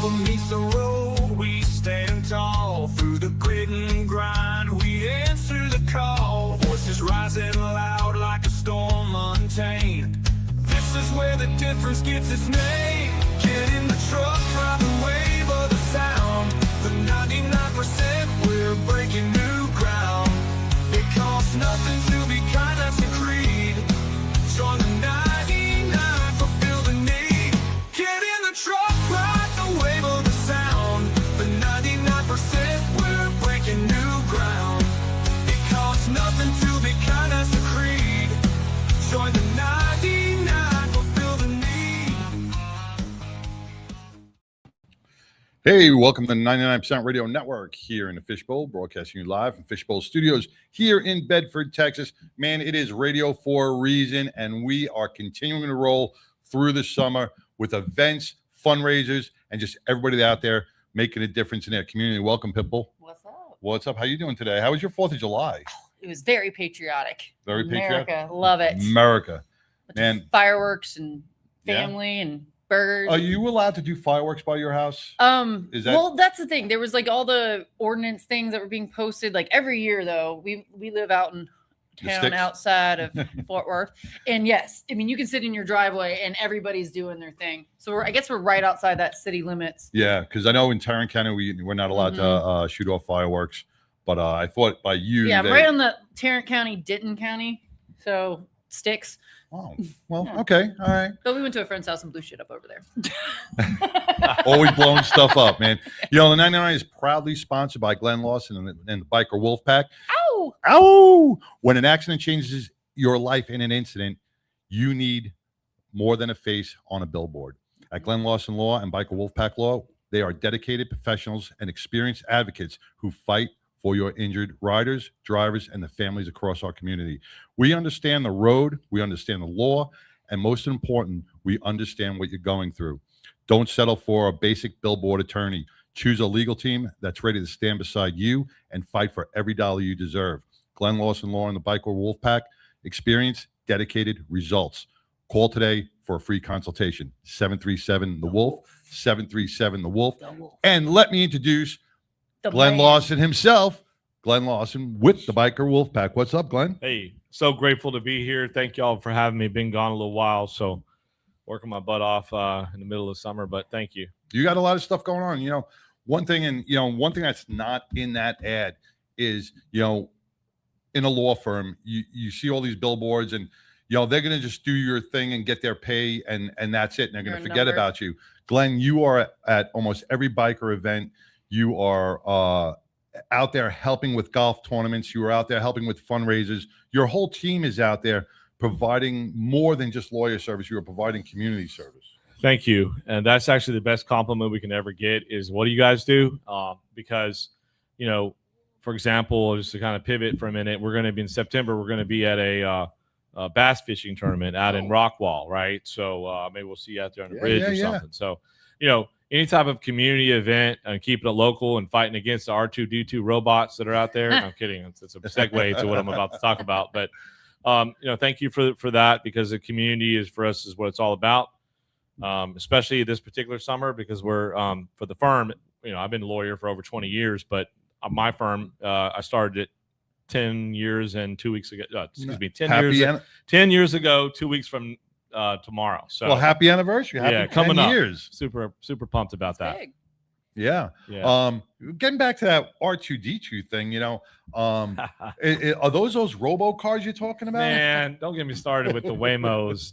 rubber meets the road, we stand tall. Through the grit and grind, we answer the call. Voices rising loud like a storm untamed. This is where the difference gets its name. Get in the truck, ride the wave of the sound. The 99%, we're breaking new ground. It costs nothing to be kind, that's the creed. Join the 99, fulfill the need. Get in the truck, ride the wave of the sound. The 99%, we're breaking new ground. It costs nothing to be kind, that's the creed. Join the 99, fulfill the need. Hey, welcome to the 99% Radio Network here in the Fishbowl, broadcasting you live from Fishbowl Studios here in Bedford, Texas. Man, it is radio for a reason, and we are continuing to roll through the summer with events, fundraisers, and just everybody out there making a difference in their community. Welcome, Pitbull. What's up? What's up? How you doing today? How was your 4th of July? It was very patriotic. Very patriotic? America, love it. America. Bunch Man. of fireworks and Yeah. family and burgers. Are you allowed to do fireworks by your house? Is that- Well, that's the thing. There was like all the ordinance things that were being posted. Like every year, though, we live out in The town sticks? outside of Fort Worth, and yes, I mean you can sit in your driveway and everybody's doing their thing. So I guess we're right outside that city limits. Yeah, because I know in Tarrant County we're not allowed to shoot off fireworks, but I thought by you. Yeah, right on the Tarrant County, Denton County. So sticks. Oh, well, Yeah. okay, all right. But we went to a friend's house and blew shit up over there. Always blowing stuff up, man. You know, the 99 is proudly sponsored by Glenn Lawson and the Biker Wolf Pack. Ow! Ow! When an accident changes your life in an incident, you need more than a face on a billboard. At Glenn Lawson Law and Biker Wolf Pack Law, they are dedicated professionals and experienced advocates who fight for your injured riders, drivers, and the families across our community. We understand the road, we understand the law, and most important, we understand what you're going through. Don't settle for a basic billboard attorney. Choose a legal team that's ready to stand beside you and fight for every dollar you deserve. Glenn Lawson Law and the Biker Wolf Pack, experience, dedicated results. Call today for a free consultation. 737-THE-WOLF, 737-THE-WOLF. And let me introduce Glenn man. Lawson himself. Glenn Lawson with the Biker Wolf Pack. What's up, Glenn? Hey, so grateful to be here. Thank y'all for having me. Been gone a little while, so working my butt off in the middle of summer, but thank you. You got a lot of stuff going on. You know, one thing that's not in that ad is, you know, in a law firm, you see all these billboards and, you know, they're going to just do your thing and get their pay and that's it. And they're going to forget about you. Glenn, you are at almost every biker event. You are out there helping with golf tournaments. You are out there helping with fundraisers. Your whole team is out there providing more than just lawyer service. You are providing community service. Thank you. And that's actually the best compliment we can ever get is what do you guys do? Because, you know, for example, just to kind of pivot for a minute, we're going to be in September. We're going to be at a bass fishing tournament out in Rockwall, right? So maybe we'll see you out there on the bridge or something. So, you know, any type of community event and keeping it local and fighting against the R2-D2 robots that are out there. No, I'm kidding. It's a segue to what I'm about to talk about. But, you know, thank you for that because the community is for us is what it's all about, especially this particular summer because we're for the firm, you know, I've been a lawyer for over 20 years, but my firm, I started it 10 years and 2 weeks ago. 10 years ago, 2 weeks from tomorrow. So well, happy anniversary. Happy 10 coming up. years. Super pumped about that. Big. Yeah. Getting back to that R2D2 thing, you know, are those robo cars you're talking about? Man, don't get me started with the Waymos.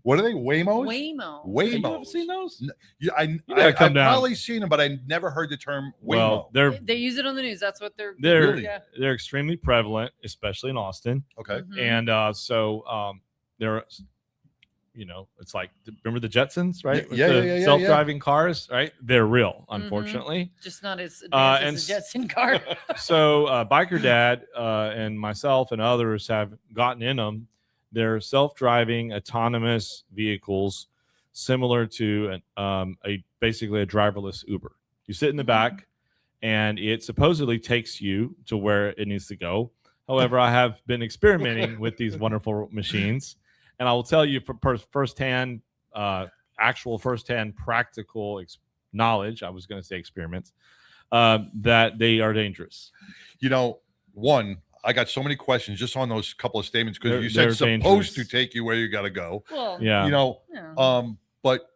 What are they? Waymos? Waymo. Have you ever seen those? I've come down. probably seen them, but I never heard the term Waymo. Well, They use it on the news. That's what they're they're extremely prevalent, especially in Austin. Okay. And so they're, you know, it's like remember the Jetsons, right? With Yeah, the self-driving cars, right? They're real, unfortunately. just not as advanced as a Jetson car. So Biker Dad and myself and others have gotten in them. They're self-driving autonomous vehicles similar to basically a driverless Uber. You sit in the back and it supposedly takes you to where it needs to go. However, I have been experimenting with these wonderful machines, and I will tell you from firsthand, actual firsthand practical knowledge, I was going to say experiments, that they are dangerous. You know, one, I got so many questions just on those couple of statements because you They're said supposed to take you where you got to go. Well, Yeah. You know, yeah. but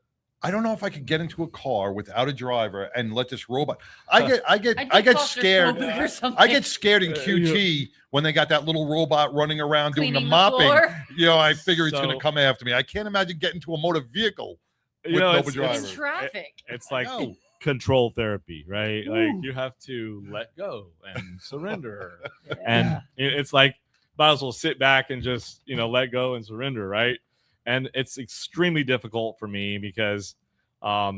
I don't know if I could get into a car without a driver and let this robot. I get scared. claustrophobic or something. I get scared in QT when they got that little robot running around doing the Cleaning the mopping. floor. You know, I figure it's going So- to come after me. I can't imagine getting to a motor vehicle with You know, no it's- driver. in traffic. It's like know. control therapy, right? Like Ooh. you have to let go and surrender. Yeah. And it's like might as well sit back and just let go and surrender, right? And it's extremely difficult for me because I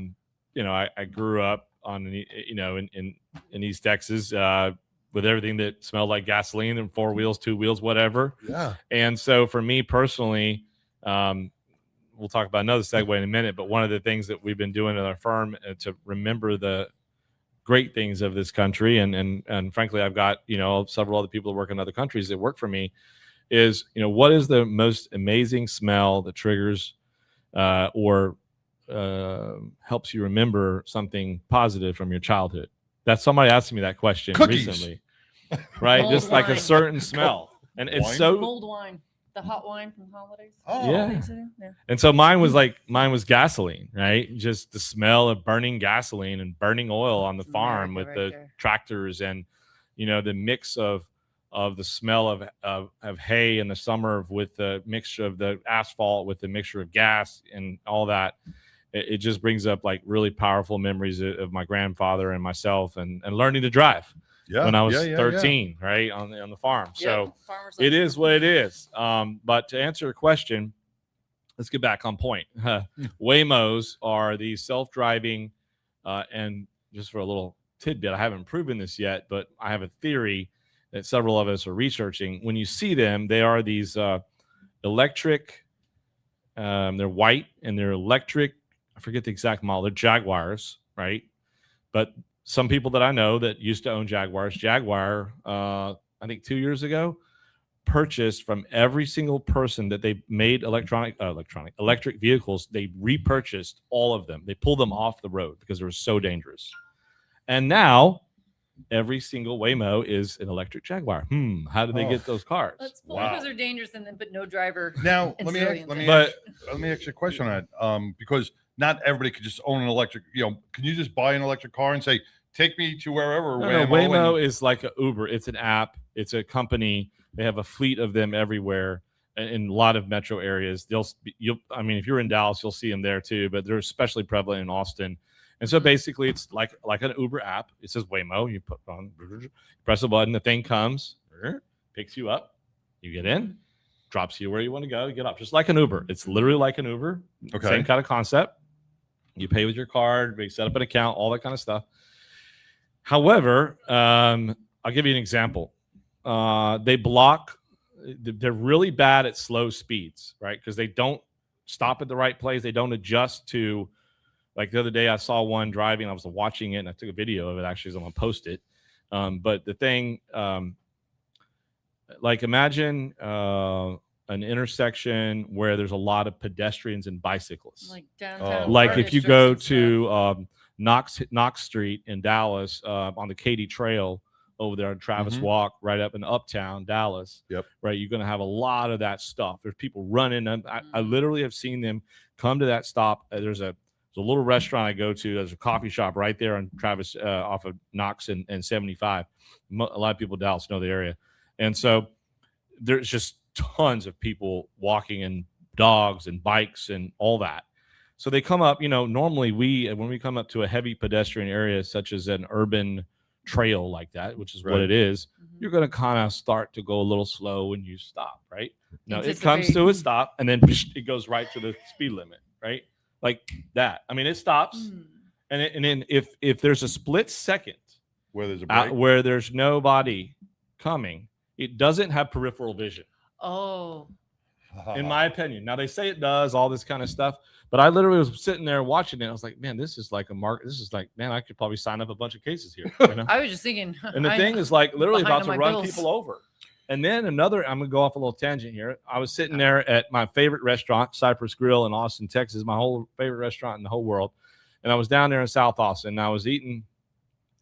grew up on in East Texas with everything that smelled like gasoline and 4 wheels, 2 wheels, whatever. Yeah. And so for me personally, we'll talk about another segue in a minute, but one of the things that we've been doing at our firm to remember the great things of this country, and frankly, I've got several other people that work in other countries that work for me, is what is the most amazing smell that triggers or helps you remember something positive from your childhood? That somebody asked me that question Cookies. recently, right? Mulled Just like a wine. certain smell, and it's Wine? so. Mulled wine, the hot wine from holidays. Oh. Yeah. Yeah. And so mine was gasoline, right? Just the smell of burning gasoline and burning oil on the farm America with right the there. tractors, and the mix of the smell of hay in the summer with the mixture of the asphalt with the mixture of gas and all that. It just brings up like really powerful memories of my grandfather and myself and learning to drive Yeah. when I was yeah. 13, right? On the farm. So Farmers it is what it is. But to answer your question, let's get back on point. Waymos are these self-driving, and just for a little tidbit, I haven't proven this yet, but I have a theory that several of us are researching. When you see them, they are these electric. They're white and they're electric. I forget the exact model. They're Jaguars, right? But some people that I know that used to own Jaguars, Jaguar, I think 2 years ago, purchased from every single person that they made electric vehicles. They repurchased all of them. They pulled them off the road because they were so dangerous. And now every single Waymo is an electric Jaguar. How did they get those cars? Let's pull Wow. because they're dangerous and then put no driver. Now And let me civilians let in. me But- ask you a question on that. Because not everybody could just own an electric. Can you just buy an electric car and say, "Take me to wherever"? No, Waymo, Waymo and- is like an Uber. It's an app. It's a company. They have a fleet of them everywhere in a lot of metro areas. If you're in Dallas, you'll see them there too, but they're especially prevalent in Austin. And so basically it's like an Uber app. It says Waymo. You put on, press a button, the thing comes, picks you up, you get in, drops you where you want to go, you get up, just like an Uber. It's literally like an Uber. Okay. Same kind of concept. You pay with your card, you set up an account, all that kind of stuff. However, I'll give you an example. They're really bad at slow speeds, right? Because they don't stop at the right place. They don't adjust to, like the other day I saw one driving, I was watching it and I took a video of it actually, so I'm gonna post it. But the thing, like imagine an intersection where there's a lot of pedestrians and bicyclists. Like downtown. Like car if you districts go and stuff. to Knox Street in Dallas, on the Katy Trail over there on Travis Mhm. Walk, right up in Uptown Dallas. Yep. Right, you're going to have a lot of that stuff. There's people running. I literally have seen them come to that stop. There's a little restaurant I go to. There's a coffee shop right there on Travis, off of Knox and 75. A lot of people in Dallas know the area, and so there's just tons of people walking and dogs and bikes and all that. So they come up, normally when we come up to a heavy pedestrian area, such as an urban trail like that, which is what Right. it is, Mhm. you're going to kind of start to go a little slow when you stop, right? No, it Anticipate. comes to a stop and then it goes right to the speed limit, right? Like that. I mean, it stops. Mm. And then if there's a split second where there's a break. where there's nobody coming, it doesn't have peripheral vision. Oh, In my opinion. Now they say it does all this kind of stuff, but I literally was sitting there watching it. I was like, man, this is like a market. This is like, man, I could probably sign up a bunch of cases here. I was just thinking. And the I- thing is like literally behind about on to my run bills. people over. And then I'm gonna go off a little tangent here. I was sitting there at my favorite restaurant, Cypress Grill in Austin, Texas, my whole favorite restaurant in the whole world. And I was down there in South Austin, and I was eating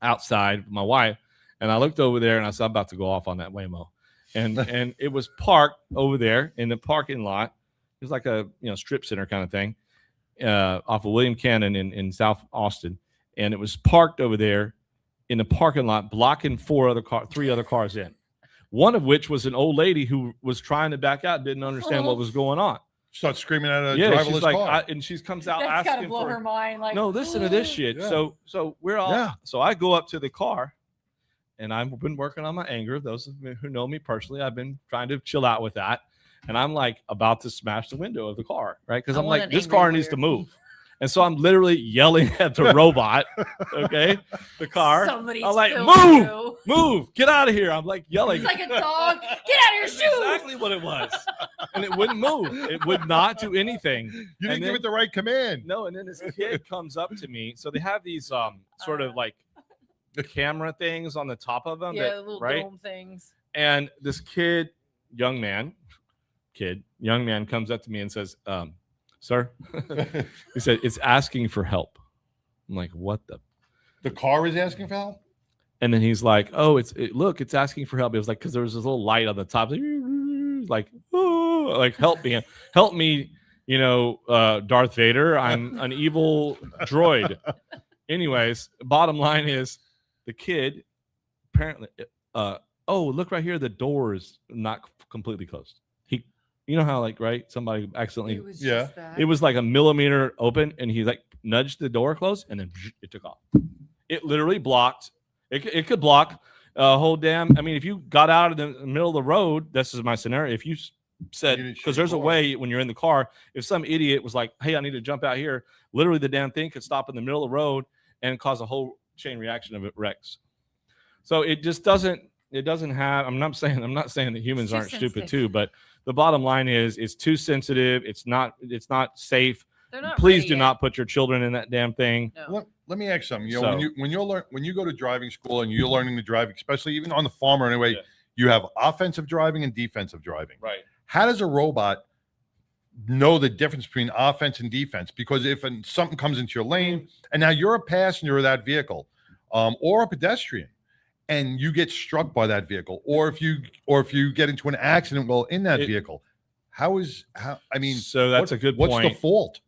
outside with my wife, and I looked over there, and I said, I'm about to go off on that Waymo. And it was parked over there in the parking lot. It was like a strip center kind of thing, off of William Cannon in South Austin, and it was parked over there in the parking lot, blocking three other cars in. One of which was an old lady who was trying to back out, didn't understand what was going on. Start screaming at a She's driverless like, car. and she comes out That's gotta asking blow for her mind. Like, no, listen to this shit. Yeah. So we're all. Yeah. So I go up to the car, and I've been working on my anger. Those of you who know me personally, I've been trying to chill out with that. And I'm like about to smash the window of the car, right? Because I'm want like, an this angry car needs lawyer. to move. And so I'm literally yelling at the robot, okay, the car. Somebody's I'm like, filming move, get out of here. I'm like yelling. It's like a dog. Get out of your That's shoe. exactly what it was. And it wouldn't move. It would not do anything. You didn't And give then- it the right command. No, and then this kid comes up to me. So they have these sort of like camera things on the top of them, Yeah, that, the little right? dome things. And this young man comes up to me and says, sir, he said, it's asking for help. I'm like, what the? The car is asking for help? And then he's like, oh, look, it's asking for help. It was like, because there was this little light on the top, like, oh, like help me, Darth Vader. I'm an evil droid. Anyways, bottom line is the kid apparently, oh, look right here, the door is not completely closed. You know how, like, right, somebody accidentally, It was Yeah. just that. it was like a millimeter open, and he like nudged the door closed, and then it took off. It literally blocked. It could block a whole damn. I mean, if you got out of the middle of the road, this is my scenario. If you said, You didn't because shoot there's the a car. way when you're in the car, if some idiot was like, hey, I need to jump out here, literally the damn thing could stop in the middle of the road and cause a whole chain reaction of it wrecks. So it just doesn't. It doesn't have. I'm not saying that humans too aren't stupid sensitive. too, but the bottom line is it's too sensitive. It's not safe. They're not Please ready do yet. not put your children in that damn thing. No. Let me ask something. You know, So- when you go to driving school and you're learning to drive, especially even on the farm or anyway, Yeah. you have offensive driving and defensive driving. Right. How does a robot know the difference between offense and defense? Because if something comes into your lane and now you're a passenger of that vehicle, or a pedestrian, and you get struck by that vehicle, or if you get into an accident while in that vehicle, I mean, So that's a good what's point. the fault?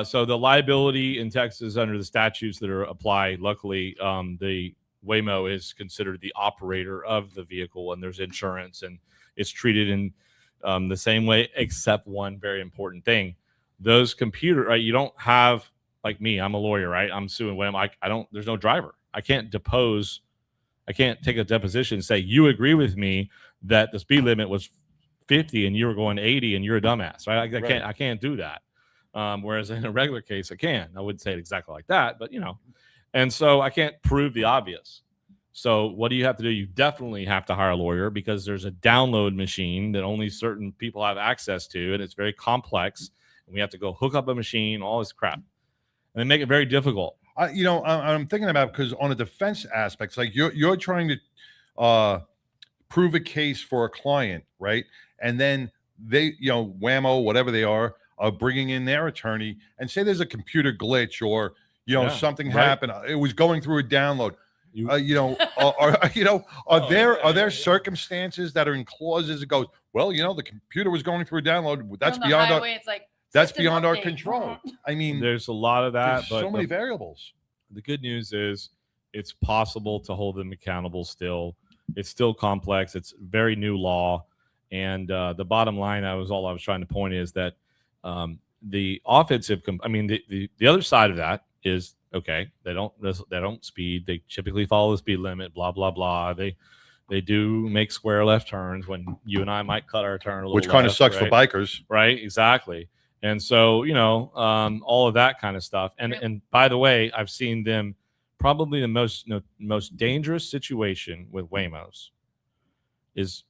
So the liability in Texas under the statutes that are applied, luckily, the Waymo is considered the operator of the vehicle, and there's insurance, and it's treated in the same way, except one very important thing: those right? You don't have, like me. I'm a lawyer, right? I'm suing Waymo. I don't. There's no driver. I can't depose. I can't take a deposition and say you agree with me that the speed limit was 50 and you were going 80 and you're a dumbass, right? I can't do that. Whereas in a regular case, I can. I wouldn't say it exactly like that, but and so I can't prove the obvious. So what do you have to do? You definitely have to hire a lawyer, because there's a download machine that only certain people have access to, and it's very complex. And we have to go hook up a machine, all this crap, and they make it very difficult. I'm thinking about, because on a defense aspects, like you're trying to prove a case for a client, right? And then they, Whammo, whatever they are bringing in their attorney and say there's a computer glitch or something right. happened. It was going through a download. You- Are there circumstances that are in clauses that goes, well, the computer was going through a download. That's On the beyond highway, it's like that's system beyond our update. control. I mean, There's a lot of that, there's but so many variables. the good news is it's possible to hold them accountable still. It's still complex. It's very new law. And the bottom line, I was trying to point is that the offensive, the other side of that is, okay, they don't speed. They typically follow the speed limit, blah, blah, blah. They do make square left turns when you and I might cut our turn a little, Which kind of left, sucks right? for bikers. Right, exactly. And so, all of that kind of stuff. And by the way, I've seen them probably the most dangerous situation with Waymos is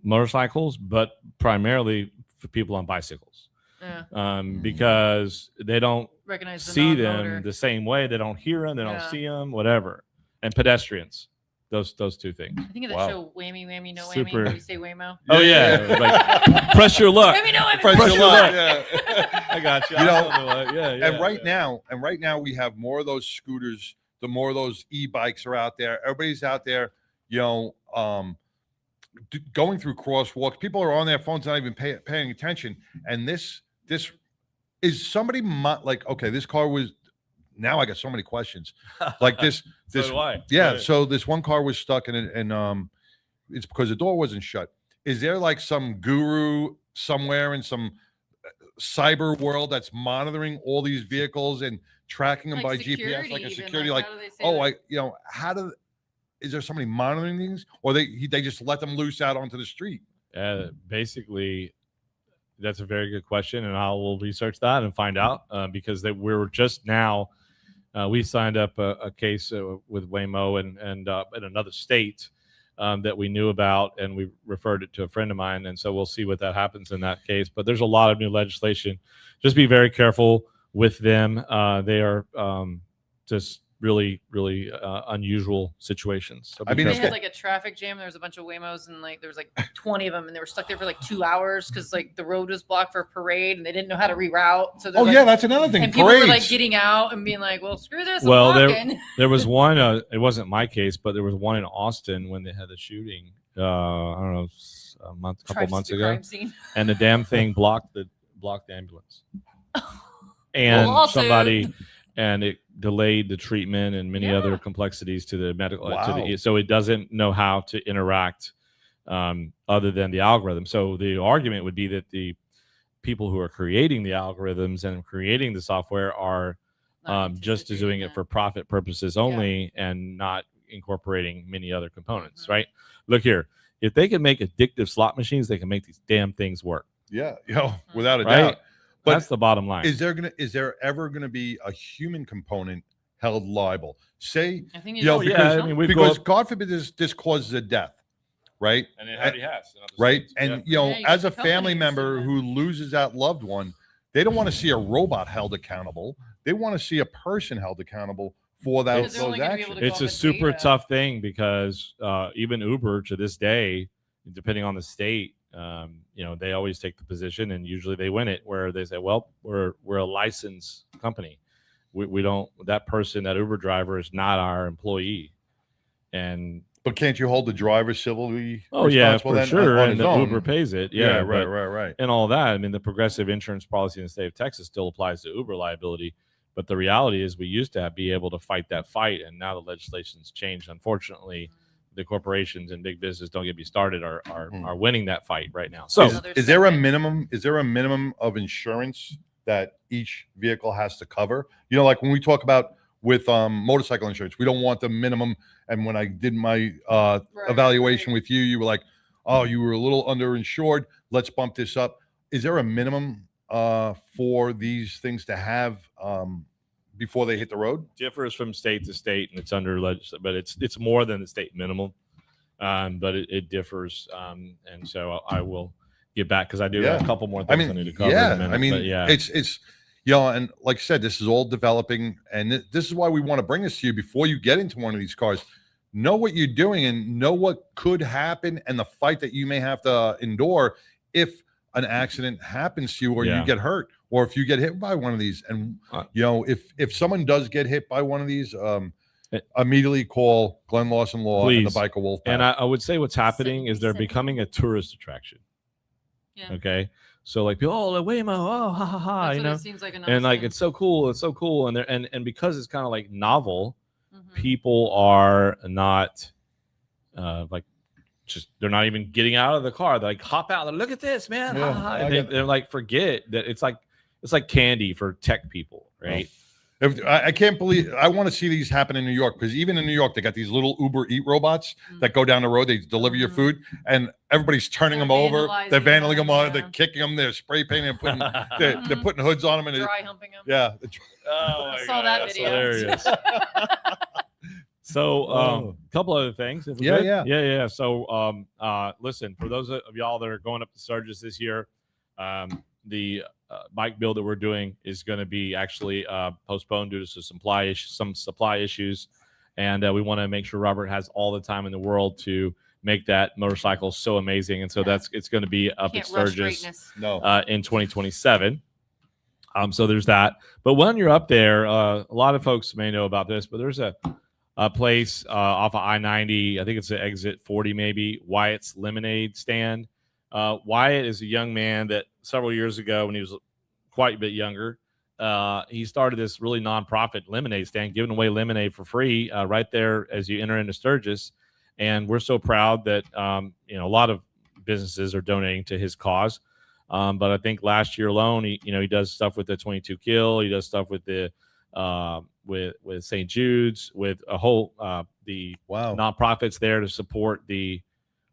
motorcycles, but primarily for people on bicycles. Yeah. Because they don't Recognize the see non-motor. them the same way. They don't hear them. They don't Yeah. see them, whatever. And pedestrians. those two things. I think of that Wow. show Whammy Whammy No Super. Whammy. Where you say Whammo. Oh yeah, like press your luck. Whammy No Whammy. Press Press your your luck. luck. Yeah. I got you. You know, yeah. and right now we have more of those scooters, the more of those e-bikes are out there. Everybody's out there, going through crosswalks. People are on their phones, not even paying attention. And this is somebody like, okay, this car was. Now I got so many questions. Like this, So do I. yeah. Right. So this one car was stuck, and it's because the door wasn't shut. Is there like some guru somewhere in some cyber world that's monitoring all these vehicles and tracking them by GPS, like a security? Like, oh, is there somebody monitoring these, or they just let them loose out onto the street? Basically, that's a very good question, and I will research that and find out because we were just now. We signed up a case with Waymo and in another state that we knew about, and we referred it to a friend of mine, and so we'll see what that happens in that case. But there's a lot of new legislation. Just be very careful with them. They are just really unusual situations. So I mean, they it's had like a traffic jam. There was a bunch of Waymos, and like there was like 20 of them, and they were stuck there for like 2 hours because like the road was blocked for a parade, and they didn't know how to reroute. So Oh yeah, that's another thing. and people were like Parades. getting out and being like, "Well, screw this." I'm Well, walking." there was one. It wasn't my case, but there was one in Austin when they had the shooting. I don't know, couple months ago, crime scene. and the damn thing blocked the ambulance, and Lawsuit. somebody, and it delayed the treatment and many other complexities to the medical. Wow. So it doesn't know how to interact other than the algorithm. So the argument would be that the people who are creating the algorithms and creating the software are just doing it for profit purposes only and not incorporating many other components, right? Look here. If they can make addictive slot machines, they can make these damn things work. Yeah, without a Right? doubt. But that's the bottom line. Is there ever gonna be a human component held liable? Say, I think because, I mean, we've because got, God forbid this causes a death, right? and it already has, in other Right? states. And Yeah. Yeah, you as got a the family companies member and who loses that loved one, they don't want to see a robot held accountable. They want to see a person held accountable for that Because they're those only gonna be actions. able to It's go a off of super data. tough thing because even Uber to this day, depending on the state, they always take the position and usually they win it, where they say, well, we're a licensed company. We don't, that person, that Uber driver is not our employee. And But can't you hold the driver civilly oh yeah, responsible for then sure. on And his the own? Uber pays it. Yeah, Yeah, right. and all that. I mean, the progressive insurance policy in the state of Texas still applies to Uber liability. But the reality is we used to be able to fight that fight. And now the legislation's changed. Unfortunately, the corporations and big business, don't get me started, are winning that fight right now. So Is there a minimum? Is there a minimum of insurance that each vehicle has to cover? Like when we talk about with motorcycle insurance, we don't want the minimum. And when I did my evaluation with you, you were like, "Oh, you were a little underinsured. Let's bump this up." Is there a minimum for these things to have before they hit the road? differs from state to state, and it's under legislation, but it's more than the state minimum. But it differs, and so I will get back because I do have a couple more things I need to cover. In a minute, but yeah, it's and like I said, this is all developing, and this is why we want to bring this to you before you get into one of these cars. Know what you're doing and know what could happen, and the fight that you may have to endure if an accident happens to you, or you get hurt, or if you get hit by one of these. And if someone does get hit by one of these, immediately call Glenn Lawson Law and the Biker Wolf. And I would say what's happening is they're becoming a tourist attraction. Yeah. Okay. So like people, oh, Waymo, oh, ha ha ha, That's what it seems like and like it's so cool, and they're and because it's kind of like novel, Mhm. people are not like just they're not even getting out of the car. They like hop out. Look at this, man. Yeah, Ha, ha. I And get they're like forget that it's like candy for tech people, right? I can't believe I want to see these happen in New York, because even in New York, they got these little Uber Eat robots that go down the road. They deliver your food, and everybody's turning them over. They're vandalizing them, yeah. they're kicking them, they're spray painting, and putting they're putting hoods on them, and Dry humping them. yeah. Oh I saw that that's video. hilarious. So, a couple other things. If we Yeah, could. Yeah. So, listen, for those of y'all that are going up to Sturgis this year, the bike build that we're doing is going to be actually postponed due to some supply issues, And we want to make sure Robert has all the time in the world to make that motorcycle so amazing. And so it's going to be up at Can't rush Sturgis greatness. No. in 2027. So there's that. But when you're up there, a lot of folks may know about this, but there's a place off of I-90. I think it's an exit 40, maybe, Wyatt's Lemonade Stand. Wyatt is a young man that several years ago, when he was quite a bit younger, he started this really nonprofit lemonade stand, giving away lemonade for free right there as you enter into Sturgis. And we're so proud that a lot of businesses are donating to his cause. But I think last year alone, he does stuff with the 22 Kill. He does stuff with the with St. Jude's, with a whole the nonprofits there to support the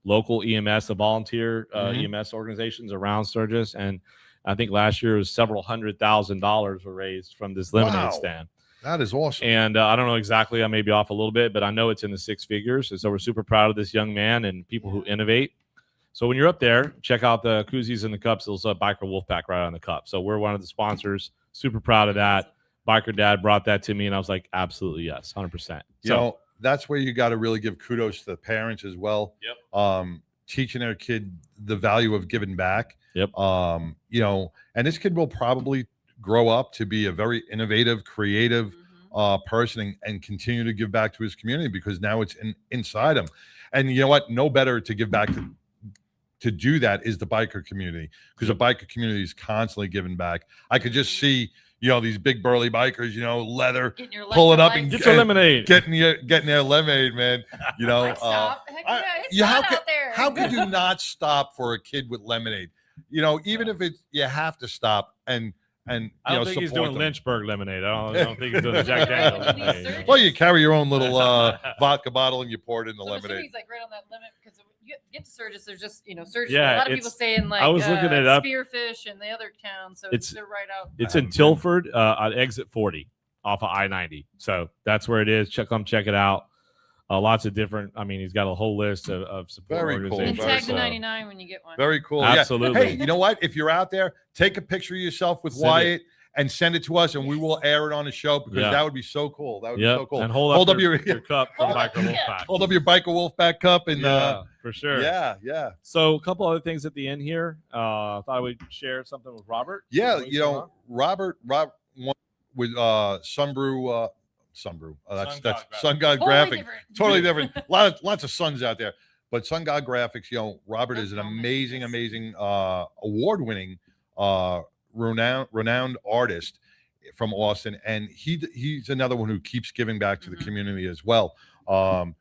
local EMS, the volunteer EMS organizations around Sturgis. And I think last year was several $100,000 were raised from this lemonade stand. That is awesome. And I don't know exactly, I may be off a little bit, but I know it's in the six figures. And so we're super proud of this young man and people who innovate. So when you're up there, check out the koozies and the cups. There's a Biker Wolfpack right on the cup. So we're one of the sponsors. Super proud of that. Biker Dad brought that to me, and I was like, absolutely yes, 100%. So that's where you got to really give kudos to the parents as well. Yep. Teaching their kid the value of giving back. Yep. And this kid will probably grow up to be a very innovative, creative person and continue to give back to his community because now it's inside him. And you know what? No better to give back to do that is the biker community, because the biker community is constantly giving back. I could just see, these big burly bikers, leather, pulling up and get your lemonade, getting their lemonade, man. Stop. Heck yeah, it's hot out there. How could you not stop for a kid with lemonade? Even if you have to stop and I don't think he's doing Lynchburg lemonade. I don't think he's doing the Jack Daniels lemonade. Well, you carry your own little vodka bottle and you pour it in the lemonade. He's like right on that limit because you get to Sturgis. There's just Sturgis. Yeah, a lot of people saying like I was looking it up. Spearfish and the other towns. So they're right out. It's in Tilford on exit 40 off of I-90. So that's where it is. Come check it out. Lots of different. I mean, he's got a whole list of support organizations. And tag the 99 when you get one. Very cool. Absolutely. Yeah. Hey, you know what? If you're out there, take a picture of yourself with Wyatt and send it to us, and we will air it on the show because that would be so cool. That would be so cool. And hold up your cup from Biker Wolfpack. Hold up your Biker Wolfpack cup and for sure. Yeah. So a couple other things at the end here. Thought I would share something with Robert. Yeah, Robert with Sunbrew. That's Sun God Graphics. Totally different. Lots of suns out there. But Sun God Graphics, Robert is an amazing award-winning renowned artist from Austin, and he's another one who keeps giving back to the community as well. But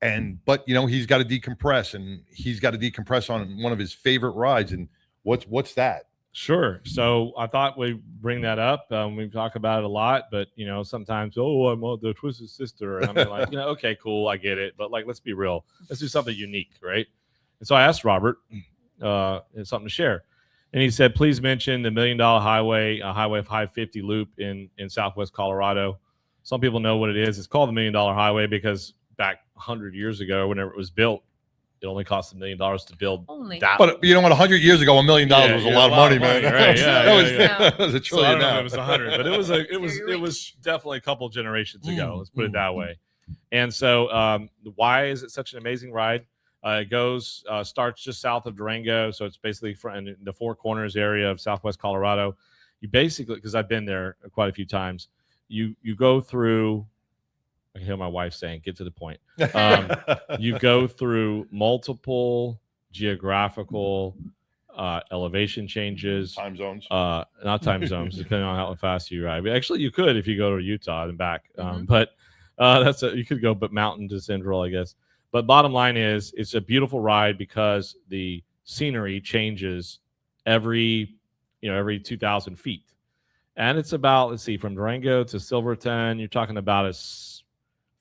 he's got to decompress, and he's got to decompress on one of his favorite rides. And what's that? Sure. So I thought we'd bring that up. We talk about it a lot, but sometimes, I'm the Twisted Sister, and I'm like, okay, cool, I get it, but let's be real. Let's do something unique, right? And so I asked Robert, something to share, and he said, please mention the $1 Million Highway, Highway 550 loop in Southwest Colorado. Some people know what it is. It's called the $1 Million Highway because back 100 years ago, whenever it was built, it only cost $1 million to build that. But 100 years ago, $1 million was a lot of money, man. Right? That was a trillion. So I don't know if it was 100, but it was definitely a couple generations ago. Let's put it that way. And so, why is it such an amazing ride? It starts just south of Durango, so it's basically in the Four Corners area of Southwest Colorado. You basically, because I've been there quite a few times, you go through. I can hear my wife saying, get to the point. You go through multiple geographical elevation changes. Time zones. Not time zones, depending on how fast you ride. But actually, you could if you go to Utah and back. But you could go but mountain to central, I guess. But bottom line is, it's a beautiful ride because the scenery changes every 2,000 feet. And it's about, from Durango to Silverton, you're talking about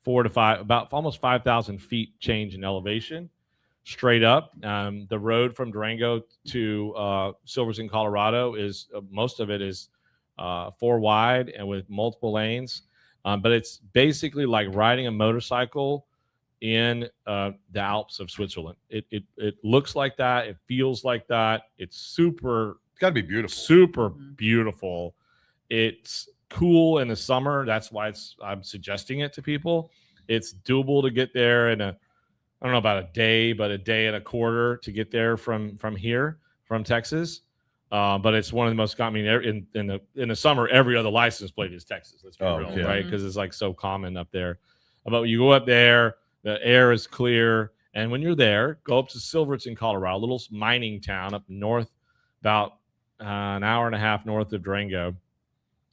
about almost 5,000 feet change in elevation straight up. The road from Durango to Silverton, Colorado is most of it is 4 wide and with multiple lanes. But it's basically like riding a motorcycle in the Alps of Switzerland. It looks like that. It feels like that. It's got to be beautiful. Super beautiful. It's cool in the summer. That's why I'm suggesting it to people. It's doable to get there in I don't know about a day, but a day and a quarter to get there from Texas. But it's one of the most. I mean, in the summer, every other license plate is Texas. Let's be real, yeah. right? Because it's like so common up there. But you go up there, the air is clear, and when you're there, go up to Silverton, Colorado, a little mining town up north, about an hour and a half north of Durango.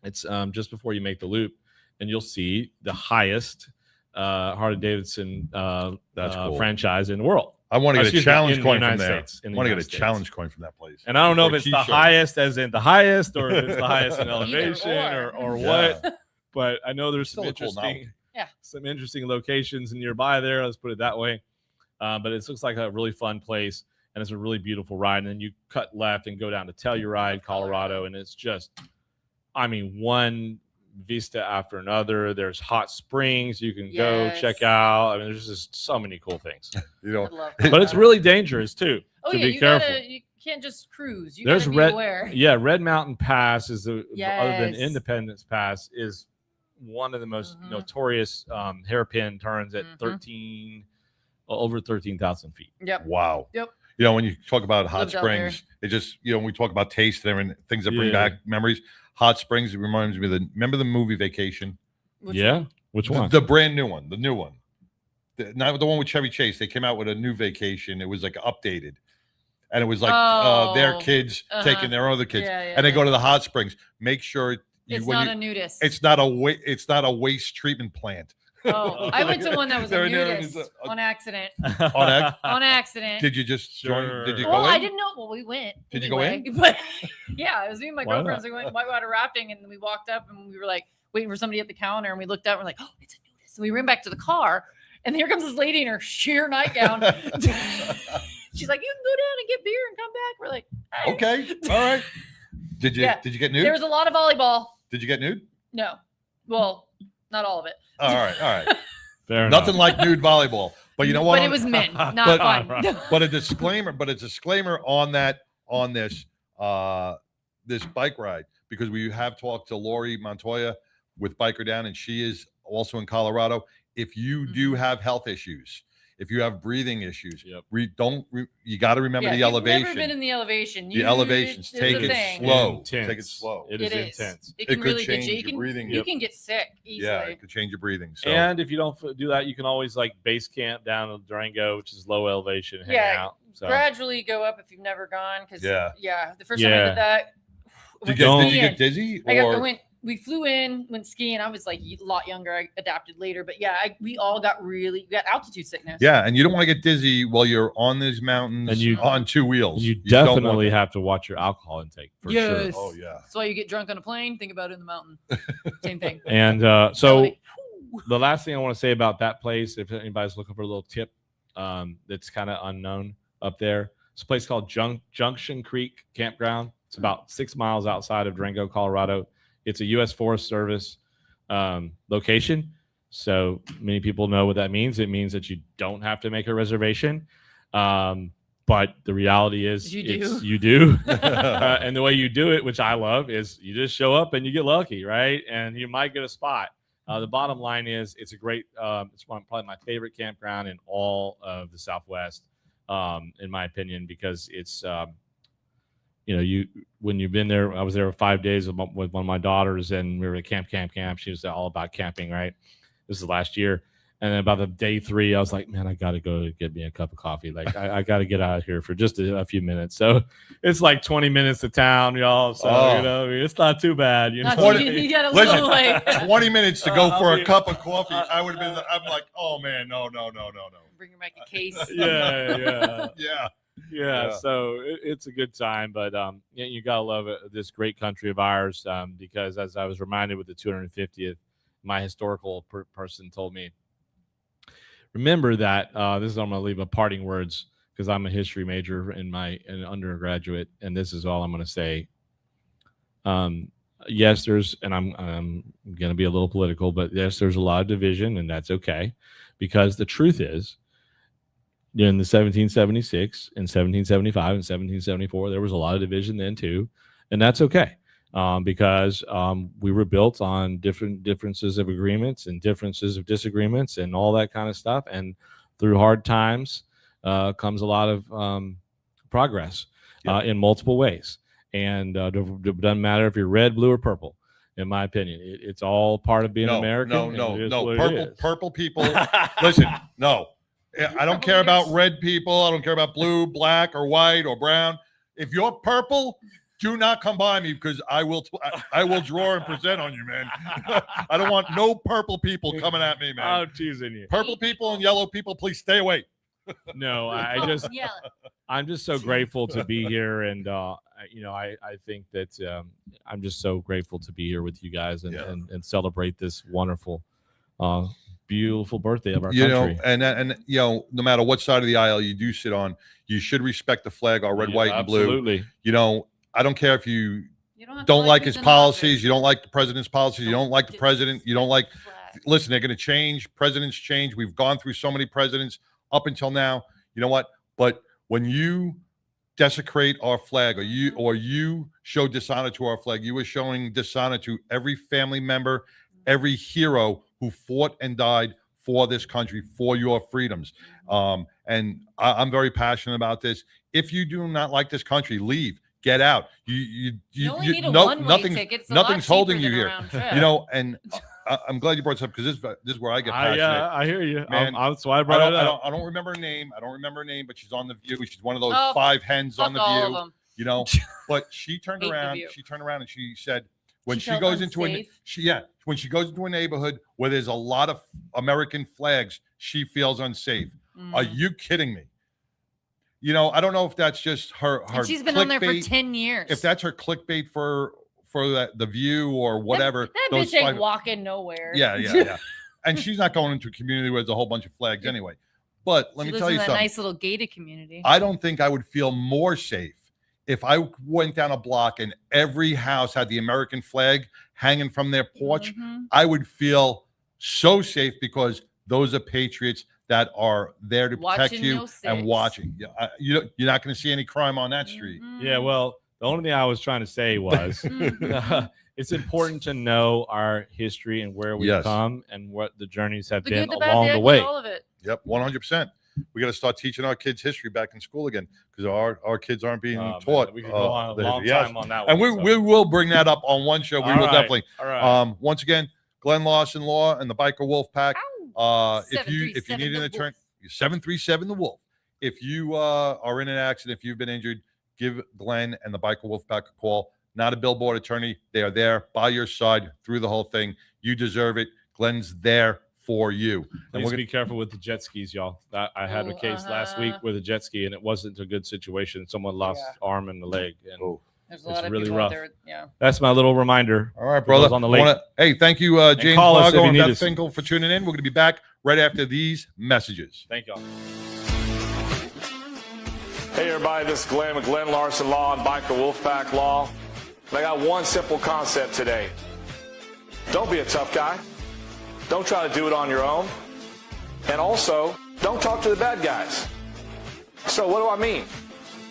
It's just before you make the loop, and you'll see the highest Harley-Davidson cool. franchise in the world. I want to get a challenge coin from there. I want to get a challenge coin from that place. And I don't know Or if it's the t-shirt. highest as in the highest, or if it's the highest in elevation, Either or Yeah. what. But I know there's some Still a cool interesting, Yeah. some interesting locations nearby there. Let's put it that way. But it looks like a really fun place, and it's a really beautiful ride. And then you cut left and go down to Telluride, Colorado, and it's just, I mean, one vista after another. There's hot springs you can go check out. I mean, there's just so many cool things. You know, I'd love But it's that. really dangerous too. Oh to yeah, be you careful. you can't just cruise. You There's gotta be red, aware. yeah. Red Mountain Pass is other than Yes. Independence Pass is one of the most Mhm. notorious hairpin turns at Mhm. over 13,000 feet. Yep. wow. Yep. You know, when you talk about hot Lived out there. springs, it just, you know, when we talk about taste and things that bring Yeah. back memories. Hot springs, it reminds me of remember the movie Vacation? Which yeah, one? which one? The brand new one, the new one. Not the one with Chevy Chase. They came out with a new Vacation. It was like updated. And it was like their Oh, kids taking their other kids. Yeah, yeah, and they yeah. go to the hot springs. Make sure It's when not you, a nudist. it's not a waste treatment plant. Oh, I went to one that was a There- there nudist is a- on accident. On X? On accident. Did you just join? Sure. Did you Well, go in? I didn't know. Well, we went. Did you go anyway, But yeah, it was me and my Why girlfriends. not? We went whitewater rafting, and we walked up, and we were like waiting for somebody at the counter, and we looked out, and we're like, oh, it's a nudist. And we ran back to the car, and here comes this lady in her sheer nightgown. She's like, you can go down and get beer and come back. We're like, "Hey." Okay, all right. Did you Yeah. did you get nude? There was a lot of volleyball. Did you get nude? No, well, not all of it. All right. Fair Nothing enough. like nude volleyball. But you know what? But it was men, not But- fun. But a disclaimer on this this bike ride, because we have talked to Lori Montoya with Biker Down, and she is also in Colorado. If you do have health issues, if you have breathing issues, Yep. you got to remember Yeah, the if you've elevation. Never been in the elevation. The elevations, it's take a it thing. slow. Intense. Take it slow. It It is is. intense. It It can could really get change you. your Can, breathing. You Yep. can get sick easily. Yeah, it could change your breathing. So And if you don't do that, you can always like base camp down in Durango, which is low elevation, hang Yeah, out. So Gradually go up if you've never gone. Because Yeah. the first time I Yeah. did that, did you went get skiing. dizzy? We flew in, went skiing. I was like a lot younger. I adapted later, but yeah, we all got altitude sickness. Yeah, and you don't want to get dizzy while you're on these mountains And you- on two wheels. you don't want definitely that. have to watch your alcohol intake for sure. Yes. Oh yeah. That's why you get drunk on a plane. Think about it in the mountain. Same thing. And so Elevate. the last thing I want to say about that place, if anybody's looking for a little tip, that's kind of unknown up there, it's a place called Junction Creek Campground. It's about 6 miles outside of Durango, Colorado. It's a U.S. Forest Service location. So many people know what that means. It means that you don't have to make a reservation. But the reality is you do. And the way you do it, which I love, is you just show up and you get lucky, right? And you might get a spot. The bottom line is it's a great, it's probably my favorite campground in all of the Southwest, in my opinion, because it's, when you've been there, I was there for 5 days with one of my daughters, and we were at camp. She was all about camping, right? This is last year. And then about the day 3, I was like, man, I got to go get me a cup of coffee. Like, I got to get out of here for just a few minutes. So it's like 20 minutes to town, y'all. So, it's not too bad. You know, You got a little like 20 minutes to go for I'll a be- cup of coffee. I would have been. I'm like, oh man, no. bring her back a case. yeah. Yeah. Yeah, so it's a good time, but you gotta love it, this great country of ours, because as I was reminded with the 250th, my historical person told me, remember that this is I'm gonna leave a parting words because I'm a history major in undergraduate, and this is all I'm gonna say. Yes, there's, and I'm gonna be a little political, but yes, there's a lot of division, and that's okay, because the truth is, in the 1776 and 1775 and 1774, there was a lot of division then too, and that's okay. because we were built on different differences of agreements and differences of disagreements and all that kind of stuff. And through hard times comes a lot of progress in multiple ways. And it doesn't matter if you're red, blue, or purple. In my opinion, it's all part of being American. No. Purple people. Listen, no. I don't care about red people. I don't care about blue, black, or white, or brown. If you're purple, do not come by me, because I will draw and present on you, man. I don't want no purple people coming at me, man. I'm teasing you. Purple people and yellow people, please stay away. No, I'm just so grateful to be here, and I think that I'm just so grateful to be here with you guys and celebrate this wonderful, beautiful birthday of our country. And no matter what side of the aisle you do sit on, you should respect the flag, our red, white, and blue. Absolutely. I don't care if you don't like his policies, you don't like the president's policies, you don't like the president, you don't like. Listen, they're going to change. Presidents change. We've gone through so many presidents up until now. You know what? But when you desecrate our flag, or you show dishonor to our flag, you are showing dishonor to every family member, every hero who fought and died for this country, for your freedoms. And I'm very passionate about this. If you do not like this country, leave. Get out. You only need a one-way ticket. It's nothing's holding you here. And I'm glad you brought this up, because this is where I get passionate. I hear you. Man, that's why I brought it up. I don't remember her name. But she's on The View. She's one of those 5 hens on The View. But she turned around. She turned around and she said, when she goes into a neighborhood where there's a lot of American flags, she feels unsafe. Are you kidding me? I don't know if that's just her. And she's been on there for 10 years. If that's her clickbait for the View or whatever. That bitch ain't walking nowhere. Yeah. And she's not going into a community where there's a whole bunch of flags anyway. But let me tell you something. Nice little gated community. I don't think I would feel more safe if I went down a block and every house had the American flag hanging from their porch. I would feel so safe, because those are patriots that are there to protect you and watching. You're not going to see any crime on that street. Yeah, well, the only thing I was trying to say was it's important to know our history and where we've come and what the journeys have been along the way. All of it. Yep, 100%. We got to start teaching our kids history back in school again, because our kids aren't being taught. We could go on a long time on that one. And we will bring that up on one show. We will definitely. All right. Once again, Glenn Larson Law and the Biker Wolf Pack. If you need an attorney, 737 the Wolf. If you are in an accident, if you've been injured, give Glenn and the Biker Wolf Pack a call. Not a billboard attorney. They are there by your side through the whole thing. You deserve it. Glenn's there for you. And Please be careful with the jet skis, y'all. I had a case last week with a jet ski, and it wasn't a good situation. Someone lost arm and the leg, and there's a lot of really people rough. out there. Yeah. That's my little reminder. All right, brother. On the lake. Hey, thank you, James call us Fargo if and you Beth need us. Finkel, for tuning in. We're going to be back right after these messages. Thank y'all. Hey everybody, this is Glenn with Glenn Larson Law and Biker Wolfpack Law. And I got one simple concept today. Don't be a tough guy. Don't try to do it on your own. And also, don't talk to the bad guys. So what do I mean?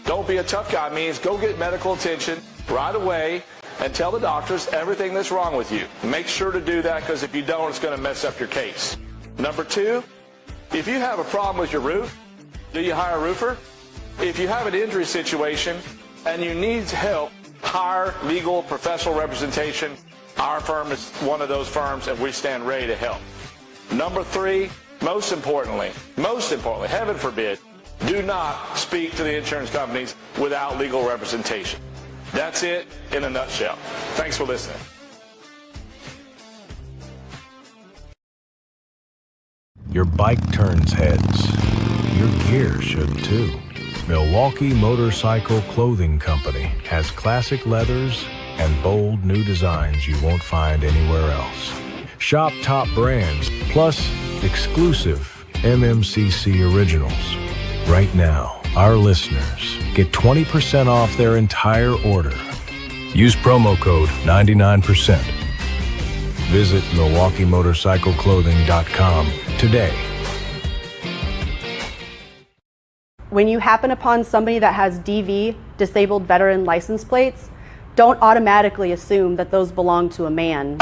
Don't be a tough guy means go get medical attention right away and tell the doctors everything that's wrong with you. Make sure to do that, because if you don't, it's going to mess up your case. Number 2, if you have a problem with your roof, do you hire a roofer? If you have an injury situation and you need help, hire legal professional representation. Our firm is one of those firms, and we stand ready to help. Number 3, most importantly, heaven forbid, do not speak to the insurance companies without legal representation. That's it in a nutshell. Thanks for listening. Your bike turns heads. Your gear should too. Milwaukee Motorcycle Clothing Company has classic leathers and bold new designs you won't find anywhere else. Shop top brands plus exclusive MMCC originals. Right now, our listeners get 20% off their entire order. Use promo code 99%. Visit MilwaukeeMotorcycleClothing.com today. When you happen upon somebody that has DV, disabled veteran license plates, don't automatically assume that those belong to a man.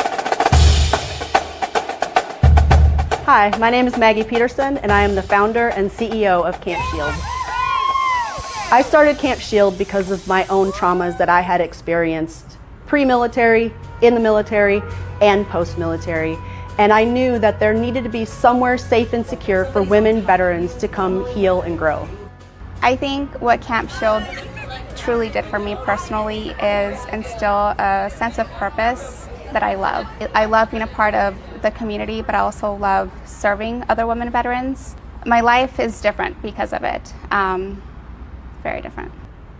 Hi, my name is Maggie Peterson, and I am the founder and CEO of Camp Shield. I started Camp Shield because of my own traumas that I had experienced pre-military, in the military, and post-military. And I knew that there needed to be somewhere safe and secure for women veterans to come heal and grow. I think what Camp Shield truly did for me personally is instill a sense of purpose that I love. I love being a part of the community, but I also love serving other women veterans. My life is different because of it. Very different.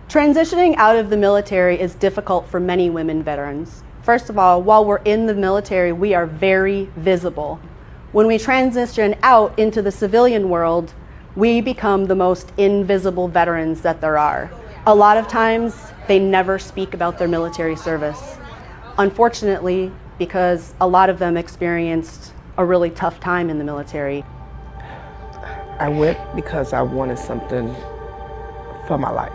Transitioning out of the military is difficult for many women veterans. First of all, while we're in the military, we are very visible. When we transition out into the civilian world, we become the most invisible veterans that there are. A lot of times, they never speak about their military service. Unfortunately, because a lot of them experienced a really tough time in the military. I went because I wanted something for my life.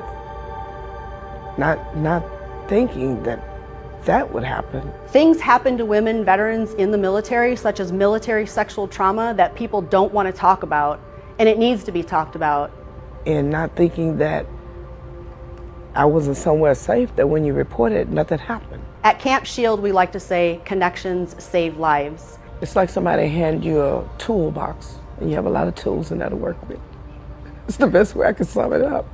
Not thinking that would happen. Things happen to women veterans in the military, such as military sexual trauma, that people don't want to talk about, and it needs to be talked about. And not thinking that I wasn't somewhere safe, that when you report it, nothing happened. At Camp Shield, we like to say, connections save lives. It's like somebody hand you a toolbox, and you have a lot of tools in there to work with. It's the best way I can sum it up.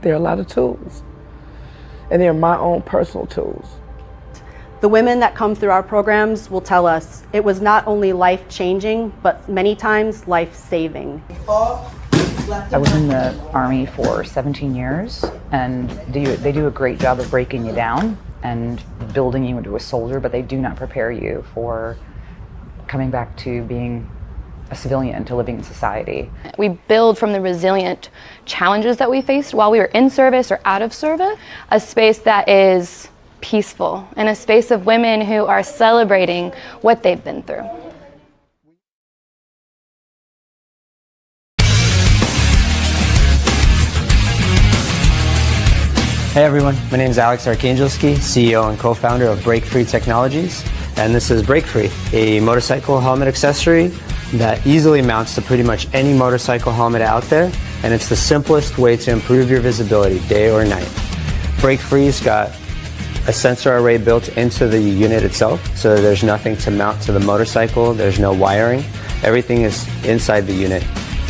There are a lot of tools, and they're my own personal tools. The women that come through our programs will tell us it was not only life-changing, but many times life-saving. I was in the Army for 17 years, and they do a great job of breaking you down and building you into a soldier, but they do not prepare you for coming back to being a civilian, to living in society. We build from the resilient challenges that we faced while we were in service or out of service, a space that is peaceful and a space of women who are celebrating what they've been through. Hey everyone, my name is Alex Arkangelski, CEO and co-founder of Break Free Technologies, and this is Break Free, a motorcycle helmet accessory that easily mounts to pretty much any motorcycle helmet out there, and it's the simplest way to improve your visibility day or night. Break Free's got a sensor array built into the unit itself, so there's nothing to mount to the motorcycle, there's no wiring, everything is inside the unit.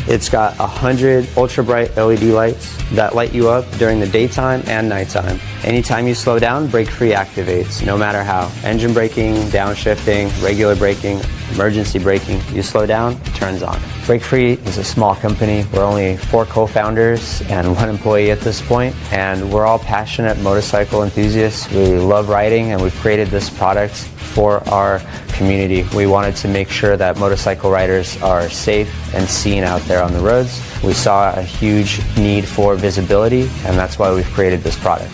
It's got 100 ultra bright LED lights that light you up during the daytime and nighttime. Anytime you slow down, Break Free activates, no matter how. Engine braking, downshifting, regular braking, emergency braking, you slow down, it turns on. Break Free is a small company. We're only 4 co-founders and 1 employee at this point, and we're all passionate motorcycle enthusiasts. We love riding, and we've created this product for our community. We wanted to make sure that motorcycle riders are safe and seen out there on the roads. We saw a huge need for visibility, and that's why we've created this product.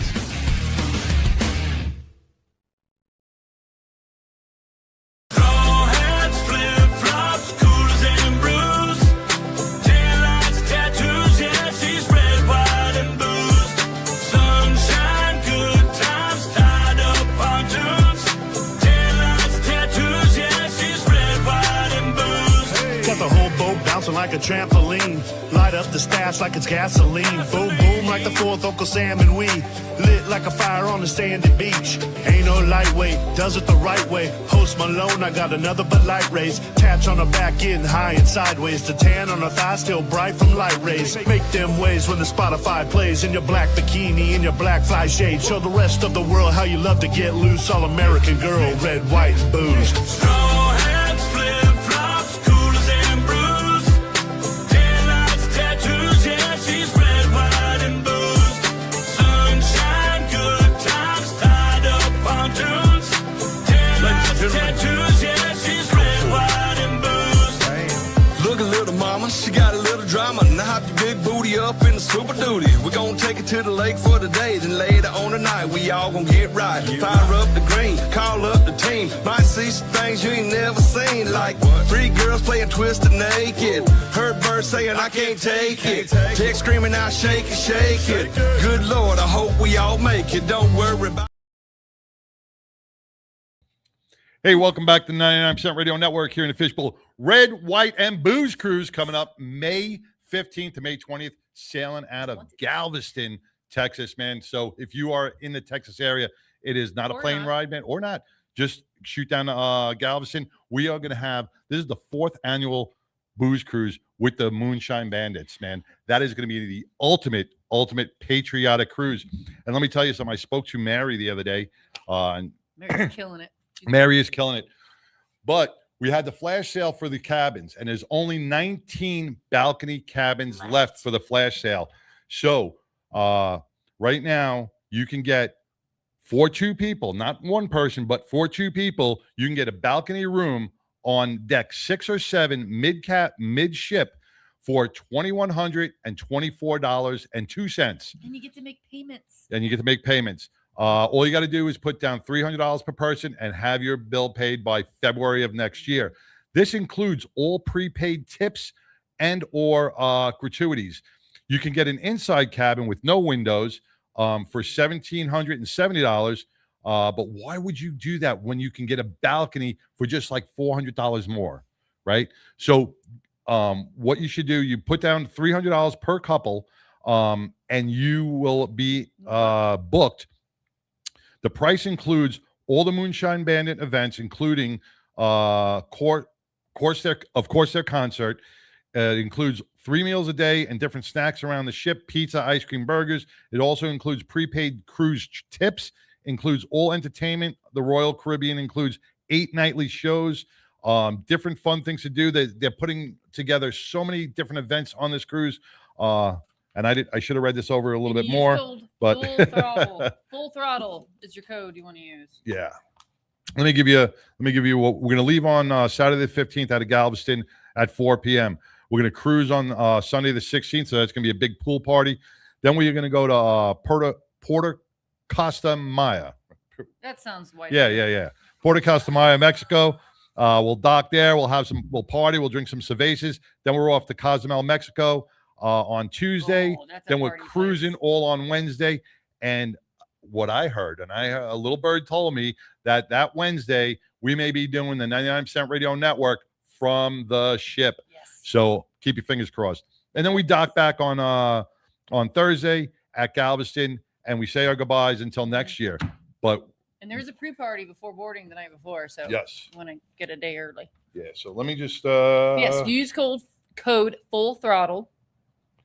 Like a trampoline, light up the stash like it's gasoline. Boom, boom, like the 4th Uncle Sam and we lit like a fire on the sandy beach. Ain't no lightweight, does it the right way. Post Malone, I got another Bud Light race. Patch on the back, getting high and sideways. The tan on the thigh, still bright from light rays. Make them waves when the Spotify plays. In your black bikini, in your black fly shade. Show the rest of the world how you love to get loose. All American girl, red, white, and booze. Straw hats, flip-flops, coolers and brews. Taillights, tattoos, yeah, she's red, white, and booze. Sunshine, good times, tied up pontoons. Taillights, tattoos, yeah, she's red, white, and booze. Look at little mama, she got a little drama. Now hop your big booty up in the Super Duty. We're gonna take it to the lake for the day, then later on tonight we all gonna get right. Fire up the green, call up the team. Might see some things you ain't never seen, like 3 girls playing Twisted Naked. Heard birds words saying I can't take it. Text screaming out, shake it. Good Lord, I hope we all make it. Don't worry about. Hey, welcome back to the 99% Radio Network here in the Fishbowl. Red, White, and Booze Cruise coming up May 15th to May 20th, sailing out of Galveston, Texas, man. So if you are in the Texas area, it is not a plane ride, man, or not. Just shoot down to Galveston. We are going to have, this is the 4th annual Booze Cruise with the Moonshine Bandits, man. That is going to be the ultimate patriotic cruise. And let me tell you something. I spoke to Mary the other day. And Mary's killing it. Mary is killing it. But we had the flash sale for the cabins, and there's only 19 balcony cabins left for the flash sale. So right now, you can get, for 2 people, not 1 person, but for 2 people, you can get a balcony room on deck 6 or 7 midship for $2,124.02. And you get to make payments. All you got to do is put down $300 per person and have your bill paid by February of next year. This includes all prepaid tips and or gratuities. You can get an inside cabin with no windows for $1,770. But why would you do that when you can get a balcony for just like $400 more, right? So what you should do, you put down $300 per couple, and you will be booked. The price includes all the Moonshine Bandit events, including their concert. It includes 3 meals a day and different snacks around the ship, pizza, ice cream, burgers. It also includes prepaid cruise tips, includes all entertainment. The Royal Caribbean includes 8 nightly shows, different fun things to do. They're putting together so many different events on this cruise. And I should have read this over a little bit more, but full throttle is your code you want to use. Yeah. Let me give you what we're going to leave on Saturday the 15th out of Galveston at 4 p.m. We're going to cruise on Sunday the 16th, so that's going to be a big pool party. Then we're going to go to Puerto Costa Maya. That sounds white. Yeah. Puerto Costa Maya, Mexico. We'll dock there. We'll party. We'll drink some cervezas. Then we're off to Cozumel, Mexico on Tuesday. Then we're cruising all on Wednesday. And what I heard, and a little bird told me that Wednesday we may be doing the 99% Radio Network from the ship. Yes. So keep your fingers crossed. And then we dock back on Thursday at Galveston, and we say our goodbyes until next year. And there's a pre-party before boarding the night before, so yes, want to get a day early. Yeah. So let me just yes, use code Full Throttle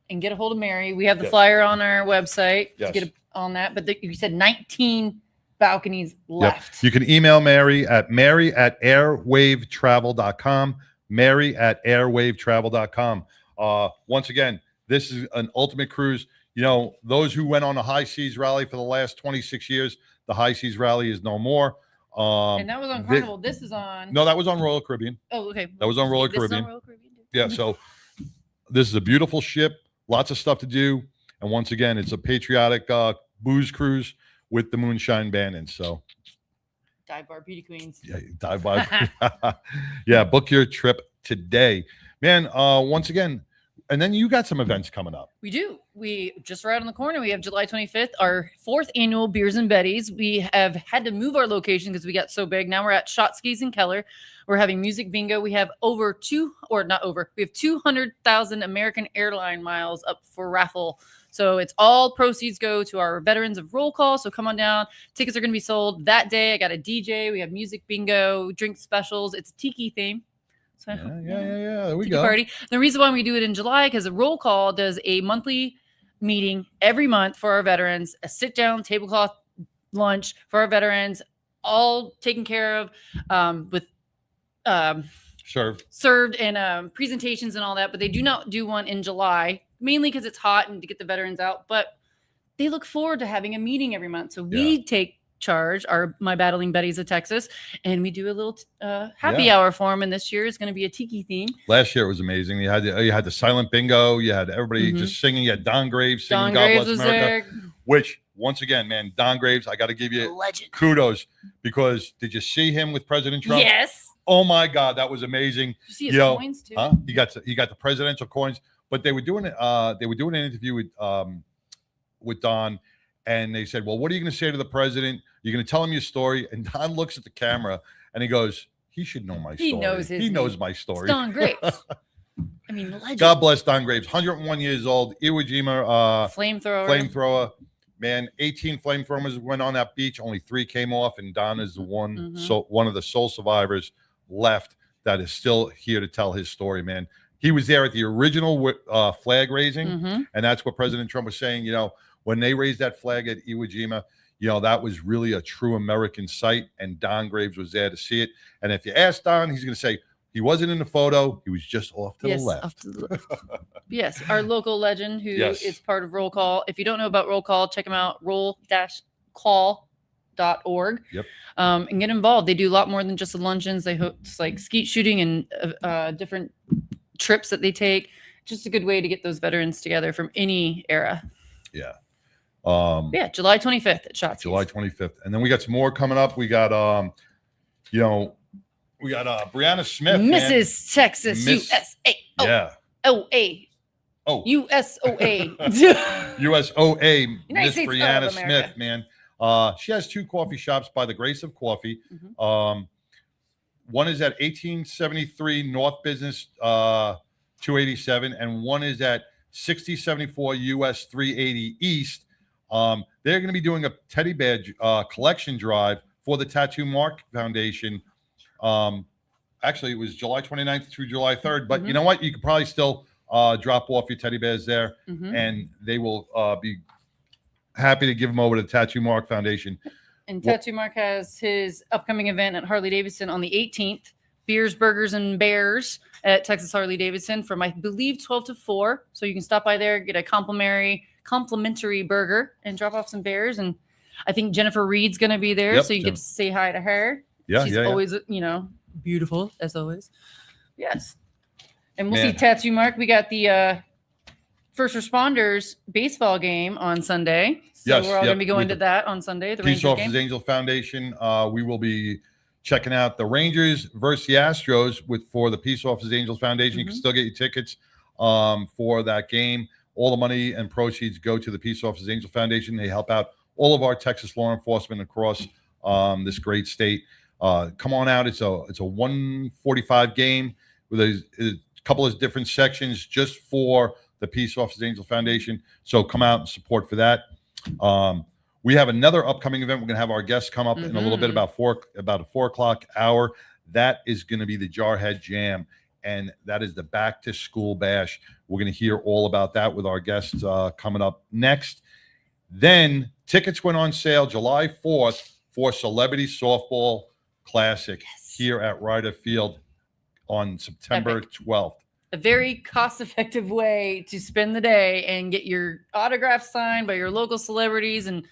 and get a hold of Mary. We have the flyer on our website to get on that. But you said 19 balconies left. Yep. You can email Mary at airwavetravel.com. Mary at airwavetravel.com. Once again, this is an ultimate cruise. You know, those who went on a high seas rally for the last 26 years, the high seas rally is no more. And that was on Carnival. This is on. No, that was on Royal Caribbean. Oh, okay. That was on Royal Caribbean. Yeah. So this is a beautiful ship. Lots of stuff to do. And once again, it's a patriotic booze cruise with the Moonshine Bandits. So dive bar beauty queens. Yeah, dive bar. Yeah, book your trip today, man. Once again, and then you got some events coming up. We do. We just right on the corner. We have July 25th, our 4th annual Beers and Betties. We have had to move our location because we got so big. Now we're at Shot Skis and Keller. We're having music bingo. We have we have 200,000 American airline miles up for raffle. So it's all proceeds go to our veterans of roll call. So come on down. Tickets are going to be sold that day. I got a DJ. We have music bingo, drink specials. It's a tiki theme. So yeah. There we go. Party. The reason why we do it in July, because the roll call does a monthly meeting every month for our veterans, a sit down tablecloth lunch for our veterans, all taken care of with served and presentations and all that. But they do not do one in July, mainly because it's hot and to get the veterans out. But they look forward to having a meeting every month. So we take charge, my battling Betties of Texas, and we do a little happy hour for them. And this year is going to be a tiki theme. Last year it was amazing. You had the silent bingo. You had everybody just singing. You had Don Graves singing "God Bless America," which once again, man, Don Graves, I got to give you kudos, because did you see him with President Trump? Yes. Oh my God, that was amazing. You see his coins too. Huh? He got the presidential coins, but they were doing it. They were doing an interview with Don, and they said, "Well, what are you going to say to the president? You're going to tell him your story." And Don looks at the camera and he goes, "He should know my story. He knows his He knows name. my story." It's Don Graves. I mean, legend. God bless Don Graves, 101 years old, Iwo Jima flamethrower. Man, 18 flamethrowers went on that beach. Only 3 came off, and Don is the one, so one of the sole survivors left that is still here to tell his story. Man, he was there at the original flag raising, and that's what President Trump was saying. You know, when they raised that flag at Iwo Jima, you know, that was really a true American sight, and Don Graves was there to see it. And if you ask Don, he's going to say, he wasn't in the photo. He was just off to the left. Off to the left. Yes, our local legend who Yes. is part of Roll Call. If you don't know about Roll Call, check them out, roll-call.org. Yep. And get involved. They do a lot more than just the luncheons. They host like skeet shooting and different trips that they take. Just a good way to get those veterans together from any era. Yeah. July 25th at Shots. July 25th. And then we got some more coming up. We got, we got Brianna Smith. Mrs. Texas, USA. Yeah. OA. Oh. USOA. USOA. Miss States Brianna of America. Smith, man. She has 2 coffee shops by the grace of coffee. One is at 1873 North Business 287, and one is at 6074 US 380 East. They're going to be doing a teddy bear collection drive for the Tattoo Mark Foundation. Actually, it was July 29th through July 3rd, but you know what? You could probably still drop off your teddy bears there, and they will be happy to give them over to the Tattoo Mark Foundation. And Tattoo Mark has his upcoming event at Harley Davidson on the 18th. Beers, Burgers, and Bears at Texas Harley Davidson from, I believe, 12 to 4. So you can stop by there, get a complimentary burger, and drop off some bears. And I think Jennifer Reed's going to be there, so you get to say hi to her. Yeah, She's always, beautiful as always. Yes. And we'll see Tattoo Mark. We got the first responders baseball game on Sunday. So we're all going to be going to that on Sunday. The Peace Rangers Officers game. Angel Foundation. We will be checking out the Rangers versus the Astros for the Peace Officers Angels Foundation. You can still get your tickets for that game. All the money and proceeds go to the Peace Officers Angel Foundation. They help out all of our Texas law enforcement across this great state. Come on out. It's a 1:45 game with a couple of different sections just for the Peace Officers Angel Foundation. So come out and support for that. We have another upcoming event. We're going to have our guests come up in a little bit about a 4 o'clock hour. That is going to be the Jarhead Jam, and that is the back to school bash. We're going to hear all about that with our guests coming up next. Then tickets went on sale July 4th for Celebrity Softball Classic here at Ryder Field on September 12th. A very cost-effective way to spend the day and get your autograph signed by your local celebrities, and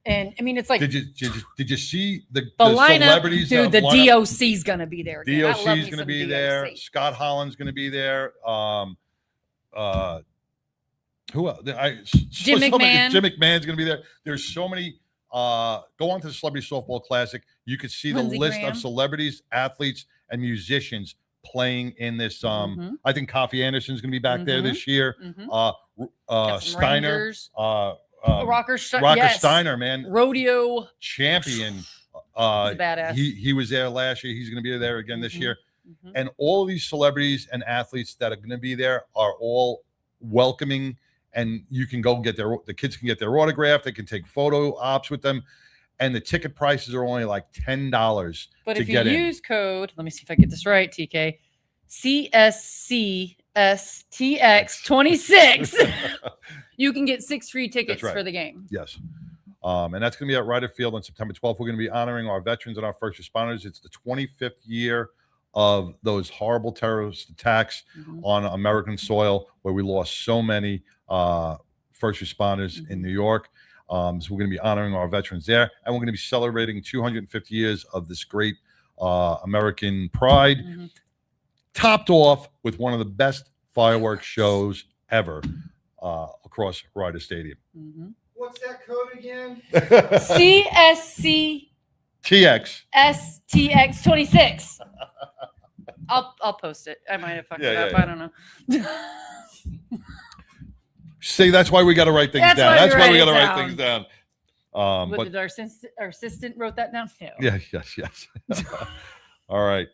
I mean, it's like, did you see the lineup, celebrities? dude? The DOC's gonna be there. DOC's gonna be there. Scott Holland's gonna be there. Who else? Jim McMahon. Jim McMahon's gonna be there. There's so many. Go on to the Celebrity Softball Classic. You could see Lindsey the list Graham. of celebrities, athletes, and musicians playing in this. I think Coffee Anderson's going to be back there this year. Steiner, Rocker Steiner, man, rodeo champion. Badass. He was there last year. He's going to be there again this year. And all of these celebrities and athletes that are going to be there are all welcoming, and you can go get the kids can get their autograph. They can take photo ops with them. And the ticket prices are only like $10 But to if you get in. use code, let me see if I get this right, TK, CSCSTX26, you can get 6 free tickets for the game. Yes. And that's going to be at Ryder Field on September 12th. We're going to be honoring our veterans and our first responders. It's the 25th year of those horrible terrorist attacks on American soil, where we lost so many first responders in New York. So we're going to be honoring our veterans there, and we're going to be celebrating 250 years of this great American pride, topped off with one of the best fireworks shows ever across Ryder Stadium. What's that code again? CSCSTX26. TX. STX26. I'll post it. I might have fucked it up. I don't know. See, that's why we got to write things down. That's why we got to write things down. Did our assistant wrote that down? No. Yeah, yes. All right.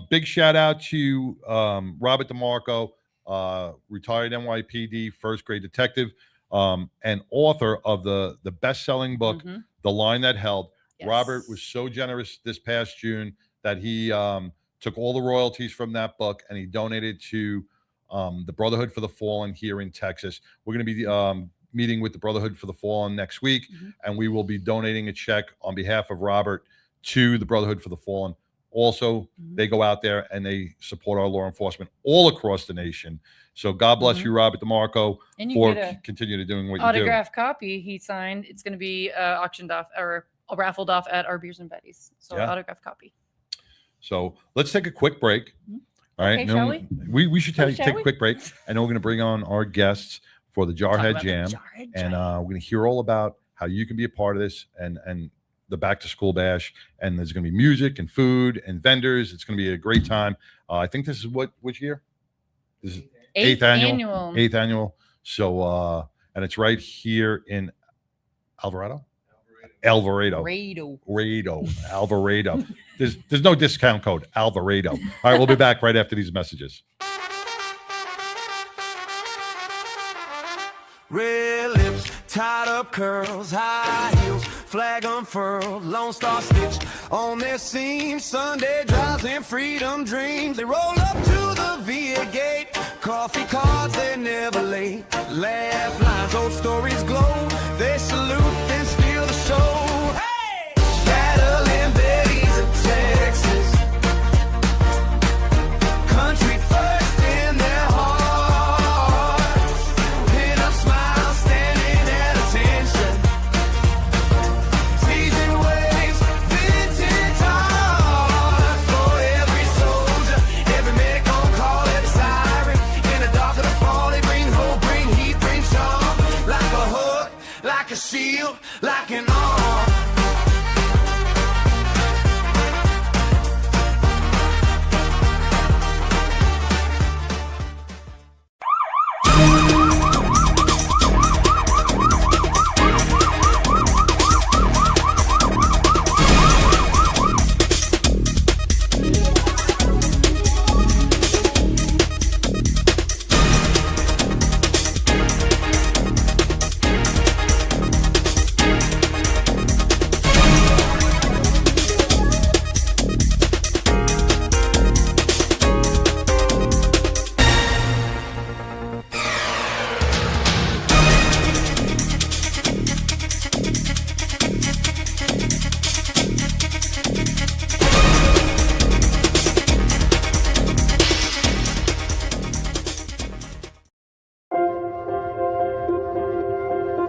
Big shout out to Robert DeMarco, retired NYPD first grade detective, and author of the best-selling book, The Line That Held. Yes. Robert was so generous this past June that he took all the royalties from that book and he donated to the Brotherhood for the Fallen here in Texas. We're going to be meeting with the Brotherhood for the Fallen next week, and we will be donating a check on behalf of Robert to the Brotherhood for the Fallen. Also, they go out there and they support our law enforcement all across the nation. So God bless you, Robert DeMarco, for continue to doing what you do. Autographed copy he signed. It's going to be auctioned off or raffled off at our Beers and Betties. So autographed copy. So let's take a quick break. All right. Okay, shall we should take a quick break. And then we're going to bring on our guests for the Jarhead Jam. And we're going to hear all about how you can be a part of this and the back to school bash. And there's going to be music and food and vendors. It's going to be a great time. I think this is which year? This is eighth annual. So, and it's right here in Alvarado. There's no discount code. Alvarado. All right, we'll be back right after these messages. Red lips, tied up curls, high heels, flag unfurled, Lone Star stitched on their seams. Sunday drives and freedom dreams. They roll up to the VA gate. Coffee cards, they're never late. Laugh lines, old stories glow. They salute, then steal the show. Hey! Cattle and Betty's of Texas. Country first in their hearts. Pin up smiles, standing at attention. Teasing waves, vintage art. For every soldier, every medic on call, every siren. In the dark of the fall, they bring hope, bring heat, bring charm. Like a hook, like a shield, like an arm.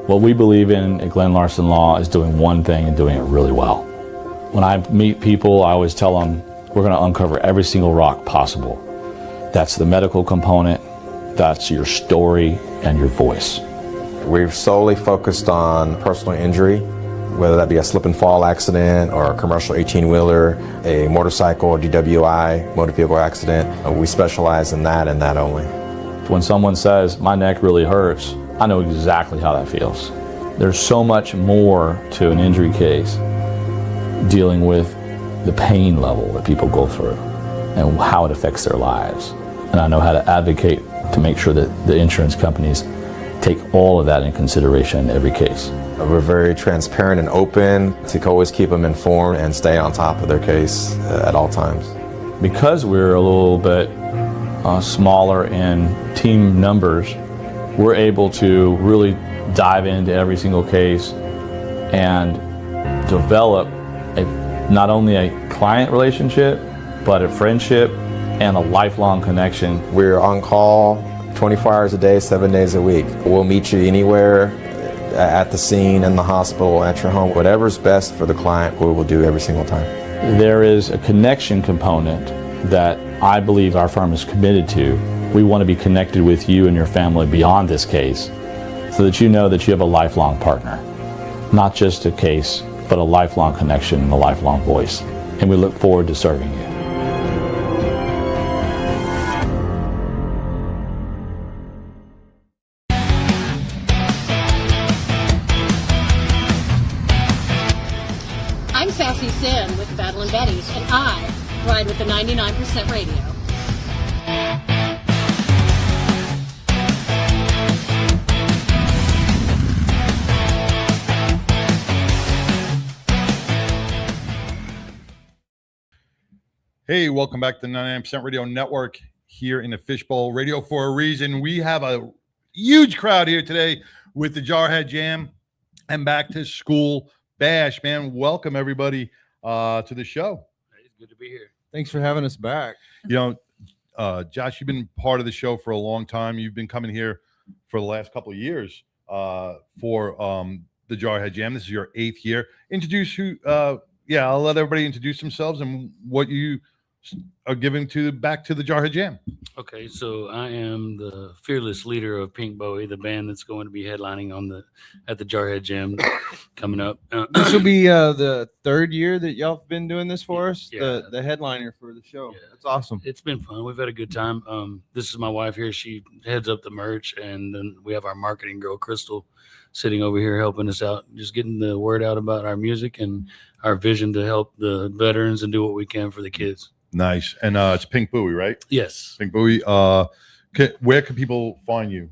What we believe in at Glenn Larson Law is doing one thing and doing it really well. When I meet people, I always tell them we're going to uncover every single rock possible. That's the medical component, that's your story and your voice. We've solely focused on personal injury, whether that be a slip and fall accident or a commercial 18-wheeler, a motorcycle or DWI, motor vehicle accident. We specialize in that and that only. When someone says, my neck really hurts, I know exactly how that feels. There's so much more to an injury case dealing with the pain level that people go through and how it affects their lives. And I know how to advocate to make sure that the insurance companies take all of that in consideration in every case. We're very transparent and open to always keep them informed and stay on top of their case at all times. Because we're a little bit smaller in team numbers, we're able to really dive into every single case and develop not only a client relationship, but a friendship and a lifelong connection. We're on call 24 hours a day, 7 days a week. We'll meet you anywhere, at the scene, in the hospital, at your home. Whatever's best for the client, we will do every single time. There is a connection component that I believe our firm is committed to. We want to be connected with you and your family beyond this case so that you know that you have a lifelong partner, not just a case but a lifelong connection and a lifelong voice. And we look forward to serving you. I'm Sassy Sin with Battle and Betty's, and I ride with the 99% radio. Hey, welcome back to the 99% Radio Network here in the Fishbowl Radio for a reason. We have a huge crowd here today with the Jarhead Jam and Back to School Bash. Man, welcome everybody to the show. It's good to be here. Thanks for having us back. You know, Josh, you've been part of the show for a long time. You've been coming here for the last couple of years for the Jarhead Jam. This is your 8th year. Introduce who, I'll let everybody introduce themselves and what you are giving back to the Jarhead Jam. Okay, so I am the fearless leader of Pink Bowie, the band that's going to be headlining at the Jarhead Jam coming up. This will be the 3rd year that y'all have been doing this for us. Yeah. The headliner for the show. Yeah, that's awesome. It's been fun. We've had a good time. This is my wife here. She heads up the merch, and then we have our marketing girl, Crystal, sitting over here helping us out, just getting the word out about our music and our vision to help the veterans and do what we can for the kids. Nice. And it's Pink Bowie, right? Yes. Pink Bowie. Where can people find you?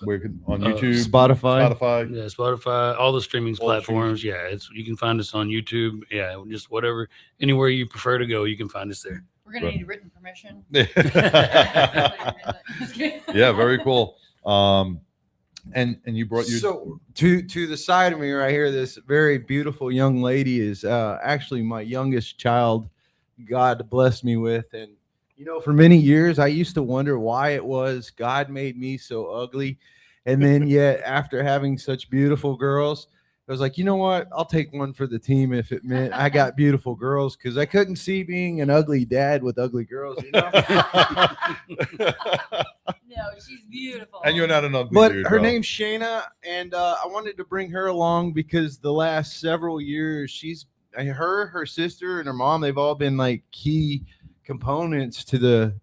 On YouTube, Spotify? Yeah, Spotify, all the streaming platforms. Yeah, you can find us on YouTube. Yeah, just whatever, anywhere you prefer to go, you can find us there. We're gonna need written permission. Yeah, very cool. And you brought your so to the side of me right here, this very beautiful young lady is actually my youngest child. God blessed me with, and for many years I used to wonder why it was God made me so ugly, and then yet after having such beautiful girls, I was like, you know what, I'll take one for the team if it meant I got beautiful girls, because I couldn't see being an ugly dad with ugly girls. No, she's beautiful. And you're not an ugly But dude, her bro. name's Shayna, and I wanted to bring her along because the last several years, her sister, and her mom, they've all been like key components to the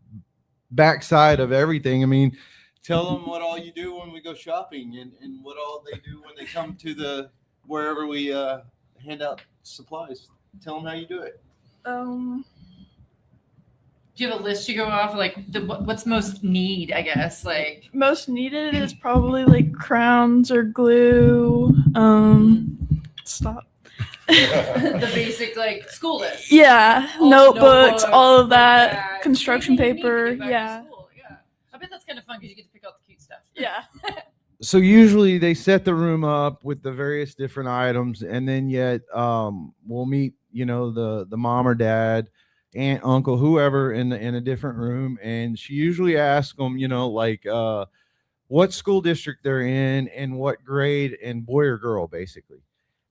backside of everything. I mean, tell them what all you do when we go shopping, and what all they do when they come to wherever we hand out supplies. Tell them how you do it. Do you have a list you go off, like what's most need, I guess? Like most needed is probably like crowns or glue. Stop. The basic like school list. Yeah, All notebooks, all of that, bags, construction everything you need to paper. get back to Yeah. school. Yeah, I bet that's kind of fun because you get to pick out the cute stuff. Yeah. So usually they set the room up with the various different items, and then yet we'll meet the mom or dad, aunt, uncle, whoever in a different room, and she usually asks them what school district they're in and what grade and boy or girl, basically.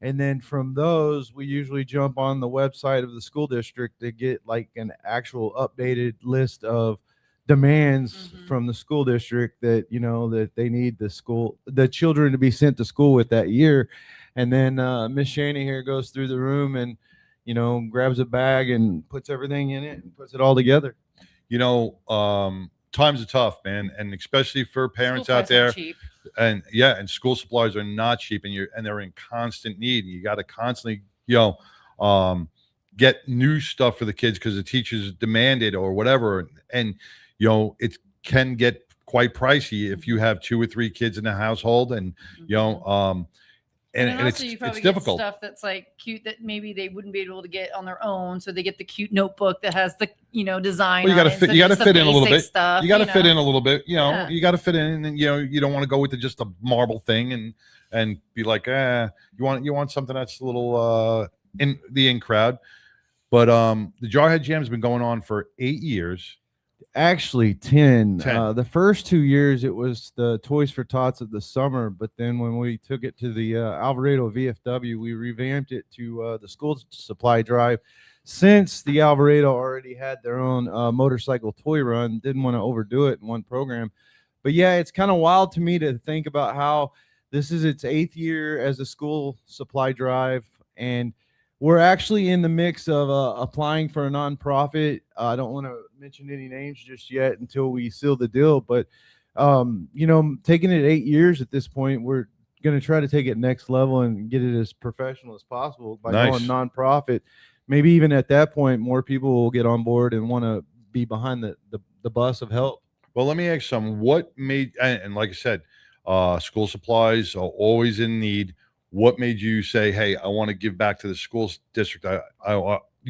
And then from those, we usually jump on the website of the school district to get like an actual updated list of demands from the school district that that they need the children to be sent to school with that year. And then Miss Shani here goes through the room and grabs a bag and puts everything in it and puts it all together. Times are tough, man, and especially for parents School out there. supplies aren't cheap. And school supplies are not cheap, and they're in constant need. You got to constantly get new stuff for the kids because the teachers demand it or whatever, and it can get quite pricey if you have 2 or 3 kids in the household, and and also you it's probably difficult. get stuff that's like cute that maybe they wouldn't be able to get on their own, so they get the cute notebook that has the design. Well, you got to on it fit. instead You of got to just the fit in a little basic bit. Stuff, You got to fit in a little bit. Yeah. You got to fit in, and you don't want to go with just a marble thing and be like, you want something that's a little in the in crowd. But the Jarhead Jam's been going on for 8 years. Actually 10. 10. The first 2 years it was the Toys for Tots of the summer, but then when we took it to the Alvarado VFW, we revamped it to the school supply drive. Since the Alvarado already had their own motorcycle toy run, didn't want to overdo it in one program. But yeah, it's kind of wild to me to think about how this is its 8th year as a school supply drive, and we're actually in the mix of applying for a nonprofit. I don't want to mention any names just yet until we seal the deal, but taking it 8 years at this point, we're going to try to take it next level and get it as professional as possible by going nonprofit. Maybe even at that point, more people will get on board and want to be behind the bus of help. Well, let me ask some. What made, and like I said, school supplies are always in need. What made you say, "Hey, I want to give back to the school district"?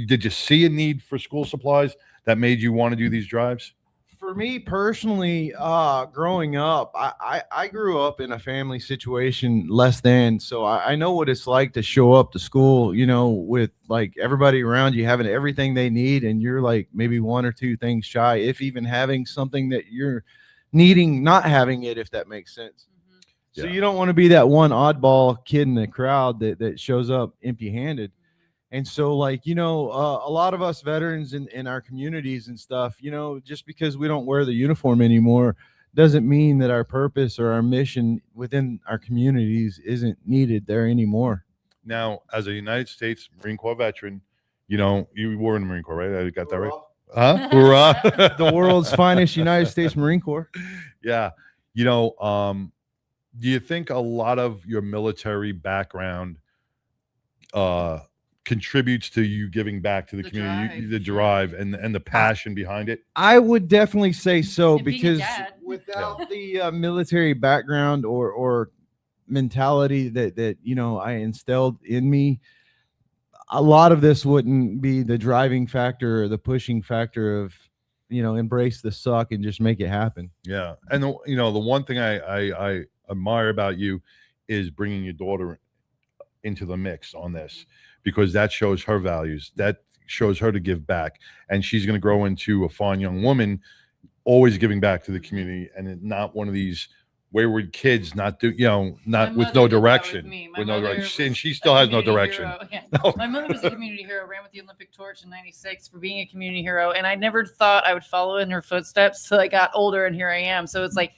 Did you see a need for school supplies that made you want to do these drives? For me personally, growing up, I grew up in a family situation less than, so I know what it's like to show up to school, with like everybody around you having everything they need, and you're like maybe one or two things shy, if even having something that you're needing, not having it, if that makes sense. So you don't want to be that one oddball kid in the crowd that shows up empty-handed. And so, like, a lot of us veterans in our communities and stuff, just because we don't wear the uniform anymore doesn't mean that our purpose or our mission within our communities isn't needed there anymore. Now, as a United States Marine Corps veteran, you were in the Marine Corps, right? I got that right? Huh? Hoorah. The world's finest United States Marine Corps. Yeah. Do you think a lot of your military background contributes to you giving back to the community, the drive and the passion behind it? I would definitely say so, And being a because dad. without the military background or mentality that I instilled in me, a lot of this wouldn't be the driving factor or the pushing factor of embrace the suck and just make it happen. Yeah. And the one thing I admire about you is bringing your daughter into the mix on this, because that shows her values, that shows her to give back, and she's going to grow into a fine young woman, always giving back to the community, and not one of these wayward kids, not with no direction, with no direction, and she still has no direction. Yeah. My mother was a community hero, ran with the Olympic torch in '96 for being a community hero, and I never thought I would follow in her footsteps. So I got older, and here I am. So it's like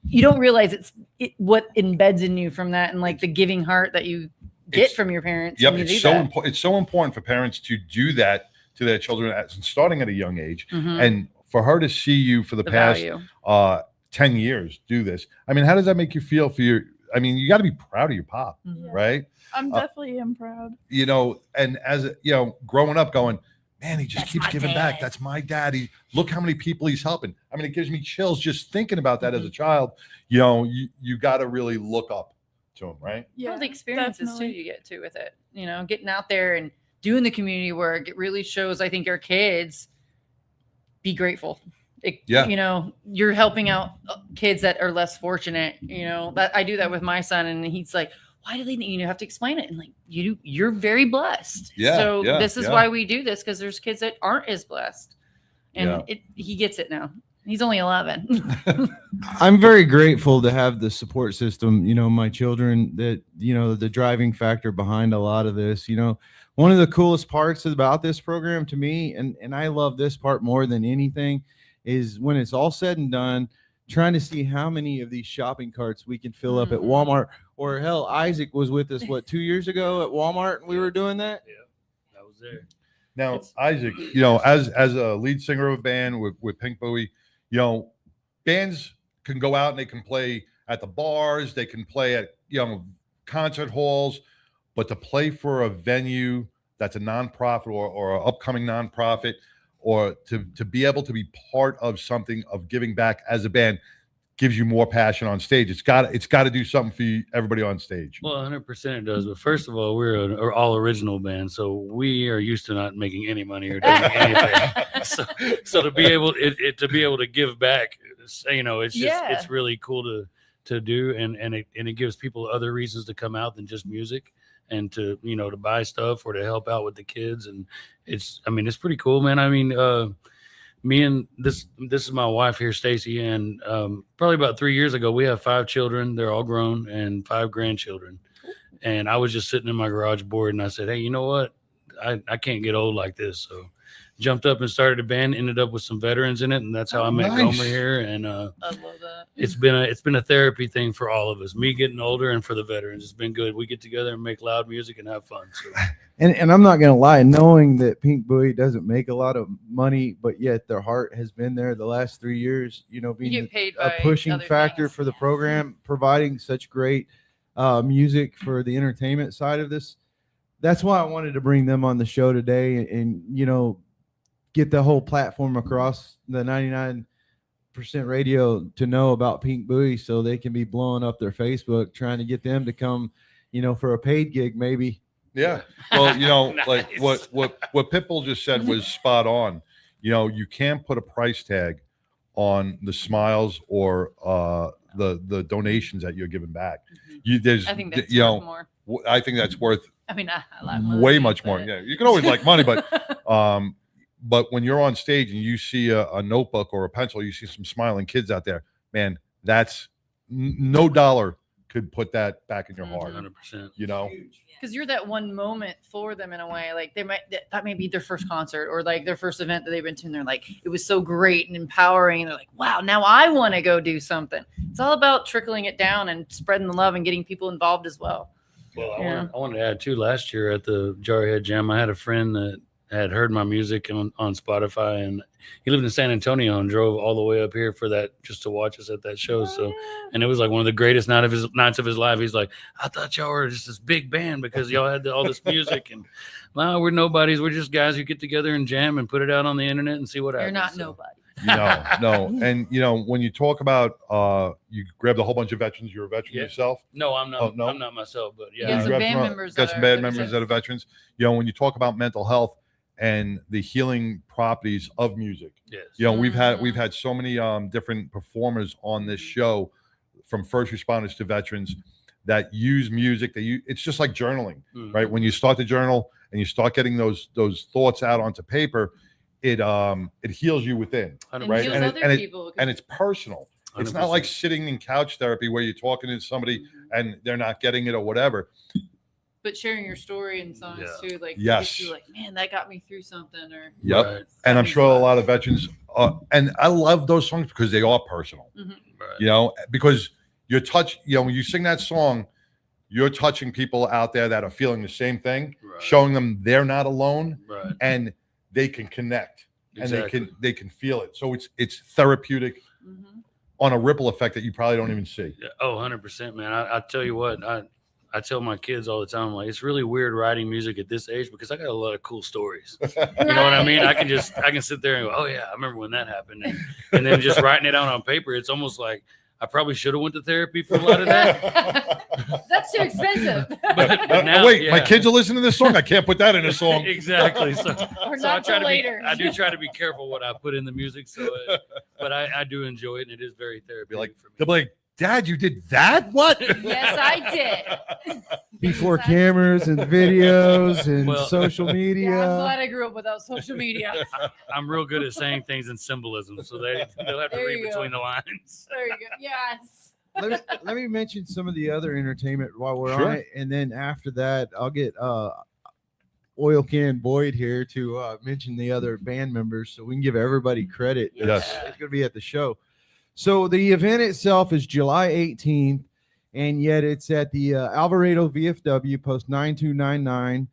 you don't realize what embeds in you from that, and like the giving heart that you get from your parents. Yep, it's so important. It's so important for parents to do that to their children, starting at a young age, and for her to see you for the past 10 years do this. I mean, how does that make you feel for your? I mean, you got to be proud of your pop, right? I'm definitely am proud. And as growing up, going, man, he just keeps giving back. That's my daddy. Look how many people he's helping. I mean, it gives me chills just thinking about that as a child. You got to really look up to him, right? Yeah, well, the experiences too you get to with it. Getting out there and doing the community work, it really shows. I think our kids be grateful. You're helping out kids that are less fortunate. That I do that with my son, and he's like, why do they need, have to explain it? And like, you're very blessed. So this is why we do this, because there's kids that aren't as blessed, and he gets it now. He's only 11. I'm very grateful to have the support system, my children, that, the driving factor behind a lot of this. One of the coolest parts about this program to me, and I love this part more than anything, is when it's all said and done, trying to see how many of these shopping carts we can fill up at Walmart. Or hell, Isaac was with us, 2 years ago at Walmart, and we were doing that? Yeah, I was there. Now, Isaac, as a lead singer of a band with Pink Bowie, bands can go out and they can play at the bars, they can play at, concert halls, but to play for a venue that's a nonprofit or an upcoming nonprofit, or to be able to be part of something of giving back as a band gives you more passion on stage. It's got to do something for everybody on stage. Well, 100% it does. But first of all, we're an all original band, so we are used to not making any money or doing anything. so to be able to give back, it's just it's really cool to do, and it gives people other reasons to come out than just music, and to to buy stuff or to help out with the kids, and it's pretty cool, man. I mean, me and this is my wife here, Stacy, and probably about 3 years ago, we have 5 children. They're all grown, and 5 grandchildren. And I was just sitting in my garage board, and I said, hey, you know what? I can't get old like this. So jumped up and started a band, ended up with some veterans in it, and that's how I met nice. Gomer here. And I love that. it's been a therapy thing for all of us, me getting older and for the veterans. It's been good. We get together and make loud music and have fun. So. And I'm not gonna lie, knowing that Pink Buoy doesn't make a lot of money, but yet their heart has been there the last 3 years, you know, being get paid a by pushing other factor things. for the program, providing such great music for the entertainment side of this. That's why I wanted to bring them on the show today and you know, get the whole platform across the 99% radio to know about Pink Buoy so they can be blowing up their Facebook, trying to get them to come, you know, for a paid gig maybe. Yeah. Well, you know, Nice. like what Pitbull just said was spot on. You know, you can't put a price tag on the smiles or the donations that you're giving back. I think that's worth more. I think that's worth I mean, I like money, way much more. but- Yeah, you can always like money, but when you're on stage and you see a notebook or a pencil, you see some smiling kids out there, man, that's no dollar could put that back in your heart. 100%. You know, Because you're that one moment for them in a way. Like that may be their first concert or like their first event that they've been to, and they're like, it was so great and empowering. And they're like, wow, now I want to go do something. It's all about trickling it down and spreading the love and getting people involved as well. Well, Yeah. I wanted to add too. Last year at the JARHEAD Jam, I had a friend that had heard my music on Spotify, and he lived in San Antonio and drove all the way up here for that, just to watch us at that show. So, and it was like one of the greatest nights of his life. He's like, I thought y'all were just this big band because y'all had all this music, and no, we're nobodies. We're just guys who get together and jam and put it out on the internet and see what happens. You're not So, nobody. no. And you know, when you talk about you grabbed a whole bunch of veterans, you're a veteran Yeah. yourself. No, I'm not. Oh, no? I'm not myself, but You yeah. got some grabbed band some- members got that some are band veterans. members that are veterans. You know, when you talk about mental health and the healing properties of music. Yes. You know, we've had so many different performers on this show, from first responders to veterans, that use music. It's just like journaling, right? When you start to journal and you start getting those thoughts out onto paper, it heals you within, And right? heals And, other people. and it's personal. It's not like 100%. sitting in couch therapy where you're talking to somebody and they're not getting it or whatever. But sharing your story and songs too, like Yes. you're like, man, that got me through something. Or Yep. Right. And I'm sure a lot of veterans, and I love those songs because they are personal, Right. you know, because you're when you sing that song, you're touching people out there that are feeling the same thing, Right. showing them they're not alone, Right. and they can connect Exactly. and they can feel it. So it's therapeutic on a ripple effect that you probably don't even see. Yeah, oh, 100%, man. I tell you what, I tell my kids all the time, like, it's really weird writing music at this age because I got a lot of cool stories. You know what I mean? I can sit there and go, oh yeah, I remember when that happened. And then just writing it out on paper, it's almost like I probably should have went to therapy for a lot of that. That's too expensive. But now, Wait, my yeah. kids are listening to this song. I can't put that in a song. Exactly. So, Or so I not try till to later. I do try to be careful what I put in the music. So, but I do enjoy it, and it is very therapeutic for me. They'll be like, Dad, you did that? What? Yes, I did. Before cameras and videos and Well- social media. Yeah, I'm glad I grew up without social media. I'm real good at saying things in symbolism, so they'll have to There read you go. between the lines. There you go. Yes. let me mention some of the other entertainment while we're Sure. on it, and then after that I'll get Oil Can Boyd here to mention the other band members so we can give everybody credit. Yes. It's going to be at the show. So the event itself is July 18th, and yet it's at the Alvarado VFW, post 9299.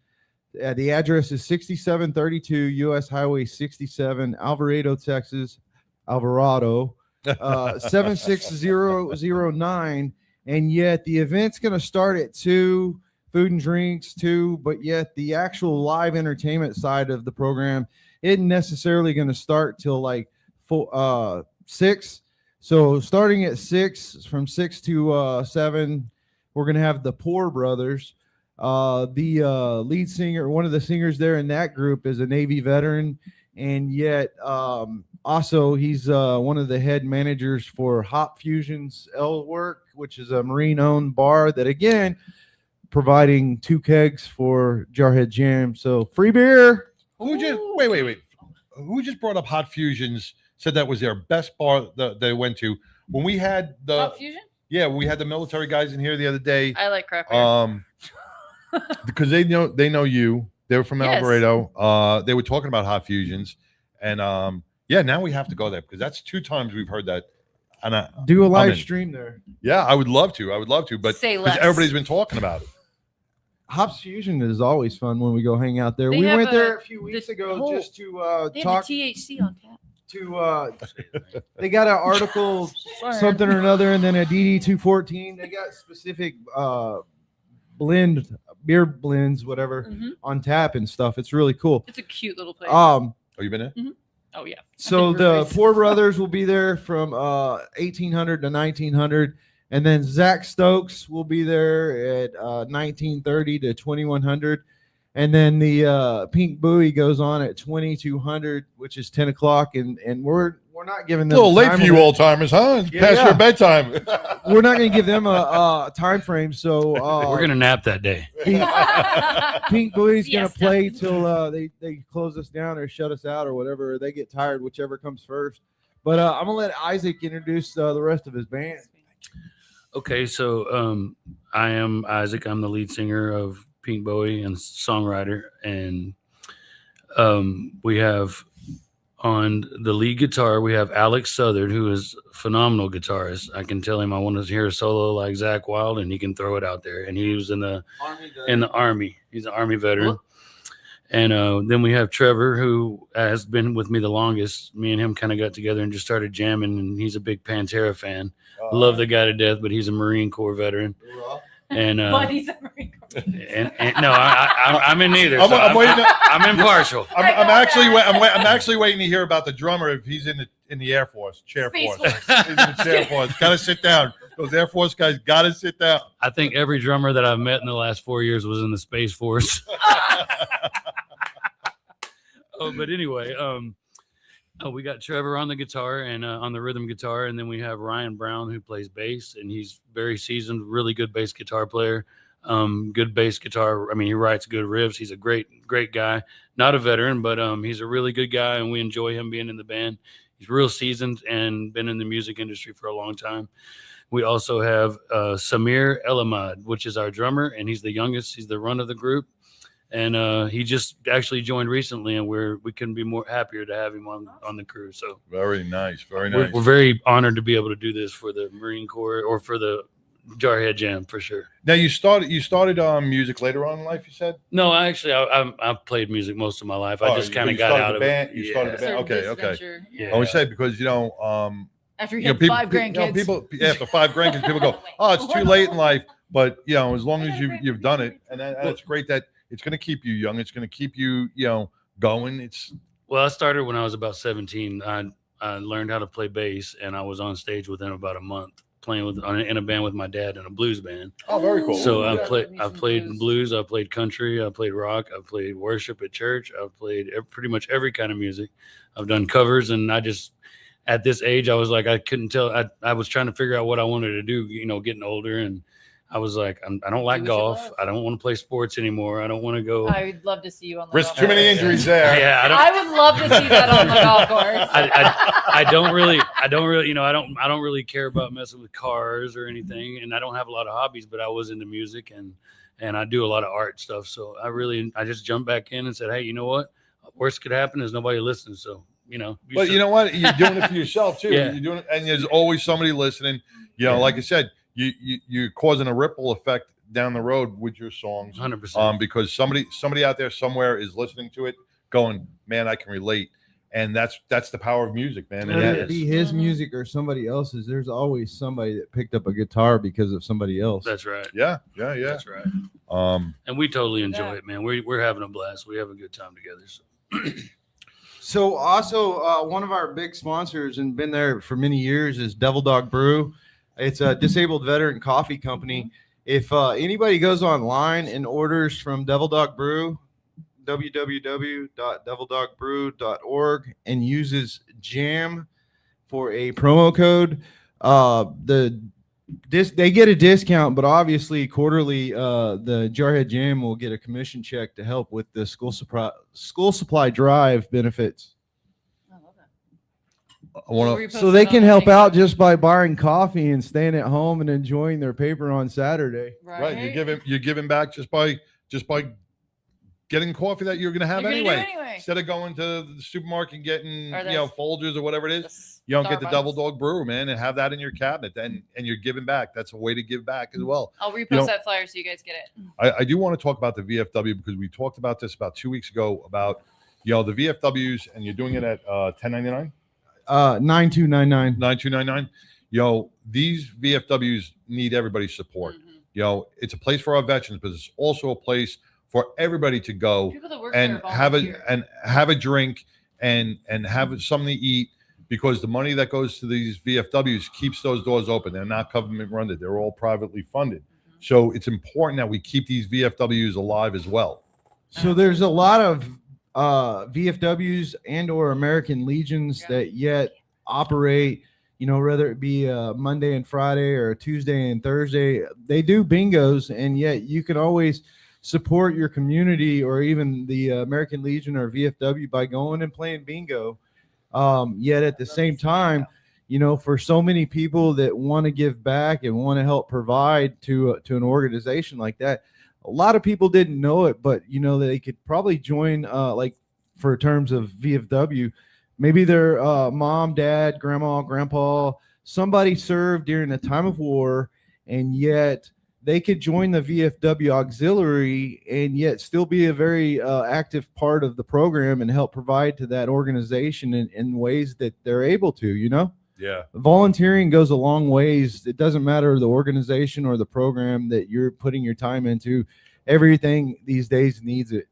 The address is 6732 US Highway 67, Alvarado, Texas, Alvarado, 76009. And yet the event's going to start at 2, food and drinks 2, but yet the actual live entertainment side of the program isn't necessarily going to start till like 6. So starting at 6, from 6 to 7, we're going to have the Poor Brothers. The lead singer, one of the singers there in that group, is a Navy veteran, and yet also he's one of the head managers for Hop Fusion's L Work, which is a Marine-owned bar that, again, providing 2 kegs for Jarhead Jam. So free beer. Wait. Who just brought up Hot Fusions? Said that was their best bar that they went to when we had the Hot Fusion? Yeah, we had the military guys in here the other day. I like crap beer. Because they know you, They were from Yes. Alvarado. They were talking about hot fusions, and yeah, now we have to go there because that's 2 times we've heard that. And Do a I'm live in. stream there. Yeah, I would love to. But Say because less. everybody's been talking about it. Hops Fusion is always fun when we go hang out there. They We have went there a- a few the weeks ago whole- just to They talk have the THC on tap. to they got an article Sorry. something or another, and then a DD 214. They got specific beer blends, whatever, Mhm. on tap and stuff. It's really cool. It's a cute little place. Oh, you been there? Oh yeah. So I've been the breweries. Poor Brothers will be there from 1800 to 1900, and then Zach Stokes will be there at 1930 to 2100, and then the Pink Buoy goes on at 2200, which is 10 o'clock, and we're not giving A them little late time for you limit. old timers, huh? It's Yeah, past yeah. your bedtime. We're not going to give them a time frame, so We're gonna nap that day. Pink Buoy's going to Siesta. play till they close us down or shut us out or whatever, or they get tired, whichever comes first. But I'm going to let Isaac introduce the rest of his band. Okay, so I am Isaac. I'm the lead singer of Pink Bowie and songwriter, and we have on the lead guitar we have Alex Southard, who is a phenomenal guitarist. I can tell him I want to hear a solo like Zach Wild, and he can throw it out there. And he was in the Army. He's an Army veteran. And then we have Trevor, who has been with me the longest. Me and him kind of got together and just started jamming, and he's a big Pantera fan. Love the guy to death, but he's a Marine Corps veteran. And But he's a Marine Corps. and no, I'm in neither. I'm- so I'm waiting to- I'm impartial. I'm actually waiting to hear about the drummer if he's in the Air Force, Chair Space Force. He's in the Chair Force. Got to sit down. Those Air Force guys got to sit down. I think every drummer that I've met in the last 4 years was in the Space Force. But anyway, we got Trevor on the guitar and on the rhythm guitar, and then we have Ryan Brown who plays bass, and he's very seasoned, really good bass guitar player. Good bass guitar. I mean, he writes good riffs. He's a great guy. Not a veteran, but he's a really good guy, and we enjoy him being in the band. He's real seasoned and been in the music industry for a long time. We also have Samir Elamad, which is our drummer, and he's the youngest. He's the run of the group. And he just actually joined recently, and we couldn't be more happier to have him on the crew. So Very nice. Very we're, nice. we're very honored to be able to do this for the Marine Corps or for the Jarhead Jam for sure. Now you started music later on in life. You said. No, I've played music most of my life. I just kind of got out of it. You started the band. Okay. Venture, I always say because After you you know, had people, 5 grandkids. people after 5 grandkids, people go, "Oh, it's too late in life." But as long as you've done it, and that's great. That it's going to keep you young. It's going to keep you, going. Well, I started when I was about 17. I learned how to play bass, and I was on stage within about a month playing in a band with my dad in a blues band. Oh, very cool. So I played blues, I played country, I played rock, I played worship at church, I've played pretty much every kind of music. I've done covers, and I just at this age I was like I couldn't tell. I was trying to figure out what I wanted to do, getting older, and I was like, I don't like golf. I don't want to play sports anymore. I don't want to go. I would love to see you on the Risk golf too many course. injuries there. Yeah, I would love to see that on the golf course. I don't really, I don't really care about messing with cars or anything, and I don't have a lot of hobbies. But I was into music and I do a lot of art stuff. So I just jumped back in and said, hey, you know what? Worst could happen is nobody listens. So But you know what? You're doing it for yourself too. Yeah. You're doing it, and there's always somebody listening. Like I said, you're causing a ripple effect down the road with your songs. 100%. Because somebody out there somewhere is listening to it, going, man, I can relate. And that's the power of music, man. Whether it be his music or somebody else's, there's always somebody that picked up a guitar because of somebody else. That's right. Yeah. That's right. And we totally enjoy it, man. We're having a blast. We have a good time together. So. So also one of our big sponsors and been there for many years is Devil Dog Brew. It's a disabled veteran coffee company. If anybody goes online and orders from Devil Dog Brew, www.devildogbrew.org, and uses JAM for a promo code, they get a discount, but obviously quarterly the Jarhead Jam will get a commission check to help with the school supply drive benefits. So they can help out just by buying coffee and staying at home and enjoying their paper on Saturday. Right. You're giving back just by getting coffee that you're going to have You're gonna do anyway. anyway. Instead of going to the supermarket and getting, Or Folgers or whatever it is, you don't get the Starbucks. Double Dog Brew, man, and have that in your cabinet. And you're giving back. That's a way to give back as well. I'll repost You know, that flyer so you guys get it. I do want to talk about the VFW because we talked about this about 2 weeks ago about, the VFWs, and you're doing it at 1099? 9299. 9299. These VFWs need everybody's support. It's a place for our veterans, but it's also a place for everybody to go People that work and there have a drink and have something to eat, because the money that goes to these VFWs keeps those doors open. They're not government funded. They're all privately funded. So it's important that we keep these VFWs alive as well. So there's a lot of VFWs and or American Legions that yet operate, whether it be a Monday and Friday or a Tuesday and Thursday. They do bingos, and yet you can always support your community or even the American Legion or VFW by going and playing bingo. Yet at the same time, for so many people that want to give back and want to help provide to an organization like that, a lot of people didn't know it, but they could probably join, like for terms of VFW, maybe their mom, dad, grandma, grandpa, somebody served during a time of war, and yet they could join the VFW auxiliary and yet still be a very active part of the program and help provide to that organization in ways that they're able to, Yeah. Volunteering goes a long ways. It doesn't matter the organization or the program that you're putting your time into. Everything these days needs it.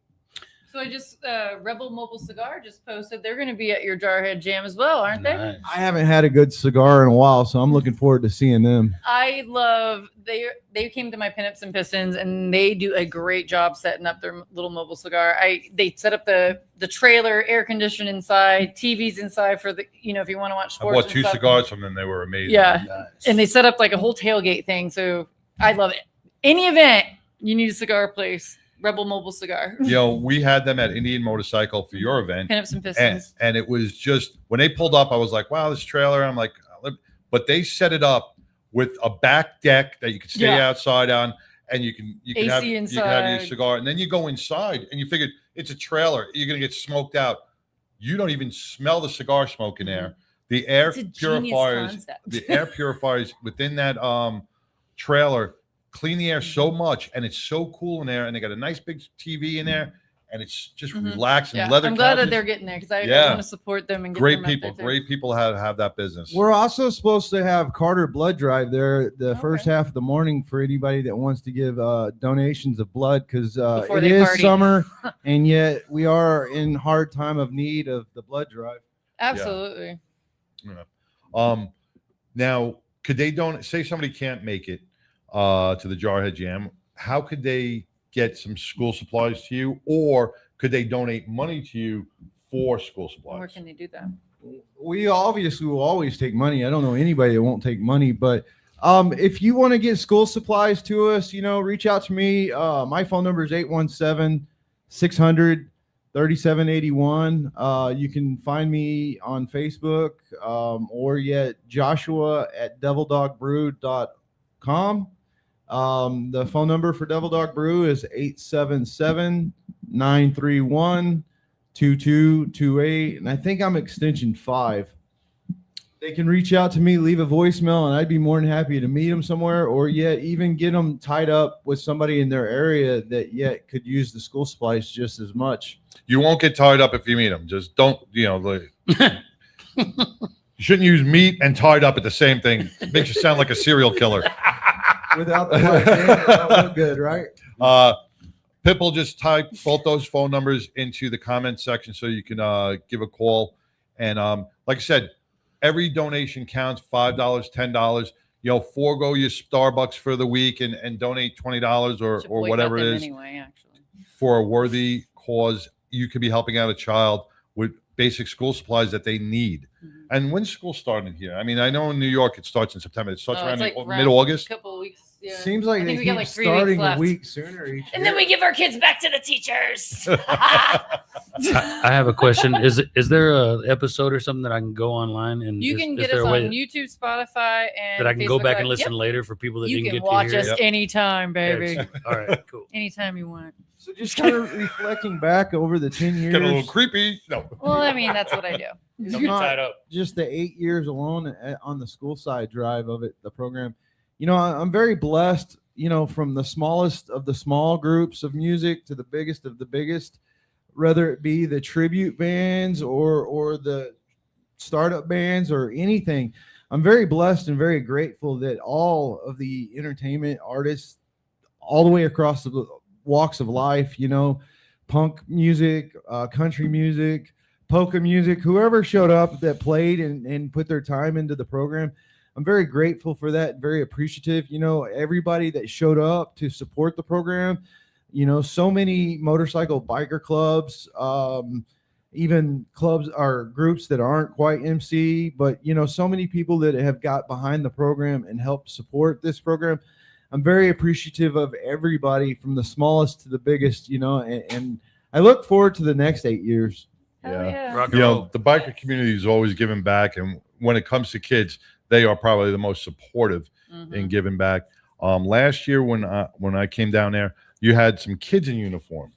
So I just Rebel Mobile Cigar just posted they're going to be at your Jarhead Jam as well, aren't they? I haven't had a good cigar in a while, so I'm looking forward to seeing them. I love they came to my Pinups and Pistons, and they do a great job setting up their little mobile cigar. They set up the trailer, air conditioned inside, TVs inside for the if you want to watch I sports. bought and 2 stuff. cigars from them. They were amazing. Yeah, and they set up like a whole tailgate thing. So I love it. Any event you need a cigar place. Rebel Mobile Cigar. We had them at Indian Motorcycle for your event. Pinups and Pistons. And it was just, when they pulled up, I was like, wow, this trailer. I'm like, but they set it up with a back deck that you can stay outside on, and you can have your cigar. And then you go inside and you figured it's a trailer. You're going to get smoked out. You don't even smell the cigar smoke in there. The air purifiers, within that trailer clean the air so much, and it's so cool in there, and they got a nice big TV in there, and it's just relaxing. Yeah. Leather I'm glad that couches. they're getting there because I want to support them and get great them out people. there too. Great people have that business. We're also supposed to have Carter Blood Drive there the first half of the morning for anybody that wants to give donations of blood, because it is party. summer, and yet we are in hard time of need of the blood drive. Absolutely. Yeah. Now, could they donate? Say somebody can't make it to the Jarhead Jam. How could they get some school supplies to you, or could they donate money to you for school supplies? Where can they do that? We obviously will always take money. I don't know anybody that won't take money, but if you want to get school supplies to us, reach out to me. My phone number is 817-600-3781. You can find me on Facebook, or yet joshua@devildogbrew.com. The phone number for Devil Dog Brew is 877-931-2228, and I think I'm extension 5. They can reach out to me, leave a voicemail, and I'd be more than happy to meet them somewhere, or yet even get them tied up with somebody in their area that yet could use the school supplies just as much. You won't get tied up if you meet them. Just don't, you shouldn't use meat and tied up at the same thing. It makes you sound like a serial killer. Without the right name, that would look good, right? Pipple, just type both those phone numbers into the comment section so you can give a call. And like I said, every donation counts. $5, $10. Forego your Starbucks for the week and donate $20 or whatever it is for a worthy cause. You could be helping out a child with basic school supplies that they need. And when's school starting here? I mean, I know in New York it starts in September. It starts around mid-August. A couple of weeks. Yeah. Seems like they we keep got like 3 starting weeks left. a week sooner each And year. then we give our kids back to the teachers. I have a question. Is there a episode or something that I can go online and You can get us on YouTube, Spotify, and that I can go Facebook back Live. and listen Yep. later for people that You didn't can get watch to hear us it? anytime, baby. All right, cool. Anytime you want. So just kind of reflecting back over the 10 years. Get a little creepy. No. Well, I mean, that's what I do. It's not just the 8 years alone on the school side drive of it, the program. You know, I'm very blessed, you know, from the smallest of the small groups of music to the biggest of the biggest, whether it be the tribute bands or the startup bands or anything. I'm very blessed and very grateful that all of the entertainment artists all the way across the walks of life, you know, punk music, country music, polka music, whoever showed up that played and put their time into the program. I'm very grateful for that, very appreciative. You know, everybody that showed up to support the program, you know, so many motorcycle biker clubs, even clubs or groups that aren't quite MC, but, you know, so many people that have got behind the program and helped support this program. I'm very appreciative of everybody from the smallest to the biggest, you know, and I look forward to the next 8 years. Yeah. You know, the biker community is always giving back. And when it comes to kids, they are probably the most supportive in giving back. Last year when I came down there, you had some kids in uniform,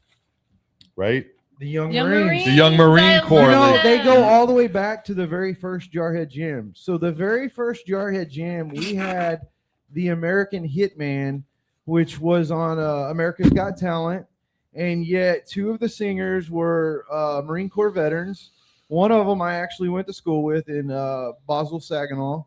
right? The Young Marines. The Young Marine Corps. You know, they go all the way back to the very first Jarhead Jam. So the very first Jarhead Jam, we had the American Hitman, which was on America's Got Talent. And yet 2 of the singers were Marine Corps veterans. One of them I actually went to school with in Boswell, Saginaw.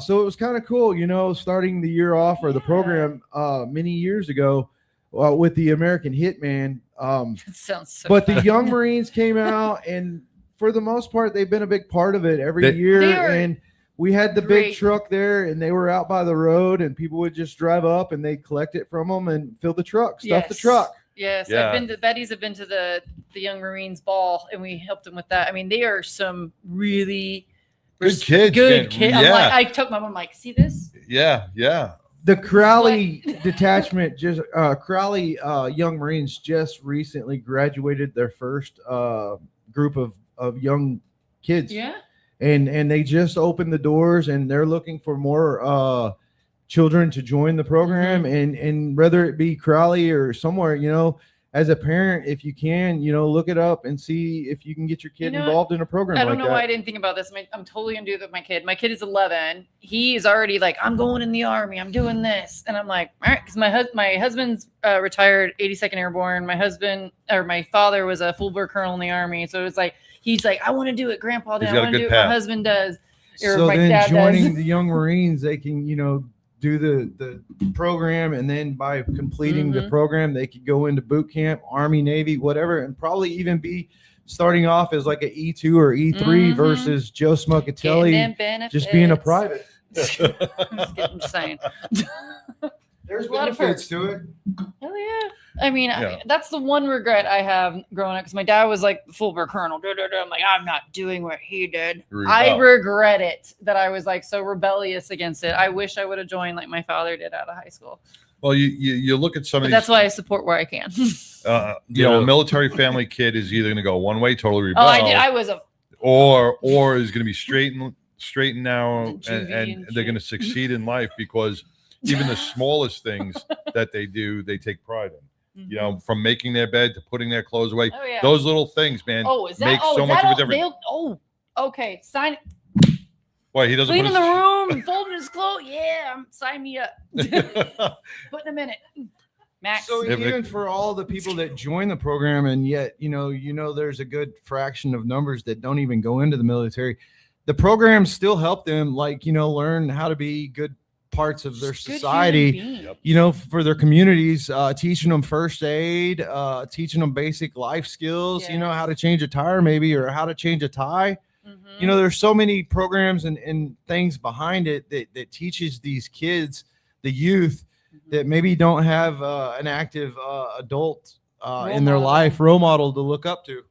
So it was kind of cool, you know, starting the year off or the program many years ago with the American Hitman. That sounds so but fun. the Young Marines came out, and for the most part, they've been a big part of it every year. And we had the big truck there, and they were out by the road, and people would just drive up, and they'd collect it from them and fill the truck, stuff the truck. Yes, Yeah. Betty's have been to the Young Marines ball, and we helped them with that. I mean, they are some really Good kids. Good man. kids. Yeah. I'm like, I took my mom, I'm like, see this? Yeah. The Crowley detachment, Crowley Young Marines just recently graduated their first group of young kids. Yeah. And they just opened the doors, and they're looking for more children to join the program. And whether it be Crowley or somewhere, you know, as a parent, if you can, you know, look it up and see if you can get your kid involved in a program I don't like know that. why I didn't think about this. I'm totally gonna do that with my kid. My kid is 11. He is already like, I'm going in the Army. I'm doing this, and I'm like, all right, because my husband's retired 82nd Airborne. My father was a full-bird colonel in the Army, so it's like he's like, I want to do it, Grandpa. I want to do it. My husband does, or So my then dad joining does. the Young Marines, they can, you know, do the program, and then by completing the program, they could go into boot camp, Army, Navy, whatever, and probably even be starting off as like an E2 or E3 versus Joe Smuckatelli just being a private. I'm just saying. There's a lot of benefits perks to it. Hell yeah. I mean, Yeah. that's the one regret I have growing up, because my dad was like the full-bird colonel. I'm like, I'm not doing what he did. I regret it that I was like so rebellious against it. I wish I would have joined like my father did out of high school. Well, you look at some But of that's these. why I support where I can. You know, a military family kid is either going to go one way, totally rebel. Oh, I did. I was a or is going to be straight and narrow, and Juvie they're going to succeed in life because even the smallest things that they do, they take pride in. You know, from making their bed to putting their clothes away. Oh, yeah. Those little things, man, Oh, is that make so is much that of a all- difference. they'll- okay, sign Why he doesn't cleaning put the his, room, folding his clothes. Yeah, sign me up. Putting him in it. Max. So even for all the people that join the program, and yet, you know, there's a good fraction of numbers that don't even go into the military. The programs still help them, like, you know, learn how to be good parts of their society, you know, for their communities, teaching them first aid, teaching them basic life skills, you know, how to change a tire maybe, or how to change a tie. You know, there's so many programs and things behind it that teaches these kids, the youth, that maybe don't have an active adult in their life, role model to look up to.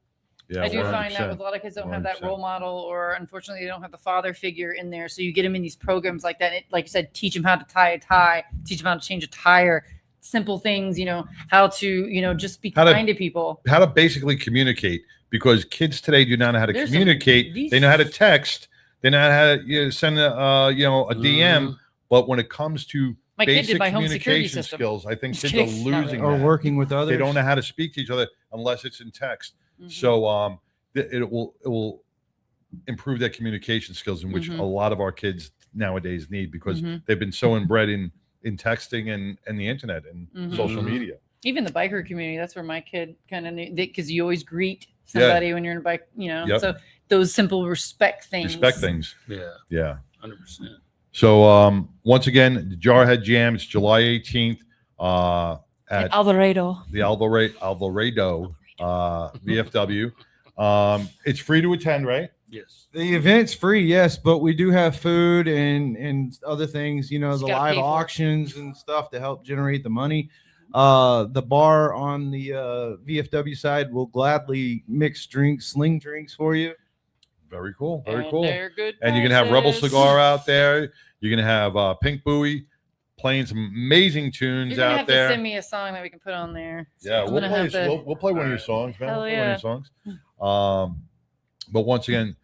I do find that with a lot of kids don't have that role model, or unfortunately they don't have the father figure in there. So you get them in these programs like that. Like you said, teach them how to tie a tie, teach them how to change a tire, simple things, you know, how to, you know, just be kind to people. How to basically communicate, because kids today do not know how to There's communicate. They know how to text. They know how to send a DM. But when it comes to My kid did basic my home security communication system. skills. I think Just kids are kidding. Not losing Or that. working with others. They don't know how to speak to each other unless it's in text. So it will improve their communication skills, in which a lot of our kids nowadays need, because they've been so inbred in texting and the internet and social media. Even the biker community, that's where my kid kind of knew, because you always greet somebody when you're in a bike, you know. Yep. So those simple respect things. Yeah. 100%. So once again, the Jarhead Jam, it's July 18th at Alvarado. The Alvarado VFW. It's free to attend, right? Yes. The event's free, yes, but we do have food and other things, you know, Just the gotta live pay for it. auctions and stuff to help generate the money. The bar on the VFW side will gladly mix drinks, sling drinks for you. Very cool. Very And cool. they're good And you're gonna have Rebel prices. Cigar out there. You're gonna have Pink Buoy playing some amazing tunes You're gonna out have there. to send me a song that we can put on there. Yeah, I'm we'll gonna play, have to- we'll play one of your songs, man. Hell We'll play one of yeah. your songs. But once again,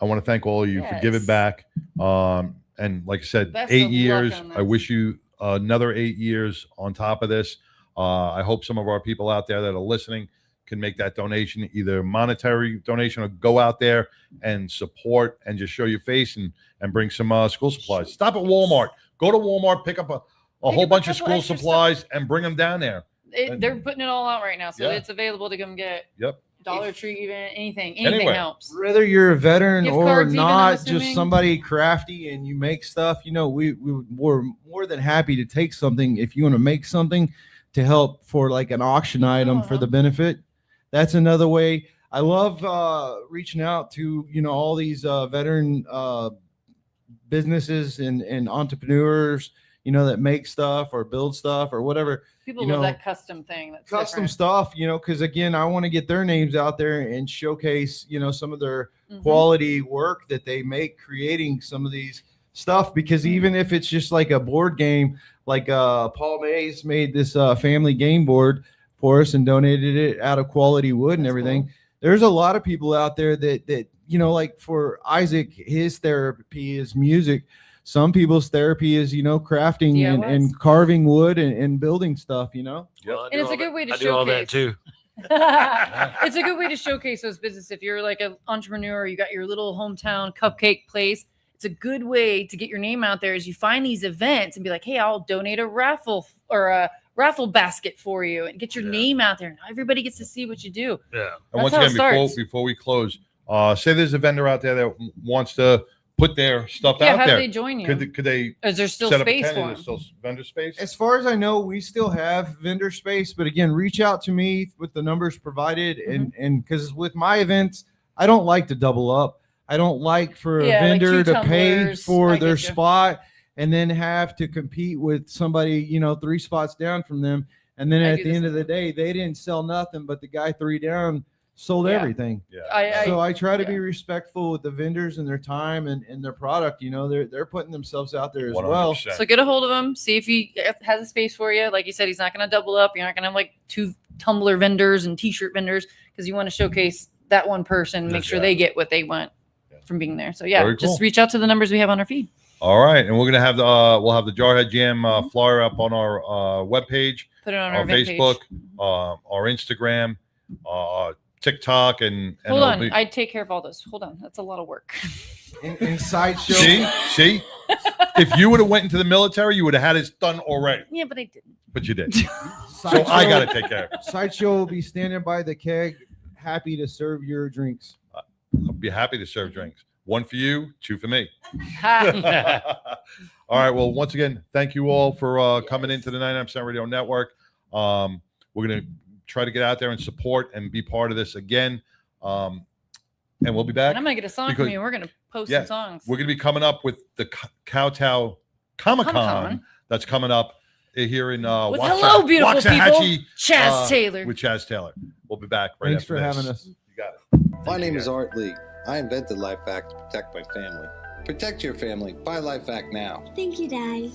I want to thank all of you for giving Yes. back. And like I said, Best 8 of luck years. on I this. wish you another 8 years on top of this. I hope some of our people out there that are listening can make that donation, either monetary donation, or go out there and support and just show your face and bring some school supplies. Stop at Walmart. Go to Walmart, pick up a whole bunch of couple school extra supplies and bring them down there. They're putting it all out right now, so Yeah. it's available to come get. Yep. Dollar Tree, even anything Anywhere. helps. Whether you're a veteran Gift or cards even, I'm not, just assuming? somebody crafty and you make stuff, you know, we're more than happy to take something. If you want to make something to help for like an auction item for the benefit, that's another way. I love reaching out to, you know, all these veteran businesses and entrepreneurs, you know, that make stuff or build stuff or whatever. People you love know, that custom thing. That's custom different. stuff, you know, because again, I want to get their names out there and showcase, you know, some of their Mm-hmm. quality work that they make creating some of these stuff. Because Mm-hmm. even if it's just like a board game, like Paul Mays made this family game board for us and donated it out of quality wood and everything. There's a lot of people out there that you know, like for Isaac, his therapy is music. Some people's therapy is, you know, crafting and carving wood and building stuff, you know. Well, And it's a good way to I do all that showcase. too. It's a good way to showcase those businesses. If you're like an entrepreneur, you got your little hometown cupcake place. It's a good way to get your name out there as you find these events and be like, hey, I'll donate a raffle or a raffle basket for you and get your name out there. And everybody gets to see what you do. Yeah. And once how it again, starts. before we close, say there's a vendor out there that wants to put their stuff Yeah, out how do there. they join you? Could they? Is there still set up a space tent? for Is them? there still vendor space? As far as I know, we still have vendor space, but again, reach out to me with the numbers provided. And because with my events, I don't like to double up. I don't like for a Yeah, like vendor two to pay tumblers. for I their get you. spot and then have to compete with somebody, you know, 3 spots down from them. And then I at do the the end same of the day, they didn't sell nothing, but the guy 3 down sold Yeah. everything. Yeah. So I try to yeah. be respectful with the vendors and their time and their product. You know, they're putting themselves out there as well. 100%. So get a hold of him. See if he has a space for you. Like you said, he's not going to double up. You're not going to have like 2 tumbler vendors and t-shirt vendors because you want to showcase that one person, make sure they get what they want from being there. So yeah, Very cool. just reach out to the numbers we have on our feed. All right, and we're gonna have we'll have the Jarhead Jam flyer up on our webpage, Put it on our event page. Facebook, our Instagram, TikTok, and Hold it'll on. be- I take care of all this. Hold on. That's a lot of work. In sideshow. See, if you would have went into the military, you would have had it done already, Yeah, but I didn't. but you did. So I got to take care of it. Sideshow will be standing by the keg, happy to serve your drinks. I'll be happy to serve drinks. 1 for you, 2 for me. Ha. All right. Well, once again, thank you all for coming into the 99% Radio Network. We're going to try to get out there and support and be part of this again. And we'll be back. And I'm going to get a song because- from you. We're going to post some songs. We're going to be coming up with the CowTown COMICCON COMICCON. that's coming up here in With hello, beautiful Waxahachie, people. Chaz Taylor. With Chaz Taylor. We'll be back right Thanks after for this. having us. You got it. My name is Art Lee. I invented LifeVac to protect my family. Protect your family. Buy LifeVac now. Thank you, Daddy.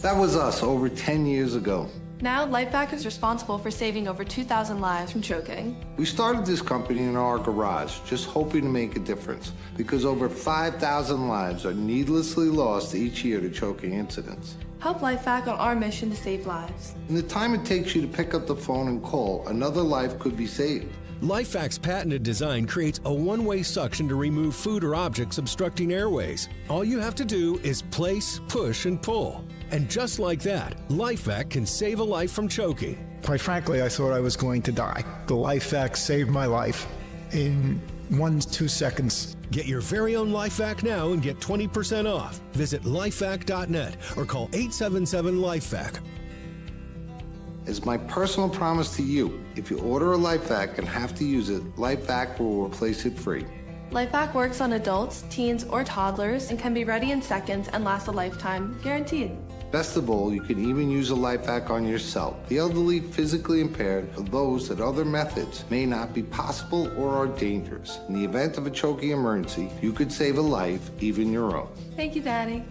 That was us over 10 years ago. Now, LifeVac is responsible for saving over 2,000 lives from choking. We started this company in our garage, just hoping to make a difference, because over 5,000 lives are needlessly lost each year to choking incidents. Help LifeVac on our mission to save lives. In the time it takes you to pick up the phone and call, another life could be saved. LifeVac's patented design creates a one-way suction to remove food or objects obstructing airways. All you have to do is place, push, and pull. And just like that, LifeVac can save a life from choking. Quite frankly, I thought I was going to die. The LifeVac saved my life in 1-2 seconds. Get your very own LifeVac now and get 20% off. Visit lifevac.net or call 877-LifeVac. As my personal promise to you, if you order a LifeVac and have to use it, LifeVac will replace it free. LifeVac works on adults, teens, or toddlers and can be ready in seconds and last a lifetime, guaranteed. Best of all, you can even use a LifeVac on yourself, the elderly, physically impaired, or those that other methods may not be possible or are dangerous. In the event of a choking emergency, you could save a life, even your own. Thank you, Daddy.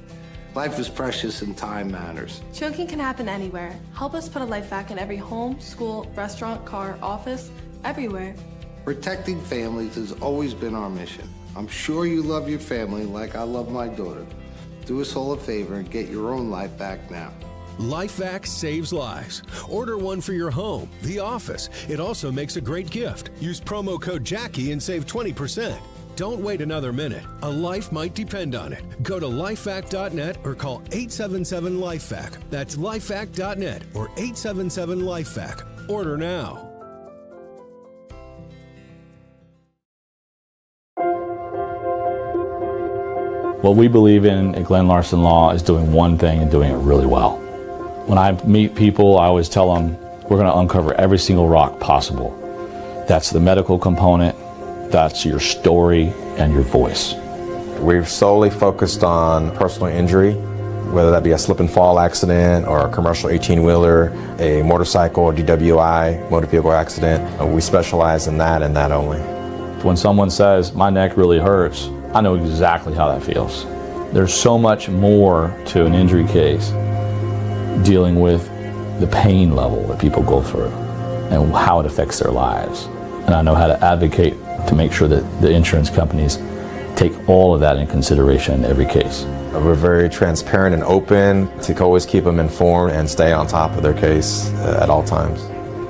Life is precious and time matters. Choking can happen anywhere. Help us put a LifeVac in every home, school, restaurant, car, office, everywhere. Protecting families has always been our mission. I'm sure you love your family like I love my daughter. Do us all a favor and get your own LifeVac now. LifeVac saves lives. Order one for your home, the office. It also makes a great gift. Use promo code Jackie and save 20%. Don't wait another minute. A life might depend on it. Go to lifevac.net or call 877-LifeVac. That's lifevac.net or 877-LifeVac. Order now. What we believe in at Glenn Larson Law is doing one thing and doing it really well. When I meet people, I always tell them we're going to uncover every single rock possible. That's the medical component, that's your story, and your voice. We've solely focused on personal injury, whether that be a slip and fall accident or a commercial 18-wheeler, a motorcycle or DWI, motor vehicle accident. We specialize in that and that only. When someone says, my neck really hurts, I know exactly how that feels. There's so much more to an injury case dealing with the pain level that people go through and how it affects their lives. And I know how to advocate to make sure that the insurance companies take all of that in consideration in every case. We're very transparent and open to always keep them informed and stay on top of their case at all times.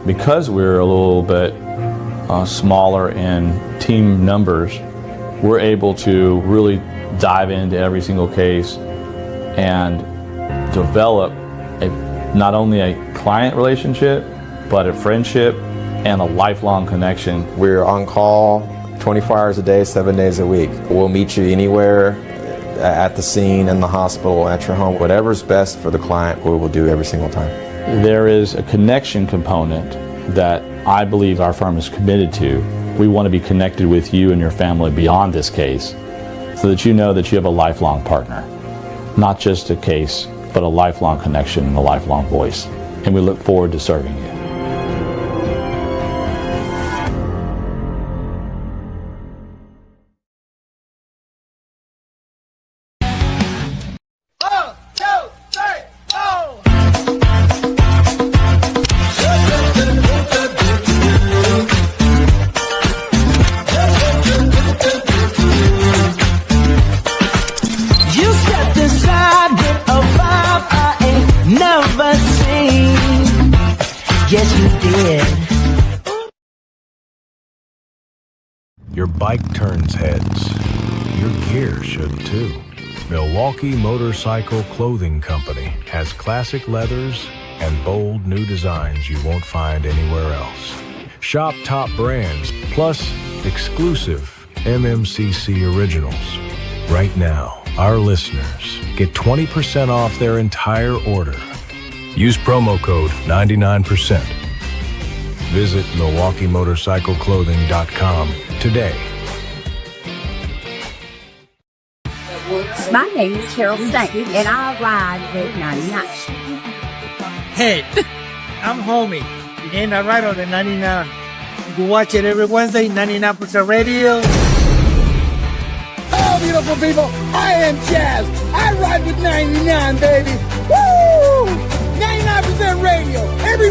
Because we're a little bit smaller in team numbers, we're able to really dive into every single case and develop not only a client relationship, but a friendship and a lifelong connection. We're on call 24 hours a day, 7 days a week. We'll meet you anywhere, at the scene, in the hospital, at your home. Whatever's best for the client, we will do every single time. There is a connection component that I believe our firm is committed to. We want to be connected with you and your family beyond this case so that you know that you have a lifelong partner. Not just a case, but a lifelong connection and a lifelong voice. And we look forward to serving you. Your bike turns heads. Your gear should too. Milwaukee Motorcycle Clothing Company has classic leathers and bold new designs you won't find anywhere else. Shop top brands plus exclusive MMCC originals. Right now, our listeners get 20% off their entire order. Use promo code 99%. Visit MilwaukeeMotorcycleClothing.com today. My name is Carol Saint, and I ride with 99. Hey, I'm Homie, and I ride on the 99. You can watch it every Wednesday, 99% Radio. Hello, beautiful people. I am Jazz. I ride with 99, baby. Woo! 99% Radio. Every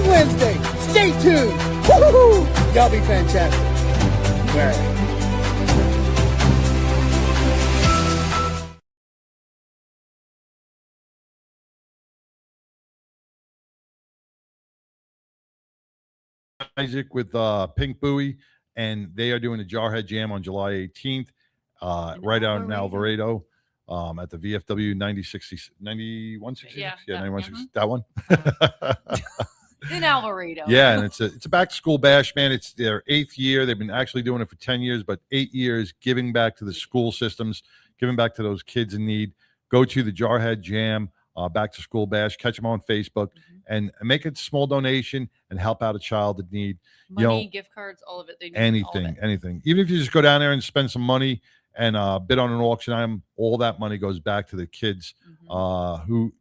Y'all be fantastic. All right. Isaac with Pink Buoy, and they are doing a Jarhead Jam on July 18th, right out in Alvarado, at the VFW 9166. Yeah, Yeah, that- 9166. That one. In Alvarado. Yeah, and it's a back to school bash, man. It's their 8th year. They've been actually doing it for 10 years, but 8 years giving back to the school systems, giving back to those kids in need. Go to the Jarhead Jam, back to school bash. Catch them on Facebook and make a small donation and help out a child in need. Money, gift cards, all of it. They do Anything, all of it. anything. Even if you just go down there and spend some money and bid on an auction item, all that money goes back to the kids who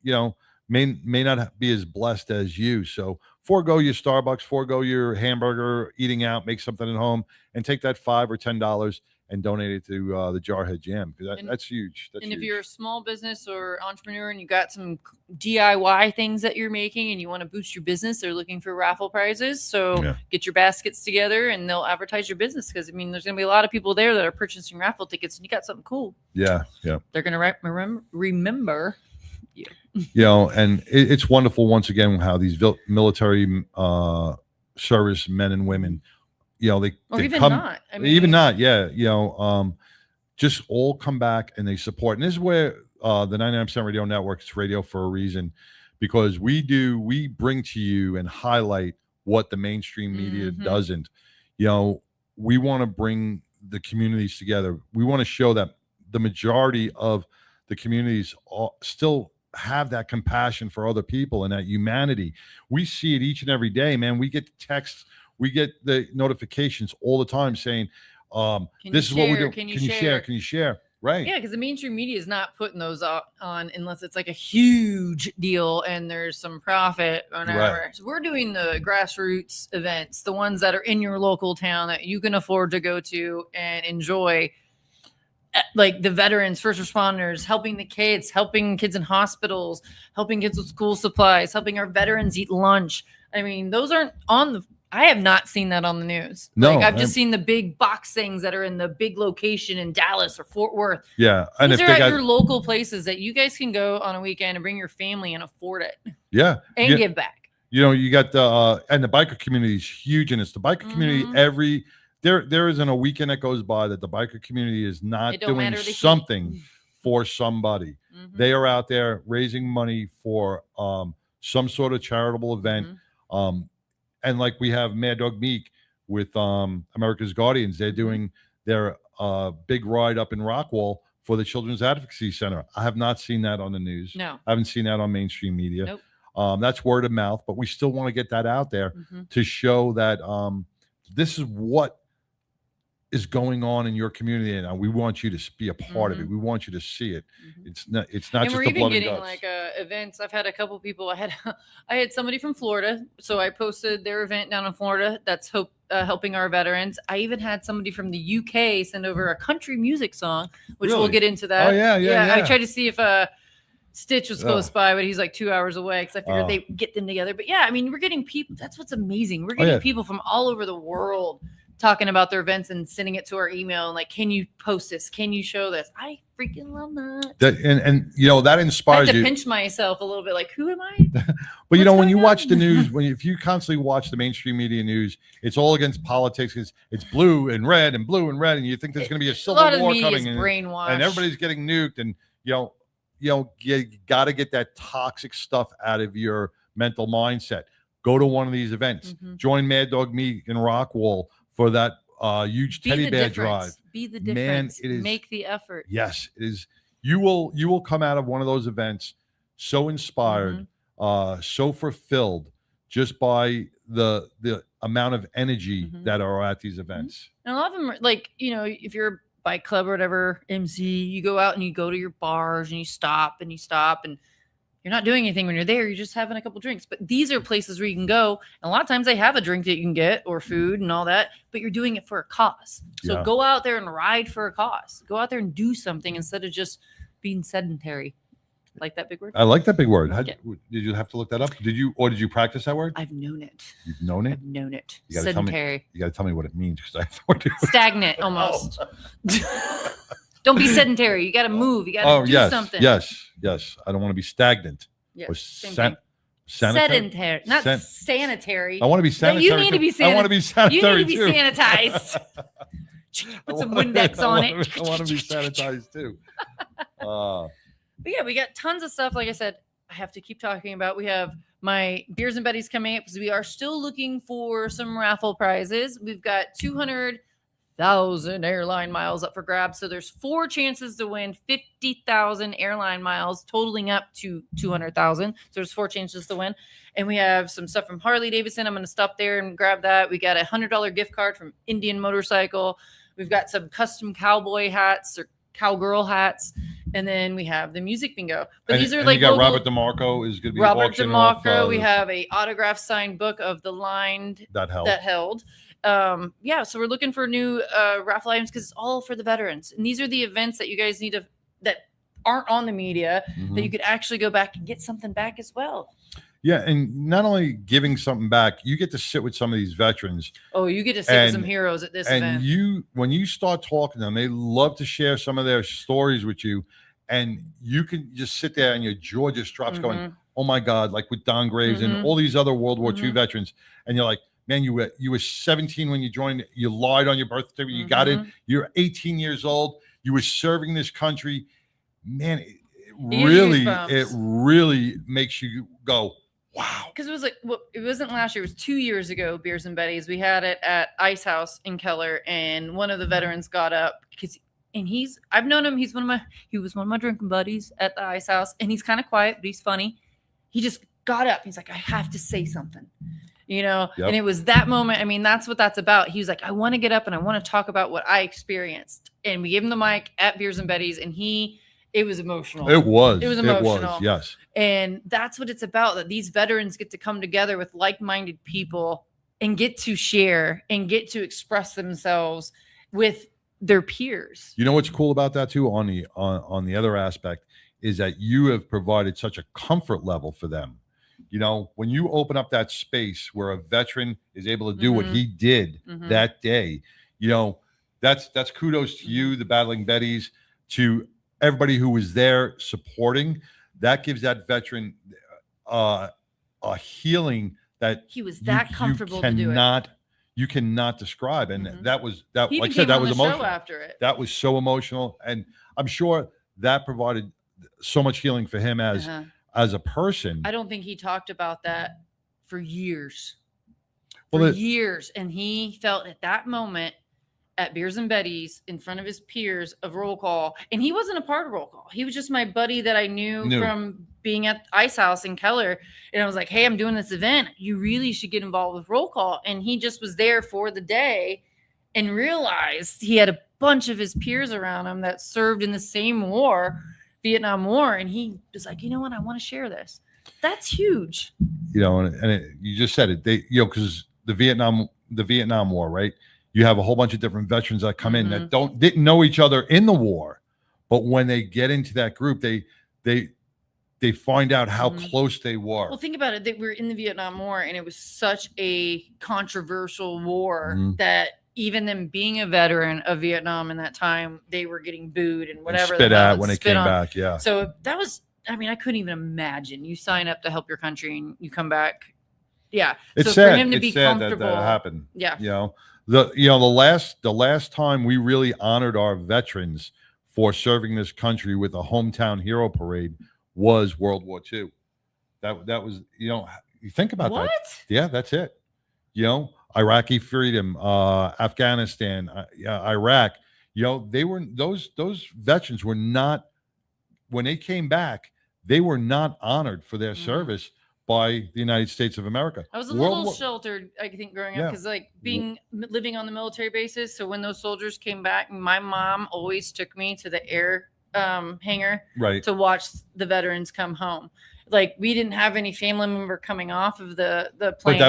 may not be as blessed as you. So forego your Starbucks, forego your hamburger, eating out, make something at home, and take that $5 or $10 and donate it to the Jarhead Jam, because that's huge. That's And if huge. you're a small business or entrepreneur and you got some DIY things that you're making and you want to boost your business, they're looking for raffle prizes. So get your baskets together and they'll advertise your business, because I mean, there's going to be a lot of people there that are purchasing raffle tickets, and you got something cool. Yeah. They're going to remember you. And it's wonderful once again how these military service men and women, they even come, not. I even mean- not, just all come back and they support. And this is where the 99% Radio Network is radio for a reason, because we bring to you and highlight what the mainstream media doesn't. We want to bring the communities together. We want to show that the majority of the communities still have that compassion for other people and that humanity. We see it each and every day, man. We get texts, we get the notifications all the time saying, this is what we're doing. Can you share? Can you share? Right. Yeah, because the mainstream media is not putting those on unless it's like a huge deal and there's some profit or whatever. Right. So we're doing the grassroots events, the ones that are in your local town that you can afford to go to and enjoy, like the veterans, first responders, helping the kids, helping kids in hospitals, helping kids with school supplies, helping our veterans eat lunch. I mean, those aren't on the I have not seen that on the news. No, I've just seen the big box things that are in the big location in Dallas or Fort Worth. Yeah. And These if are they at got, your local places that you guys can go on a weekend and bring your family and afford it yeah. and give back. You got the and the biker community is huge, and it's the biker community there isn't a weekend that goes by that the biker community is not doing something for somebody. They are out there raising money for some sort of charitable event. And like we have Mad Dog Meek with America's Guardians, they're doing their big ride up in Rockwall for the Children's Advocacy Center. I have not seen that on the news. No. I haven't seen that on mainstream media. Nope. That's word of mouth, but we still want to get that out there to show that this is what is going on in your community, and we want you to be a part of it. We want you to see it. It's not And just we're the even blood and getting guts. like events. I've had a couple people. I had somebody from Florida, so I posted their event down in Florida. That's helping our veterans. I even had somebody from the UK send over a country music song, which we'll Really? get into that. Oh, yeah. I tried to see if Stitch was close by, but he's like 2 hours away because I figured they get them together. But yeah, I mean, we're getting people. That's what's amazing. We're getting people from all over the world talking about their events and sending it to our email and like, can you post this? Can you show this? I freaking love that. And that I inspires have to you. pinch myself a little bit. Like, who am I? But when you watch the news, if you constantly watch the mainstream media news, it's all against politics. It's blue and red, and you think there's going to be a civil lot of the war media coming, is brainwashed. and everybody's getting nuked, and you got to get that toxic stuff out of your mental mindset. Go to one of these events. Join Mad Dog Meek in Rockwall for that huge teddy bear drive. Be the Man, difference. it is. Make the effort. Yes, it is. You will come out of one of those events so inspired, so fulfilled, just by the amount of energy that are at these events. And a lot of them, if you're a bike club or whatever, MC, you go out and you go to your bars and you stop and you're not doing anything when you're there. You're just having a couple drinks. But these are places where you can go. And a lot of times they have a drink that you can get or food and all that, but you're doing it for a cause. So go out there and ride for a cause. Go out there and do something instead of just being sedentary. Like that big word? I like that big word. Like it. Did you have to look that up? Did you practice that word? I've known it. You've known it? I've known it. You gotta tell me. Sedentary. You got to tell me what it means because I have no idea. Stagnant almost. Don't be sedentary. You got to move. You got to Oh, do yes, something. yes. I don't want to be stagnant. Yeah, Or same thing. sanitary. Sedentary, not sanitary. I want to be No, sanitary. you need to be too. I want to be sanitary You need to be too. sanitized. Put some Windex on it. I want to be sanitized too. But yeah, we got tons of stuff. Like I said, I have to keep talking about. We have my Beers and Betties coming up because we are still looking for some raffle prizes. We've got 200,000 airline miles up for grabs. So there's 4 chances to win 50,000 airline miles, totaling up to 200,000. So there's 4 chances to win. And we have some stuff from Harley Davidson. I'm going to stop there and grab that. We got a $100 gift card from Indian Motorcycle. We've got some custom cowboy hats or cowgirl hats. And then we have the music bingo. But these are like you got local- Robert DeMarco is going to be Robert auctioning off, DeMarco. We have a autograph signed book of the line that held. Yeah, so we're looking for new raffle items because it's all for the veterans. And these are the events that you guys need to that aren't on the media that you could actually go back and get something back as well. Yeah, and not only giving something back, you get to sit with some of these veterans. Oh, you get to sit with some heroes at this event. And when you start talking to them, they love to share some of their stories with you. And you can just sit there and your jaw just drops going, oh my God, like with Don Graves and all these other World War II veterans. And you're like, man, you were 17 when you joined. You lied on your birth certificate. You got in. You're 18 years old. You were serving this country. Man, it really makes you go, wow. Because it was like, well, it wasn't last year. It was 2 years ago, Beers and Betties. We had it at Ice House in Keller. And one of the veterans got up and I've known him. He was one of my drinking buddies at the Ice House. And he's kind of quiet, but he's funny. He just got up. He's like, I have to say something. And it was that moment. I mean, that's what that's about. He was like, I want to get up and I want to talk about what I experienced. And we gave him the mic at Beers and Betties, and it was emotional. It was emotional. Yes. And that's what it's about, that these veterans get to come together with like-minded people and get to share and get to express themselves with their peers. You know what's cool about that too, on the other aspect, is that you have provided such a comfort level for them. When you open up that space where a veteran is able to do what he did that day, that's kudos to you, the Battling Betties, to everybody who was there supporting. That gives that veteran a healing that he was that comfortable to do it. You cannot describe. And that was that. He Like I said, that came on was the show emotional. after it. That was so emotional, and I'm sure that provided so much healing for him as a person. I don't think he talked about that for years. Well, years. And he felt at that moment at Beers and Betties in front of his peers of roll call. And he wasn't a part of roll call. He was just my buddy that I knew from being at Ice House in Keller. And I was like, hey, I'm doing this event. You really should get involved with roll call. And he just was there for the day and realized he had a bunch of his peers around him that served in the same war, Vietnam War. And he was like, you know what? I want to share this. That's huge. You just said it. Because the Vietnam War, right? You have a whole bunch of different veterans that come in that didn't know each other in the war, but when they get into that group, they find out how close they were. Well, think about it. They were in the Vietnam War, and it was such a controversial war that even them being a veteran of Vietnam in that time, they were getting booed and whatever. And spit at when they came back. Yeah. So that was, I couldn't even imagine. You sign up to help your country and you come back. Yeah. It's so sad. For him to it's be sad comfortable. that happened. Yeah. The last time we really honored our veterans for serving this country with a hometown hero parade was World War II. That was, you think about that. Yeah, that's it. Iraqi freedom, Afghanistan, Iraq. They were those veterans were not, when they came back, they were not honored for their service by the United States of America. I was a little sheltered, I think, growing up, because living on the military bases. So when those soldiers came back, my mom always took me to the air hangar to watch the veterans come home. Like, we didn't have any family member coming off of the plane.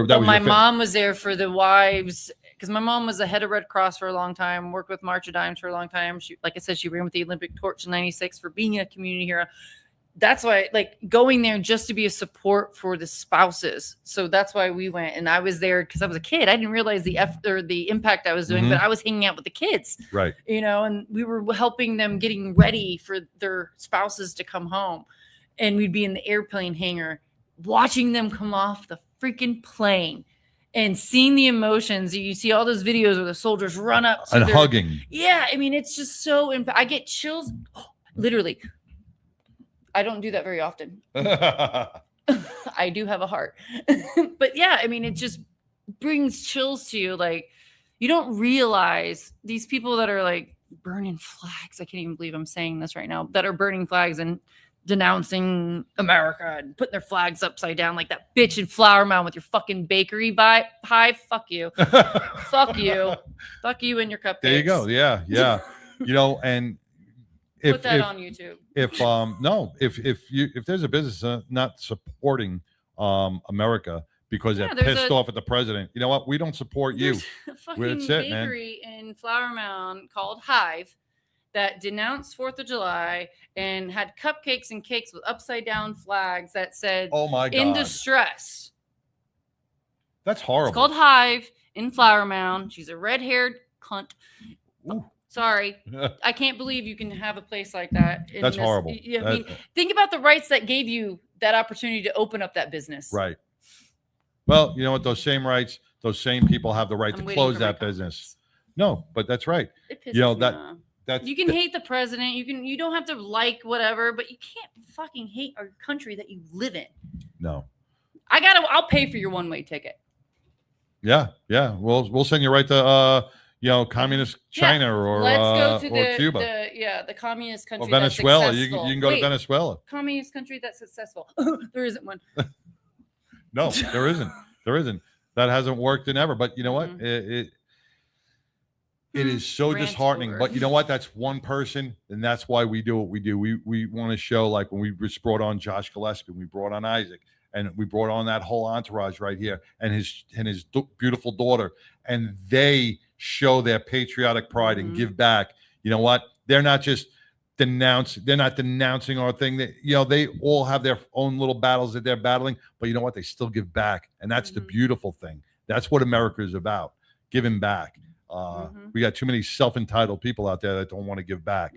But my mom was there for the wives, because my mom was the head of Red Cross for a long time, worked with March of Dimes for a long time. She, like I said, she ran with the Olympic torch in '96 for being a community hero. that's why, like, going there just to be a support for the spouses. So that's why we went, and I was there because I was a kid. I didn't realize the impact I was doing, but I was hanging out with the kids, Right. you know, and we were helping them getting ready for their spouses to come home, and we'd be in the airplane hangar watching them come off the freaking plane and seeing the emotions. You see all those videos where the soldiers run up to And their, hugging. Yeah, I mean, it's just so I get chills. Literally. I don't do that very often. I do have a heart. But yeah, I mean, it just brings chills to you. Like, you don't realize these people that are like burning flags. I can't even believe I'm saying this right now, that are burning flags and denouncing America and putting their flags upside down like that bitch in Flower Mound with your fucking bakery hive. Fuck you. Fuck you. Fuck you and your cupcakes. There you go. Yeah. Yeah. You know, and Put that on YouTube. If there's a business not supporting America because they're there's pissed off at the president, you know what? We don't support you. There's a fucking That's it, man. bakery in Flower Mound called Hive that denounced 4th of July and had cupcakes and cakes with upside down flags that said, "Oh my God, in distress." That's horrible. It's called Hive in Flower Mound. She's a red-haired cunt. Sorry. I can't believe you can have a place like that. That's horrible. I mean, think about the rights that gave you that opportunity to open up that business. Right. Well, you know what? Those same rights, those same people have the right to close that business. No, but that's right. It pisses You know, me that off. that's You can hate the president. You don't have to like whatever, but you can't fucking hate our country that you live in. no. I'll pay for your one-way ticket. Yeah, yeah. We'll send you right to communist China Let's go to or Cuba. the communist country. Or Venezuela. That's You successful. can go to Venezuela. Communist country that's successful. There isn't one. No, there isn't. There isn't. That hasn't worked in ever. But you know what? Mm-hmm. It is so Rant disheartening. over. But you know what? That's one person, and that's why we do what we do. We want to show, like when we just brought on Josh Gillespie, we brought on Isaac, and we brought on that whole entourage right here, and his beautiful daughter, and they show their patriotic pride and give back. You know what? They're not just they're not denouncing our thing. That they all have their own little battles that they're battling, but you know what? They still give back, and that's the beautiful thing. That's what America is about, giving back. We got too many self-entitled people out there that don't want to give back.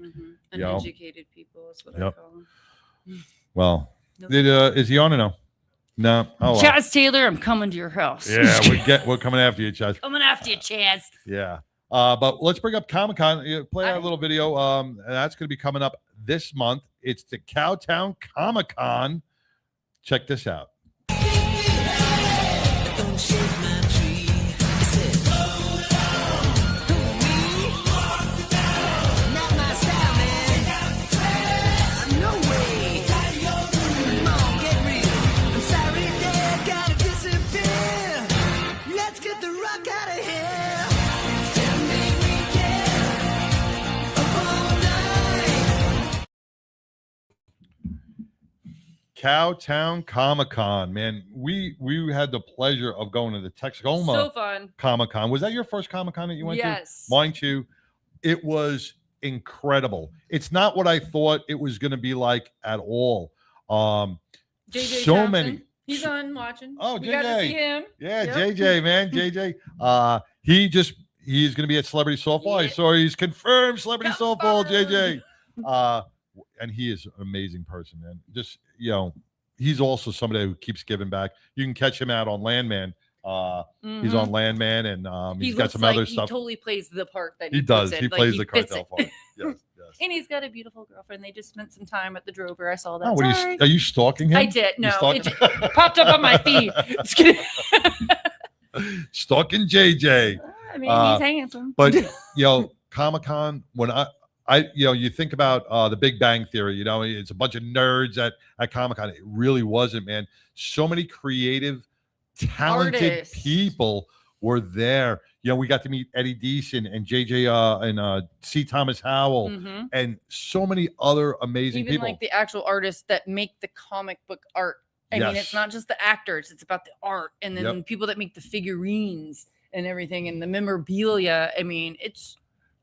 Uneducated people is what I call them. Well, is he on or no? No. Oh, well. Chaz Taylor, I'm coming to your house. Yeah, we're coming after you, Chaz. Coming after you, Chaz. Yeah. But let's bring up ComicCon. Play our little video. And that's going to be coming up this month. It's the CowTown ComicCon. Check this out. CowTown Comic-Con, man. We had the pleasure of going to the Texoma So fun. Comic-Con. Was that your first Comic-Con that you went to? Yes. Mine too. It was incredible. It's not what I thought it was going to be like at all. JJ So Thompson. many. He's on watching. Oh, we got to JJ. see him. Yeah, Yep. JJ, man, JJ. He's going to be at Celebrity Softball. I saw he's confirmed Celebrity Softball, JJ. And he is an amazing person, man. Just, he's also somebody who keeps giving back. You can catch him out on Landman. He's on Landman, and he's got some other stuff. He totally plays the part that He does. puts in. He Like, plays the fits cartel it. part. Yes, yes. And he's got a beautiful girlfriend. They just spent some time at the Drover. I saw that. Oh, what Sorry. are you stalking him? I did. You No, stalking- it just popped up on my feed. Just kidding. Stalking JJ. I mean, he's handsome. But Comic-Con, when you think about the Big Bang Theory, it's a bunch of nerds at Comic-Con. It really wasn't, man. So many creative, talented Artists. people were there. We got to meet Eddie Deason and JJ and C. Thomas Howell Mhm. and so many other amazing Even people. like the actual artists that make the comic book art. I mean, Yes. it's not just the actors, it's about the art and then Yep. people that make the figurines and everything and the memorabilia. I mean, it's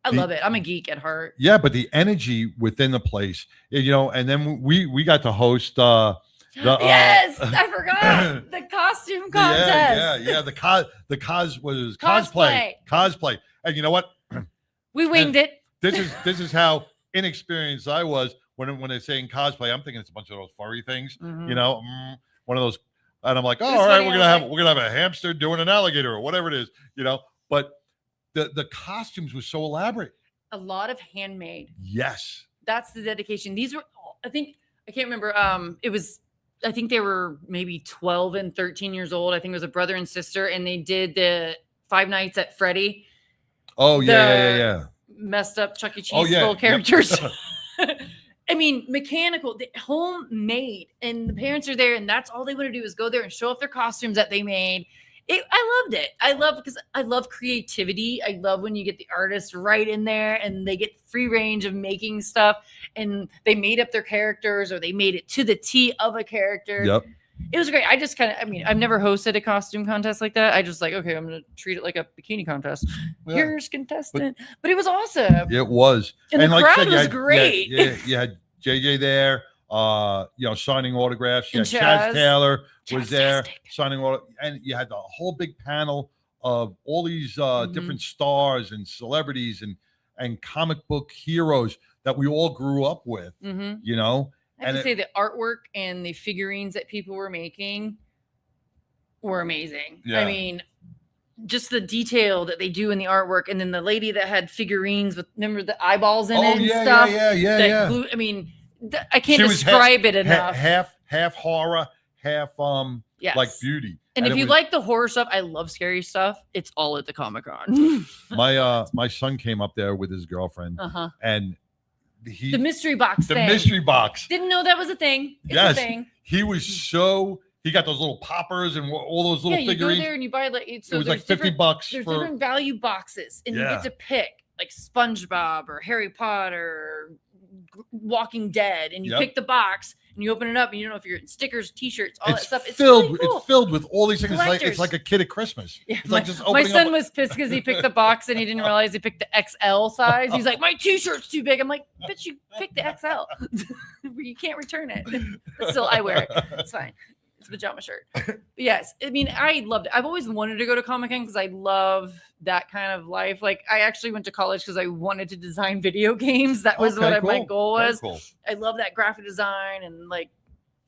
I love it. I'm a geek at heart. Yeah, but the energy within the place, and then we got to host Yes, I forgot the costume contest. Yeah. The cosplay. And you know what? We winged it. This is how inexperienced I was when they're saying cosplay. I'm thinking it's a bunch of those furry things, one of those. And I'm like, oh, all right, we're gonna have a hamster doing an alligator or whatever it is, But the costumes were so elaborate. A lot of handmade. Yes, that's the dedication. These were, I can't remember. I think they were maybe 12 and 13 years old. I think it was a brother and sister, and they did the Five Nights at Freddy. Oh yeah. Messed up Chuck E. Cheese little characters. Yep. I mean, mechanical, homemade, and the parents are there, and that's all they want to do is go there and show off their costumes that they made. I loved it. Because I love creativity. I love when you get the artist right in there and they get free range of making stuff, and they made up their characters or they made it to the T of a character. Yep. It was great. I've never hosted a costume contest like that. I just okay, I'm going to treat it like a bikini contest. Yeah. Here's contestant. But it was awesome. It was. And the crowd was great. You had JJ there, signing autographs. You had Chaz Taylor was there signing autographs. And you had the whole big panel of all these different stars and celebrities and comic book heroes that we all grew up with, I have to say the artwork and the figurines that people were making were amazing. Yeah. I mean, just the detail that they do in the artwork, and then the lady that had figurines with, remember the eyeballs in it and stuff. Yeah. Glue, I mean, I can't describe it enough. Half horror, half like beauty. And if you like the horror stuff, I love scary stuff. It's all at the Comic-Con. My son came up there with his girlfriend, and the mystery box the thing. mystery box. Didn't know that was a thing. It's a thing. He was he got those little poppers and all those little figurines. You go there and you buy it was like $50 There's for different value boxes, and you get to pick like SpongeBob or Harry Potter, or Walking Dead, and you pick the box and you open it up, and you don't know if you're getting stickers, T-shirts, all that stuff. It's filled. Really cool. It's filled with all these things. Collectors. It's like a kid at Christmas. Yeah, it's like just my opening son up. was pissed because he picked the box and he didn't realize he picked the XL size. He's like, my T-shirt's too big. I'm like, bitch, you picked the XL. You can't return it. But still, I wear it. It's fine. It's a pajama shirt. But yes, I mean, I loved it. I've always wanted to go to Comic-Con because I love that kind of life. Like, I actually went to college because I wanted to design video games. That was my goal was. Cool. I love that graphic design and like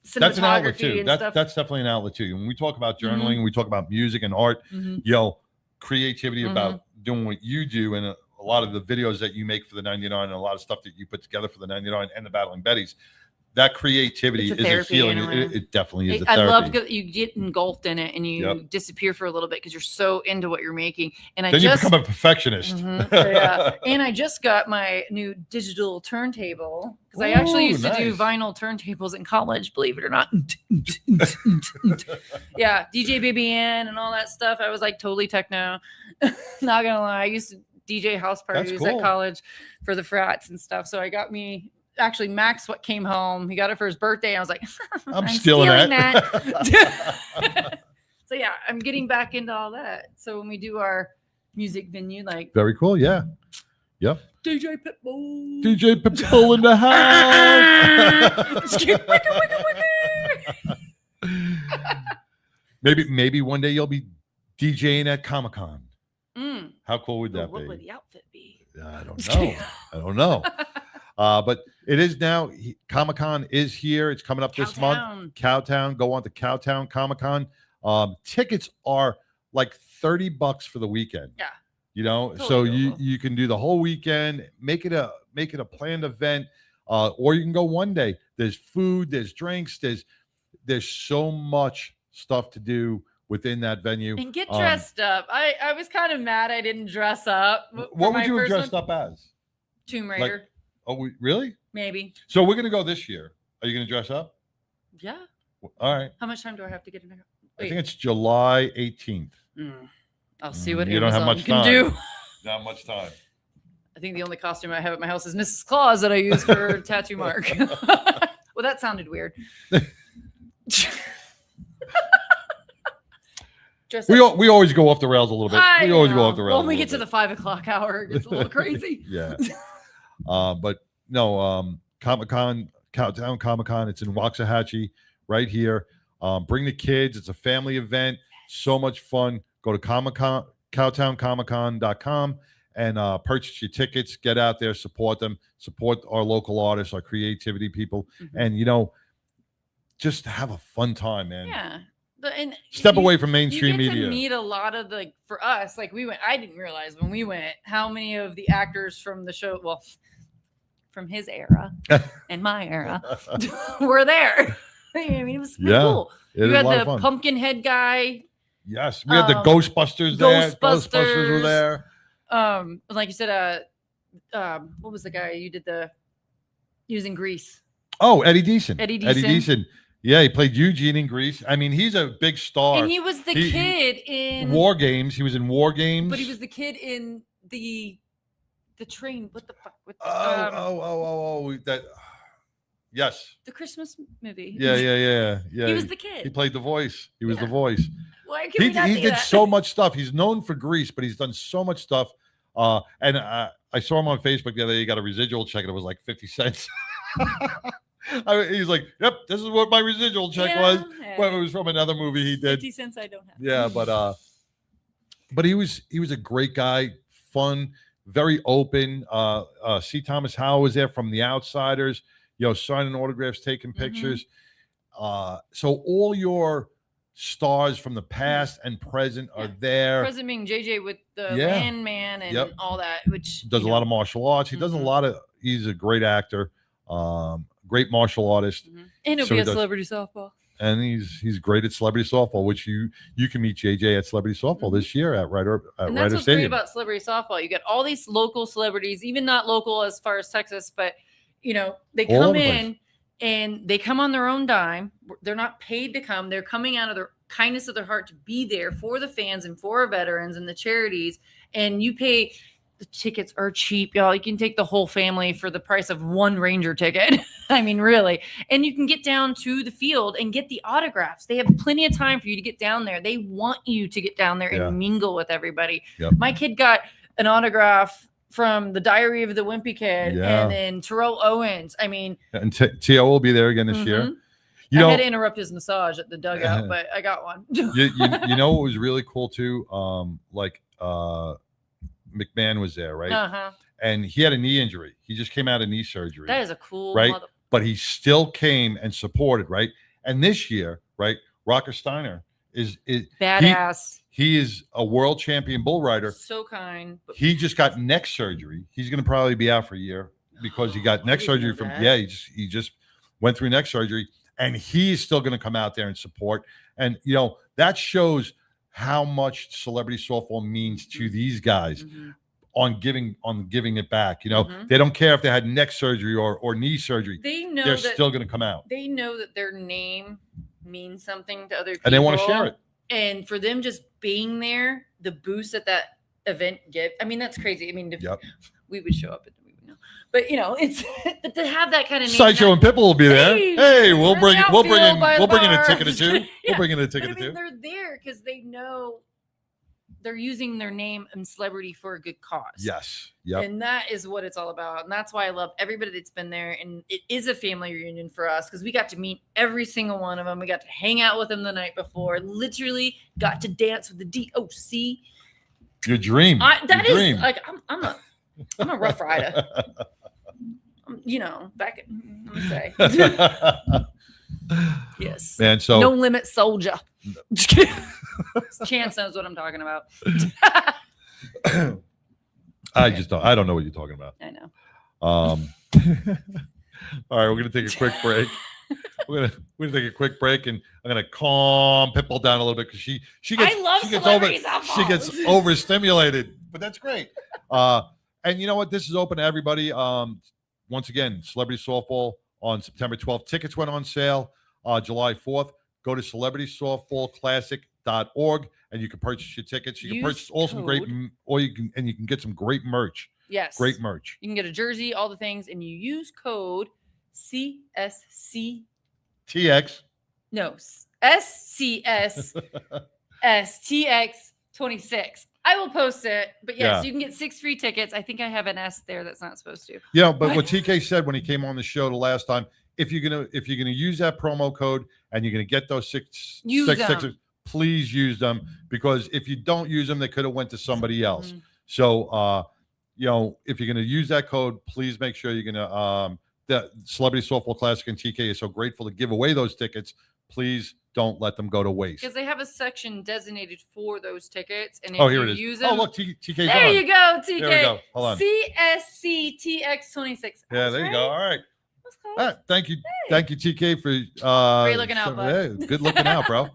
cinematography. That's an outlet too. And That's stuff. definitely an outlet too. When we talk about journaling, we talk about music and art. Creativity about doing what you do, and a lot of the videos that you make for the 99, and a lot of stuff that you put together for the 99 and the Battling Betties. That creativity is a feeling. It definitely is a therapy. I love that you get engulfed in it and you disappear for a little bit because you're so into what you're making. And then you become a perfectionist. And I just got my new digital turntable because I actually used to do vinyl turntables in college, believe it or not. DJ BBN and all that stuff. I was like totally techno. Not gonna lie, I used to DJ house parties at college for the frats and stuff. So I got me. Actually, Max came home. He got it for his birthday. And I was like, I'm stealing that. So yeah, I'm getting back into all that. So when we do our music venue, like very cool, Yep. DJ Pitbull. DJ Pitbull in the house. Maybe one day you'll be DJing at Comic-Con. How cool would that be? What would the outfit be? I don't know. But it is now. Comic-Con is here. It's coming up this month. CowTown. Go on to CowTown Comic-Con. Tickets are like $30 for the weekend. Yeah. Totally so you can do the whole weekend. Make it a planned event, or you can go one day. There's food. There's drinks. There's so much stuff to do within that venue. And get dressed up. I was kind of mad I didn't dress up. What would you have dressed up as? Tomb Raider. Really? Maybe. So we're going to go this year. Are you going to dress up? Yeah. All right. How much time do I have to get in there? I think it's July 18th. I'll see what you don't have much can time. do. Not much time. I think the only costume I have at my house is Mrs. Claus that I use for tattoo mark. Well, that sounded weird. We always go off the rails a little bit. We always go off the rails. When we get to the 5 o'clock hour, it gets a little crazy. Yeah. But no, COMICCON, CowTown COMICCON. It's in Waxahachie, right here. Bring the kids. It's a family event. So much fun. Go to COMICCON, CowTownComicCon.com and purchase your tickets. Get out there, support them, support our local artists, our creativity people, and just have a fun time, man. Yeah. And step away from mainstream you get media. to meet a lot of for us, like we went. I didn't realize when we went how many of the actors from the show, well, from his era and my era, were there. I mean, it was pretty cool. You had the pumpkin head guy. Yes, we had the Ghostbusters there. Ghostbusters were there. Like you said, what was the guy he was in Grease? Oh, Eddie Deason. Eddie Deason. Yeah, he played Eugene in Grease. I mean, he's a big star. And he was the kid in War Games. He was in War Games. But he was the kid in the train. What the fuck? That. Yes. The Christmas movie. Yeah. He was the kid. He played the voice. He was the voice. Why can we not he do did that? so much stuff. He's known for Grease, but he's done so much stuff. And I saw him on Facebook the other day. He got a residual check, and it was like 50 cents. He's like, "Yep, this is what my residual check was." But it was from another movie he did. 50 cents I don't have. Yeah, but he was a great guy, fun, very open. C. Thomas Howell was there from The Outsiders, signing autographs, taking pictures. So all your stars from the past and present are there. Present being JJ with the Man and all that, which does a lot of martial arts. He does a lot of. He's a great actor. Great martial artist. And he'll be at Celebrity Softball. And he's great at Celebrity Softball, which you can meet JJ at Celebrity Softball this year at Ryder and that's what's Stadium. great about Celebrity Softball. You get all these local celebrities, even not local as far as Texas, but they come in and they come on their own dime. They're not paid to come. They're coming out of their kindness of their heart to be there for the fans and for our veterans and the charities. And you pay. The tickets are cheap, y'all. You can take the whole family for the price of one Ranger ticket. I mean, really. And you can get down to the field and get the autographs. They have plenty of time for you to get down there. They want you to get down there and mingle with everybody. Yep. My kid got an autograph from the Diary of the Wimpy Kid and then Terrell Owens. I mean, and T.O. will be there again this year. I had to interrupt his massage at the dugout, but I got one. you know what was really cool too? McMahon was there, right? And he had a knee injury. He just came out of knee surgery. That is a cool right? But he still came and supported, right? And this year, right, Rocker Steiner is badass. He is a world champion bull rider. So kind. He just got neck surgery. He's going to probably be out for a year because he got neck surgery from he just went through neck surgery, and he's still going to come out there and support. And that shows how much celebrity softball means to these guys on giving it back. They don't care if they had neck surgery or knee surgery. They're still going to come out. They know that their name means something to other people. And they want to share it. And for them just being there, the boost that event gives, I mean, that's crazy. I mean, if we would show up, we would know. But it's but to have that kind of name, Sideshow and Pipple will be there. Hey, we'll bring in a ticket or two. We'll bring in a ticket or two. They're there because they know they're using their name and celebrity for a good cause. Yes. Yep. And that is what it's all about. And that's why I love everybody that's been there. And it is a family reunion for us because we got to meet every single one of them. We got to hang out with them the night before. Literally got to dance with the DOC. Your dream. Dream. Like I'm a Rough Rider. Back let me say. Yes. Man, so No Limit Soldier. Just kidding. Chance knows what I'm talking about. I don't know what you're talking about. I know. All right, we're gonna take a quick break. We're gonna take a quick break, and I'm gonna calm Pitbull down a little bit because she gets overstimulated, but that's great. And you know what? This is open to everybody. Once again, Celebrity Softball on September 12th. Tickets went on sale July 4th. Go to celebritysoftballclassic.org and you can purchase your tickets. You can purchase you can get some great merch. Yes. Great merch. You can get a jersey, all the things, and you use code CSC TX. No, SCS CSTX26. I will post it, but yes, Yeah. you can get 6 free tickets. I think I have an S there that's not supposed to. Yeah, but what TK said when he came on the show the last time, if you're gonna use that promo code and you're gonna get those six tickets, please use them, because if you don't use them, they could have went to somebody else. Mm-hmm. So if you're gonna use that code, please make sure you're gonna the Celebrity Softball Classic and TK is so grateful to give away those tickets. Please don't let them go to waste. Because they have a section designated for those tickets, and if Oh, here you it is. use Oh, them, look, TK's there on. you go, TK. There we go. Hold on. CSCTX26. Yeah, there you go. All right. Cool. Thank you, thank you, TK, for Great looking out, bud. good looking out, bro.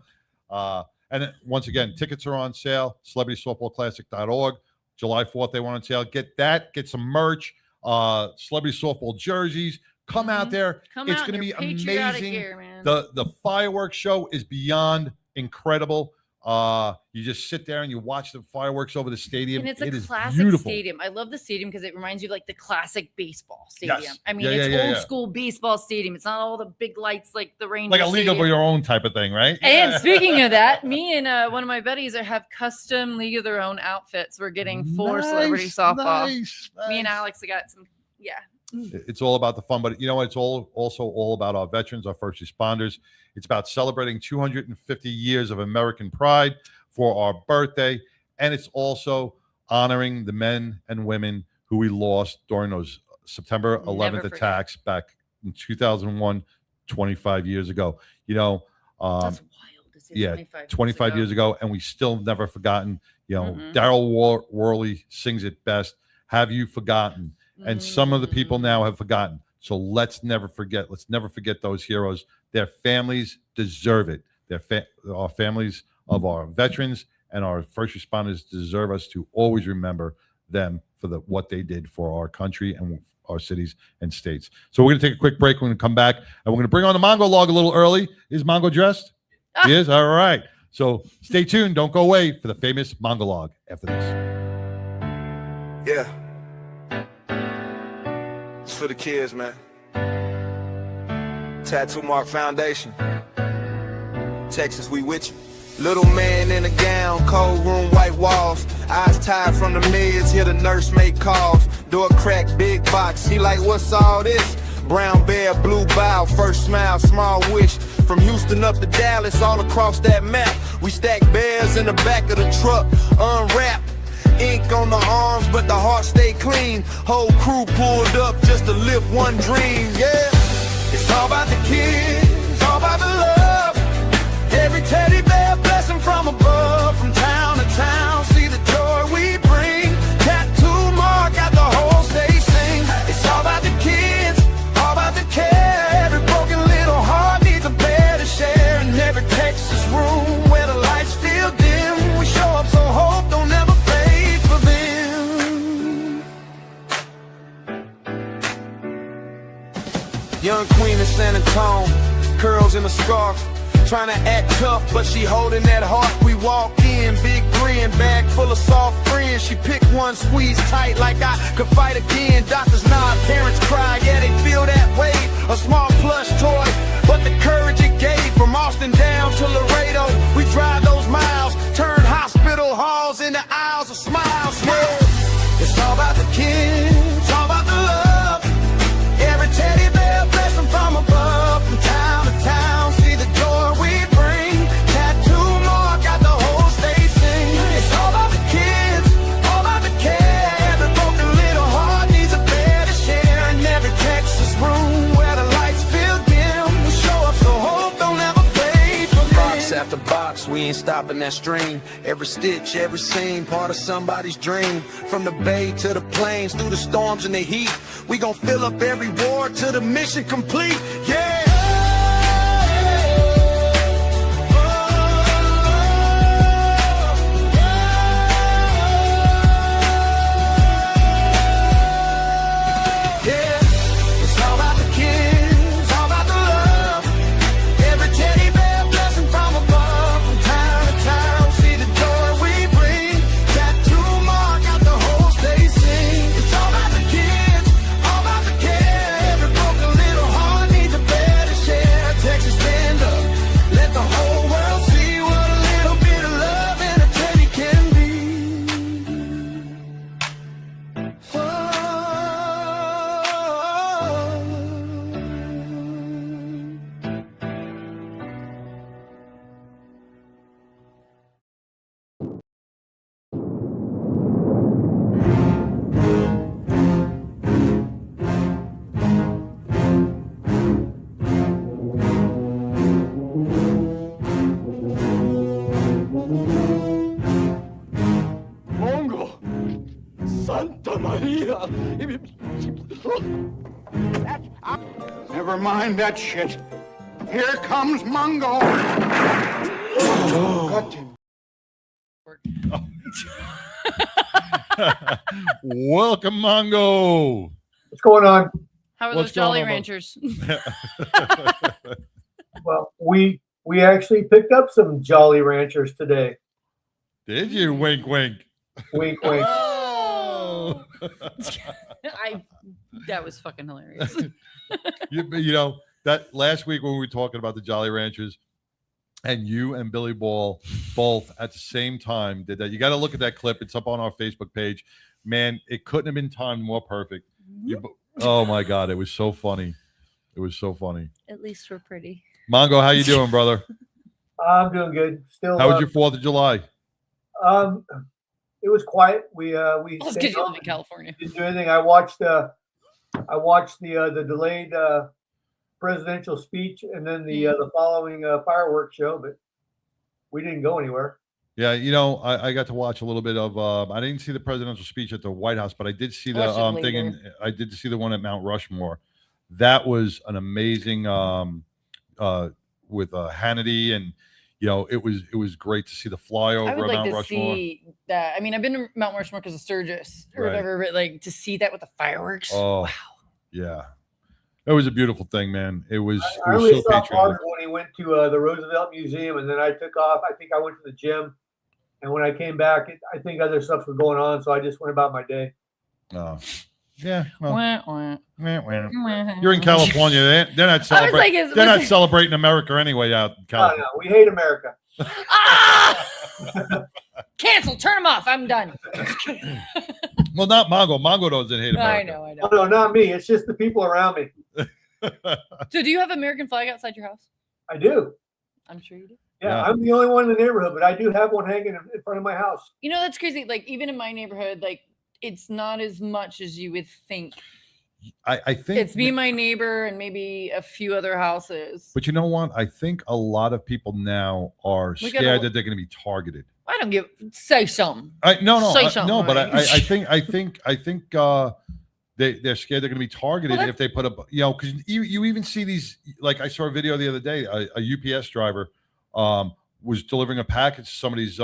And then, once again, tickets are on sale. CelebritySoftballClassic.org. July 4th, they want on sale. Get that. Get some merch. Celebrity softball jerseys. Come out there. It's going to be amazing. Gear, man. The fireworks show is beyond incredible. You just sit there and you watch the fireworks over the stadium. And it's It a is classic beautiful. stadium. I love the stadium because it reminds you of like the classic baseball stadium. Yes. I mean, Yeah, it's yeah, old yeah. school baseball stadium. It's not all the big lights like the Rangers. Like a league of stadium. your own type of thing, right? And speaking of that, me and one of my buddies have custom league of their own outfits. We're getting for celebrity softball. Nice. Me and Alex got some. Yeah. It's all about the fun, but it's also all about our veterans, our first responders. It's about celebrating 250 years of American pride for our birthday, and it's also honoring the men and women who we lost during those September 11th attacks back in 2001, 25 years ago. That's wild to say. Yeah, 25 years ago, and we still never forgotten. Mm-mm. Daryl Worley sings it best. Have you forgotten? And some of the people now have forgotten. So let's never forget. Let's never forget those heroes. Their families deserve it. Our families of our veterans and our first responders deserve us to always remember them for what they did for our country and our cities and states. So we're going to take a quick break. We're going to come back and we're going to bring on the Mongo log a little early. Is Mongo dressed? He is? All right. So stay tuned. Don't go away for the famous Mongo log after this. Yeah. It's for the kids, man. Tattoo Mark Foundation. Texas, we with you. Little man in a gown, cold room, white walls. Eyes tired from the meds, hear the nurse make calls. Door crack, big box, he like, what's all this? Brown bear, blue bow, first smile, small wish. From Houston up to Dallas, all across that map. We stack bears in the back of the truck, unwrapped. Ink on the arms, but the heart stay clean. Whole crew pulled up just to live one dream, yeah. It's all about the kids, it's all about the love. Every teddy bear blessing from above. From town to town, see the joy we bring. Tattoo Mark got the whole state sing. It's all about the kids, all about the care. Every broken little heart needs a bed to share. In every Texas room where the lights feel dim, we show up so hope don't ever fade for them. Young queen of San Antonio, curls in a scarf. Trying to act tough, but she holding that heart. We walk in, big grin, bag full of soft friends. She pick one, squeeze tight like I could fight again. Doctors nod, parents cry, yeah, they feel that weight. A small plush toy, but the courage it gave. From Austin down to Laredo, we drive those miles. Turn hospital halls into aisles of smiles. Yeah, it's all about the kids, it's all about the love. Every teddy bear blessing from above. From town to town, see the joy we bring. Tattoo Mark got the whole state sing. It's all about the kids, all about the care. Every broken little heart needs a bed to share. In every Texas room where the lights feel dim, we show up so hope don't ever fade for them. Box after box, we ain't stopping that stream. Every stitch, every scene, part of somebody's dream. From the bay to the plains, through the storms and the heat, we gon' fill up every ward till the mission complete. Yeah. Bed Never mind that shit. Here comes Mungo. Welcome, Mongo. What's going on? How are What's those Jolly going on, Ranchers? Well, we actually picked up some Jolly Ranchers today. Did you? Wink, wink. Wink, wink. Oh. That was fucking hilarious. You know, that last week when we were talking about the Jolly Ranchers, and you and Billy Ball both at the same time did that. You got to look at that clip. It's up on our Facebook page. Man, it couldn't have been timed more perfect. Oh my God, it was so funny. It was so funny. At least we're pretty. Mongo, how you doing, brother? I'm doing good. Still. How was your 4th of July? It was quiet. We Let's stayed get you home. live in California. Didn't do anything. I watched the delayed presidential speech and then the following fireworks show, but we didn't go anywhere. Yeah, you know, I got to watch a little bit of. I didn't see the presidential speech at the White House, but I did see the thing, and I did see the one at Mount Rushmore. That was an amazing with Hannity, and you know, it was great to see the flyover I would of like Mount to Rushmore. see that. I mean, I've been to Mount Rushmore because of Sturgis or Right. whatever, but like to see that with the fireworks. Oh, wow. Yeah. It was a beautiful thing, man. It was I only so saw patriotic. part when he went to the Roosevelt Museum, and then I took off. I think I went to the gym, and when I came back, I think other stuff was going on, so I just went about my day. Oh. Yeah. Well, Wah, wah. you're in California. They're not celebrating. like, they're not celebrating America anyway out in No, California. no, we hate America. Cancel. Turn them off. I'm done. Well, not Mongo. Mongo doesn't hate America. I know. Oh, no, not me. It's just the people around me. So, do you have American flag outside your house? I do. I'm sure you do. Yeah, I'm the only one in the neighborhood, but I do have one hanging in front of my house. You know, that's crazy. Like, even in my neighborhood, like, it's not as much as you would think. I think It's me, my neighbor, and maybe a few other houses. But you know what? I think a lot of people now are We scared gotta- that they're going to be targeted. I don't give. Say something. No, Say something. no. But Mike. I think they're scared they're going to be targeted if they put up. You know, because you even see these. Like I saw a video the other day. A UPS driver was delivering a package to somebody's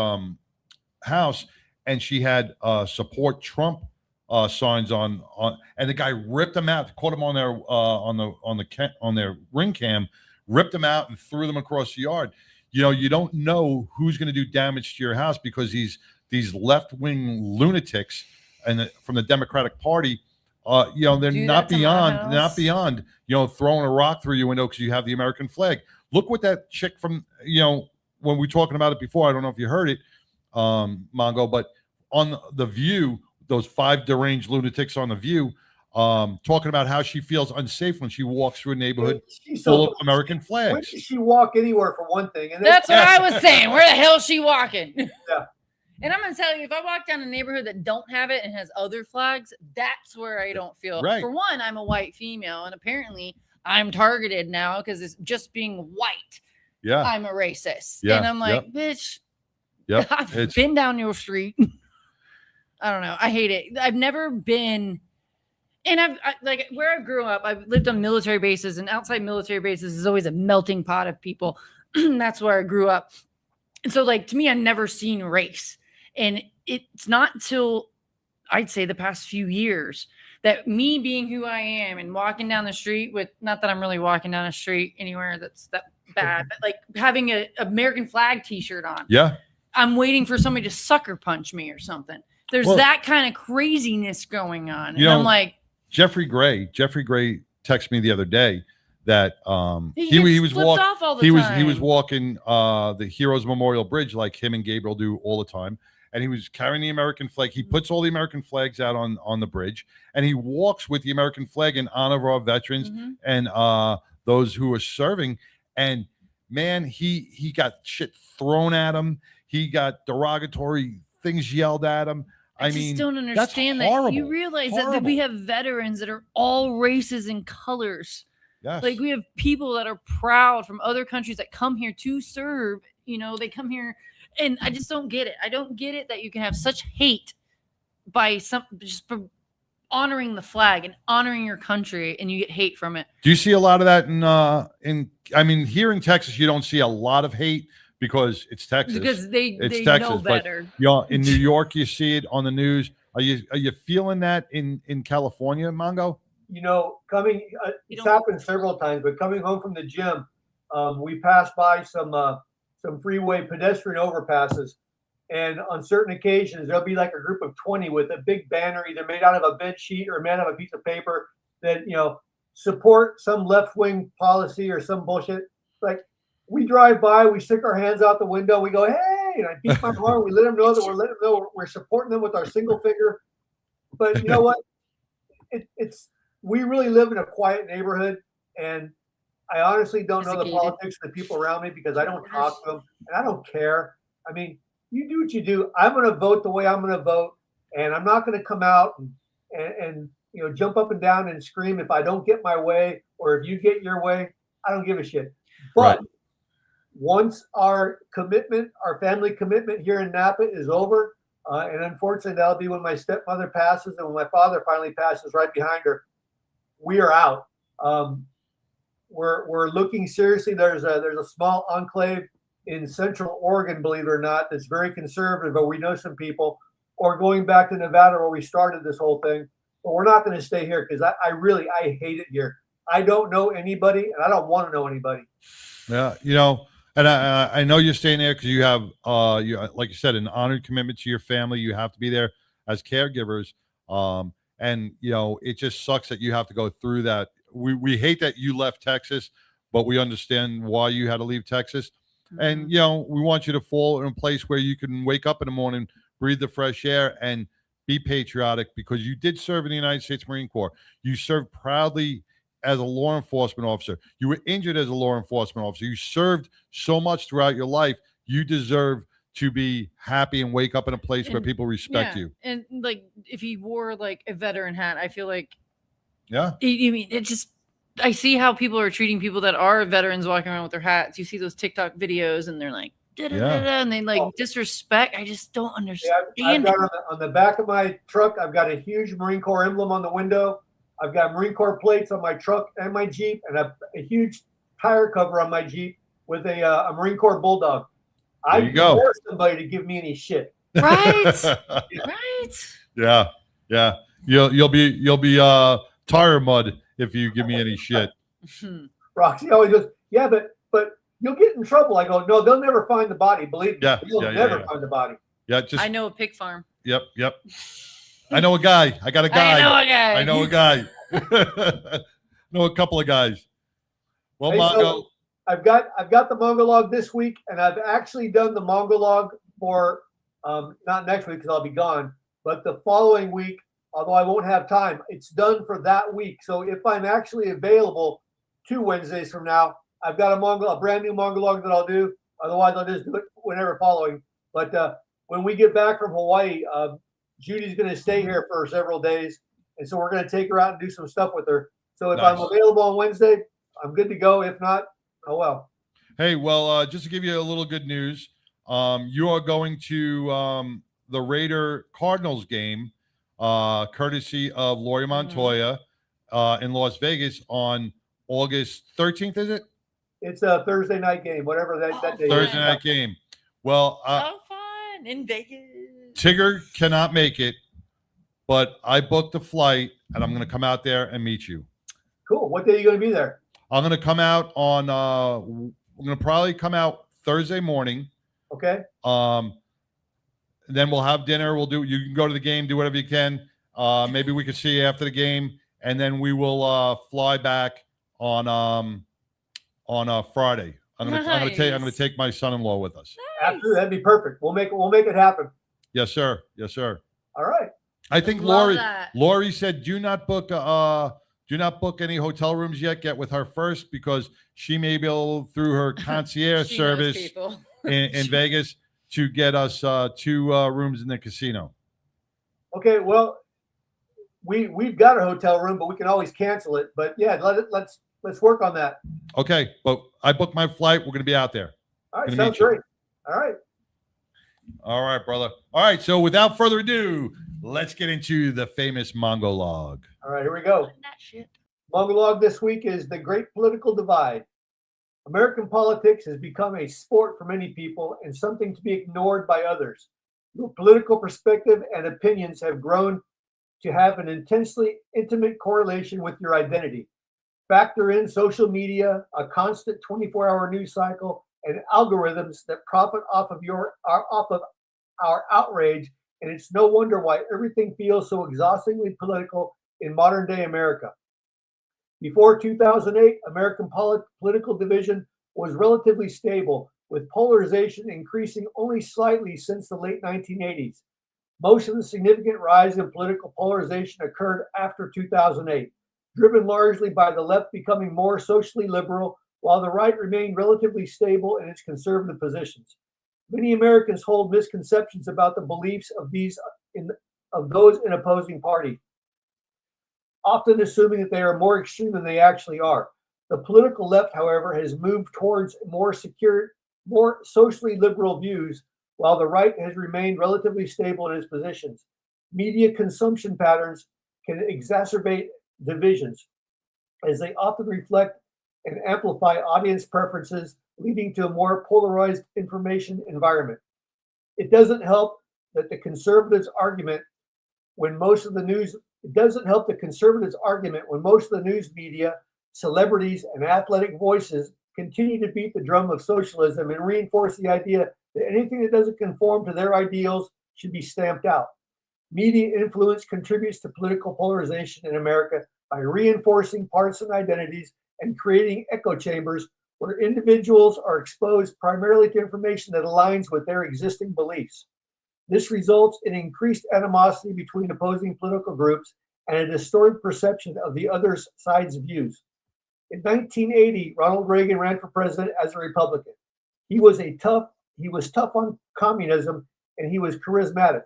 house, and she had support Trump signs on, and the guy ripped them out, caught them on their ring cam, ripped them out and threw them across the yard. You know, you don't know who's going to do damage to your house because these left-wing lunatics and from the Democratic Party, you know, they're not beyond, you know, throwing a rock through your window because you have the American flag. Look what that chick from, you know, when we were talking about it before, I don't know if you heard it, Mongo, but on The View, those 5 deranged lunatics on The View, talking about how she feels unsafe when she walks through a neighborhood full of American flags. When does she walk anywhere for one thing? And That's what I was saying. Where the hell is she walking? Yeah. And I'm gonna tell you, if I walk down a neighborhood that don't have it and has other flags, that's where I don't feel. Right. For one, I'm a white female, and apparently I'm targeted now because it's just being white. Yeah. I'm a racist. Yeah, And I'm like, yep. bitch, Yep. I've been down your street. I don't know. I hate it. I've never been, and like where I grew up, I've lived on military bases, and outside military bases is always a melting pot of people. That's where I grew up. And so, like, to me, I've never seen race. And it's not until I'd say the past few years that me being who I am and walking down the street with, not that I'm really walking down a street anywhere that's that bad, but like having a American flag t-shirt on. Yeah. I'm waiting for somebody to sucker punch me or something. There's Well, that kind of craziness going on. And You know, I'm like, Jeffrey Gray texted me the other day that He he gets was flipped walking off all the he was time. walking the Heroes Memorial Bridge like him and Gabriel do all the time, and he was carrying the American flag. He puts all the American flags out on the bridge, and he walks with the American flag in honor of our veterans and those who are serving. And man, he got shit thrown at him. He got derogatory things yelled at him. I mean, just don't that's understand that. horrible. You realize that Horrible. we have veterans that are all races and colors. Yes. Like we have people that are proud from other countries that come here to serve. You know, they come here, and I just don't get it. I don't get it that you can have such hate by just for honoring the flag and honoring your country, and you get hate from it. Do you see a lot of that I mean, here in Texas, you don't see a lot of hate because it's Texas. Because they Texas, know better. But, you know, in New York, you see it on the news. Are you feeling that in California, Mongo? You know, it's happened several times, but coming home from the gym, we passed by some freeway pedestrian overpasses. And on certain occasions, there'll be like a group of 20 with a big banner, either made out of a bed sheet or made out of a piece of paper that, you know, support some left-wing policy or some bullshit. Like, we drive by, we stick our hands out the window, we go, hey, and I beat my horn. We let them know that we're supporting them with our single finger. But you know what? We really live in a quiet neighborhood, and I honestly don't know the politics of the people around me because I don't talk to them, and I don't care. I mean, you do what you do. I'm going to vote the way I'm going to vote, and I'm not going to come out and you know, jump up and down and scream if I don't get my way or if you get your way. I don't give a shit. But once our family commitment here in Napa is over, and unfortunately that'll be when my stepmother passes and when my father finally passes right behind her, we are out. We're looking seriously. There's a small enclave in Central Oregon, believe it or not, that's very conservative, but we know some people, or going back to Nevada where we started this whole thing. But we're not going to stay here because I hate it here. I don't know anybody, and I don't want to know anybody. Yeah, you know, and I know you're staying there because you have, like you said, an honored commitment to your family. You have to be there as caregivers, and you know, it just sucks that you have to go through that. We hate that you left Texas, but we understand why you had to leave Texas. And, you know, we want you to fall in a place where you can wake up in the morning, breathe the fresh air, and be patriotic because you did serve in the United States Marine Corps. You served proudly as a law enforcement officer. You were injured as a law enforcement officer. You served so much throughout your life. You deserve to be happy and wake up in a place where people respect you. And, like, if he wore, like, a veteran hat, I feel like... Yeah. You mean, it just... I see how people are treating people that are veterans walking around with their hats. You see those TikTok videos and they're like, and they like disrespect. I just don't understand. I've got on the back of my truck, I've got a huge Marine Corps emblem on the window. I've got Marine Corps plates on my truck and my Jeep, and a huge tire cover on my Jeep with a Marine Corps bulldog. I dare somebody to give me any shit. Right. Right. Yeah. Yeah. You'll be tire mud if you give me any shit. Roxy always goes, yeah, but you'll get in trouble. I go, no, they'll never find the body. Believe me, you'll never find the body. Yeah, I know a pig farm. Yep. I know a guy. I got a guy. I know a guy. Know a couple of guys. Well, hey, Mongo. So I've got the Mongolog this week, and I've actually done the Mongolog for not next week because I'll be gone, but the following week. Although I won't have time, it's done for that week. So if I'm actually available 2 Wednesdays from now, I've got a brand new Mongolog that I'll do. Otherwise, I'll just do it whenever following. But when we get back from Hawaii, Judy's going to stay here for several days. And so we're going to take her out and do some stuff with her. So if I'm available on Wednesday, I'm good to go. If not, oh well. Hey, well, just to give you a little good news, you are going to the Raider Cardinals game. Courtesy of Lori Montoya in Las Vegas on August 13th, is it? It's a Thursday night game, whatever that day Thursday night game. Well, so fun in Vegas. Tigger cannot make it, but I booked a flight, and I'm going to come out there and meet you. Cool. What day are you going to be there? I'm going to come out on I'm going to probably come out Thursday morning. Okay. Then we'll have dinner. You can go to the game, do whatever you can. Maybe we could see you after the game, and then we will fly back on Friday. I'm gonna take my son-in-law with us. Absolutely, that'd be perfect. We'll make it happen. Yes, sir. All right. I think Lori said do not book any hotel rooms yet. Get with her first because she may be able through her concierge service in Vegas to get us 2 rooms in the casino. Okay, well, we've got a hotel room, but we can always cancel it. But yeah, let's work on that. Okay, but I booked my flight. We're going to be out there. All right, sounds great. All right. All right, brother. All right. So without further ado, let's get into the famous Mongolog. All right, here we go. That shit. Mongolog this week is the Great Political Divide. American politics has become a sport for many people and something to be ignored by others. Your political perspective and opinions have grown to have an intensely intimate correlation with your identity. Factor in social media, a constant 24-hour news cycle, and algorithms that profit off of our outrage, and it's no wonder why everything feels so exhaustingly political in modern-day America. Before 2008, American political division was relatively stable, with polarization increasing only slightly since the late 1980s. Most of the significant rise in political polarization occurred after 2008, driven largely by the left becoming more socially liberal, while the right remained relatively stable in its conservative positions. Many Americans hold misconceptions about the beliefs of those in opposing parties, often assuming that they are more extreme than they actually are. The political left, however, has moved towards more socially liberal views, while the right has remained relatively stable in its positions. Media consumption patterns can exacerbate divisions, as they often reflect and amplify audience preferences, leading to a more polarized information environment. It doesn't help that the conservatives' argument when most of the news media, celebrities, and athletic voices continue to beat the drum of socialism and reinforce the idea that anything that doesn't conform to their ideals should be stamped out. Media influence contributes to political polarization in America by reinforcing partisan identities and creating echo chambers where individuals are exposed primarily to information that aligns with their existing beliefs. This results in increased animosity between opposing political groups and a distorted perception of the other side's views. In 1980, Ronald Reagan ran for president as a Republican. He was tough on communism, and he was charismatic.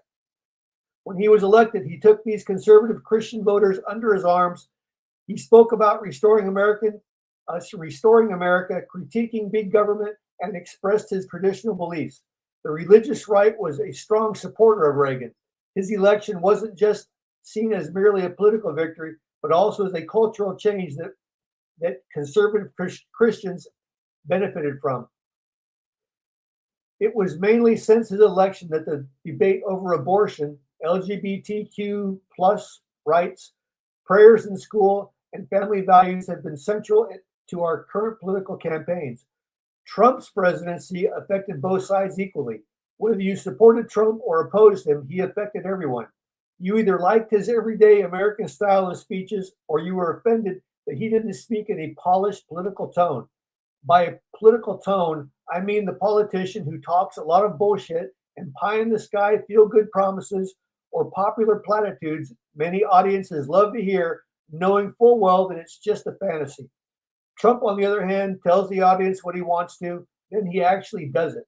When he was elected, he took these conservative Christian voters under his arms. He spoke about restoring America, critiquing big government, and expressed his traditional beliefs. The religious right was a strong supporter of Reagan. His election wasn't just seen as merely a political victory, but also as a cultural change that conservative Christians benefited from. It was mainly since his election that the debate over abortion, LGBTQ plus rights, prayers in school, and family values have been central to our current political campaigns. Trump's presidency affected both sides equally. Whether you supported Trump or opposed him, he affected everyone. You either liked his everyday American style of speeches or you were offended that he didn't speak in a polished political tone. By a political tone, I mean the politician who talks a lot of bullshit and pie in the sky feel good promises or popular platitudes many audiences love to hear, knowing full well that it's just a fantasy. Trump, on the other hand, tells the audience what he wants to, then he actually does it.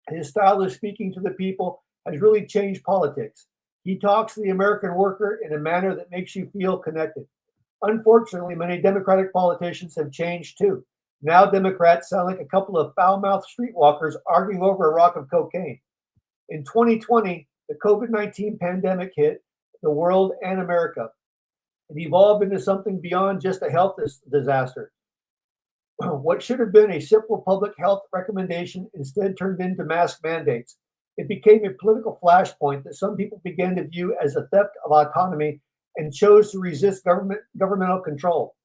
His style of speaking to the people has really changed politics. He talks to the American worker in a manner that makes you feel connected. Unfortunately, many Democratic politicians have changed too. Now Democrats sound like a couple of foul-mouthed streetwalkers arguing over a rock of cocaine. In 2020, the COVID-19 pandemic hit the world and America. It evolved into something beyond just a health disaster. What should have been a simple public health recommendation instead turned into mask mandates. It became a political flashpoint that some people began to view as a theft of autonomy and chose to resist governmental control.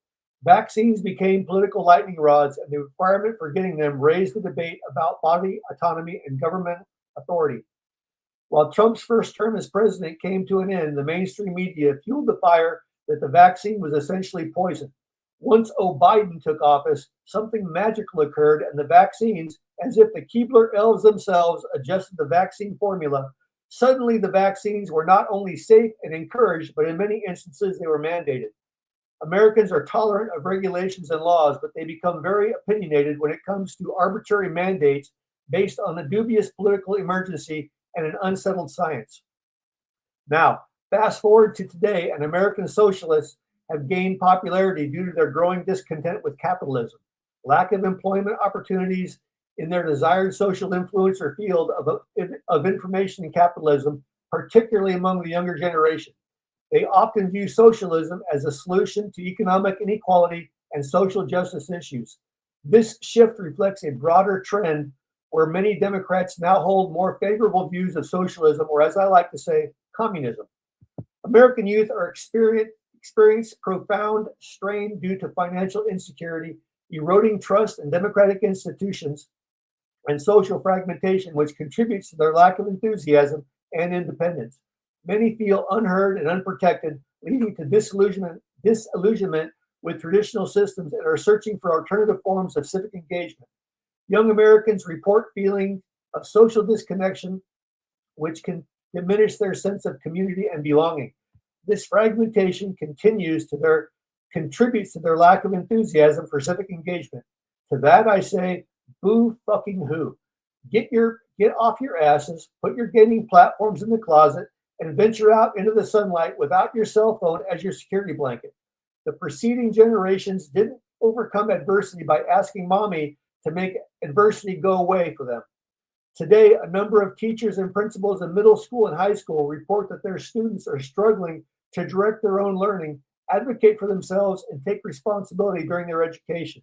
Vaccines became political lightning rods, and the requirement for getting them raised the debate about body autonomy and government authority. While Trump's first term as president came to an end, the mainstream media fueled the fire that the vaccine was essentially poison. Once Biden took office, something magical occurred, and the vaccines, as if the Keebler elves themselves adjusted the vaccine formula, suddenly the vaccines were not only safe and encouraged, but in many instances they were mandated. Americans are tolerant of regulations and laws, but they become very opinionated when it comes to arbitrary mandates based on the dubious political emergency and an unsettled science. Now, fast forward to today, and American socialists have gained popularity due to their growing discontent with capitalism, lack of employment opportunities, in their desired social influence or field of information and capitalism, particularly among the younger generation. They often view socialism as a solution to economic inequality and social justice issues. This shift reflects a broader trend where many Democrats now hold more favorable views of socialism, or as I like to say, communism. American youth are experience profound strain due to financial insecurity, eroding trust in democratic institutions, and social fragmentation, which contributes to their lack of enthusiasm and independence. Many feel unheard and unprotected, leading to disillusionment with traditional systems and are searching for alternative forms of civic engagement. Young Americans report feelings of social disconnection, which can diminish their sense of community and belonging. This fragmentation contributes to their lack of enthusiasm for civic engagement. To that I say, boo fucking who. Get off your asses, put your gaming platforms in the closet, and venture out into the sunlight without your cell phone as your security blanket. The preceding generations didn't overcome adversity by asking mommy to make adversity go away for them. Today, a number of teachers and principals in middle school and high school report that their students are struggling to direct their own learning, advocate for themselves, and take responsibility during their education.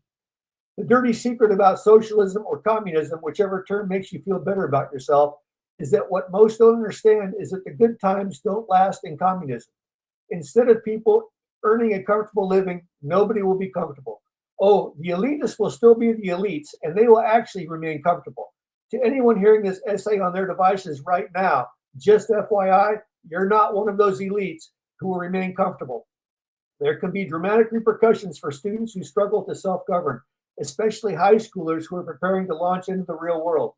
The dirty secret about socialism or communism, whichever term makes you feel better about yourself, is that what most don't understand is that the good times don't last in communism. Instead of people earning a comfortable living, nobody will be comfortable. Oh, the elitists will still be the elites, and they will actually remain comfortable. To anyone hearing this essay on their devices right now, just FYI, you're not one of those elites who will remain comfortable. There can be dramatic repercussions for students who struggle to self-govern, especially high schoolers who are preparing to launch into the real world.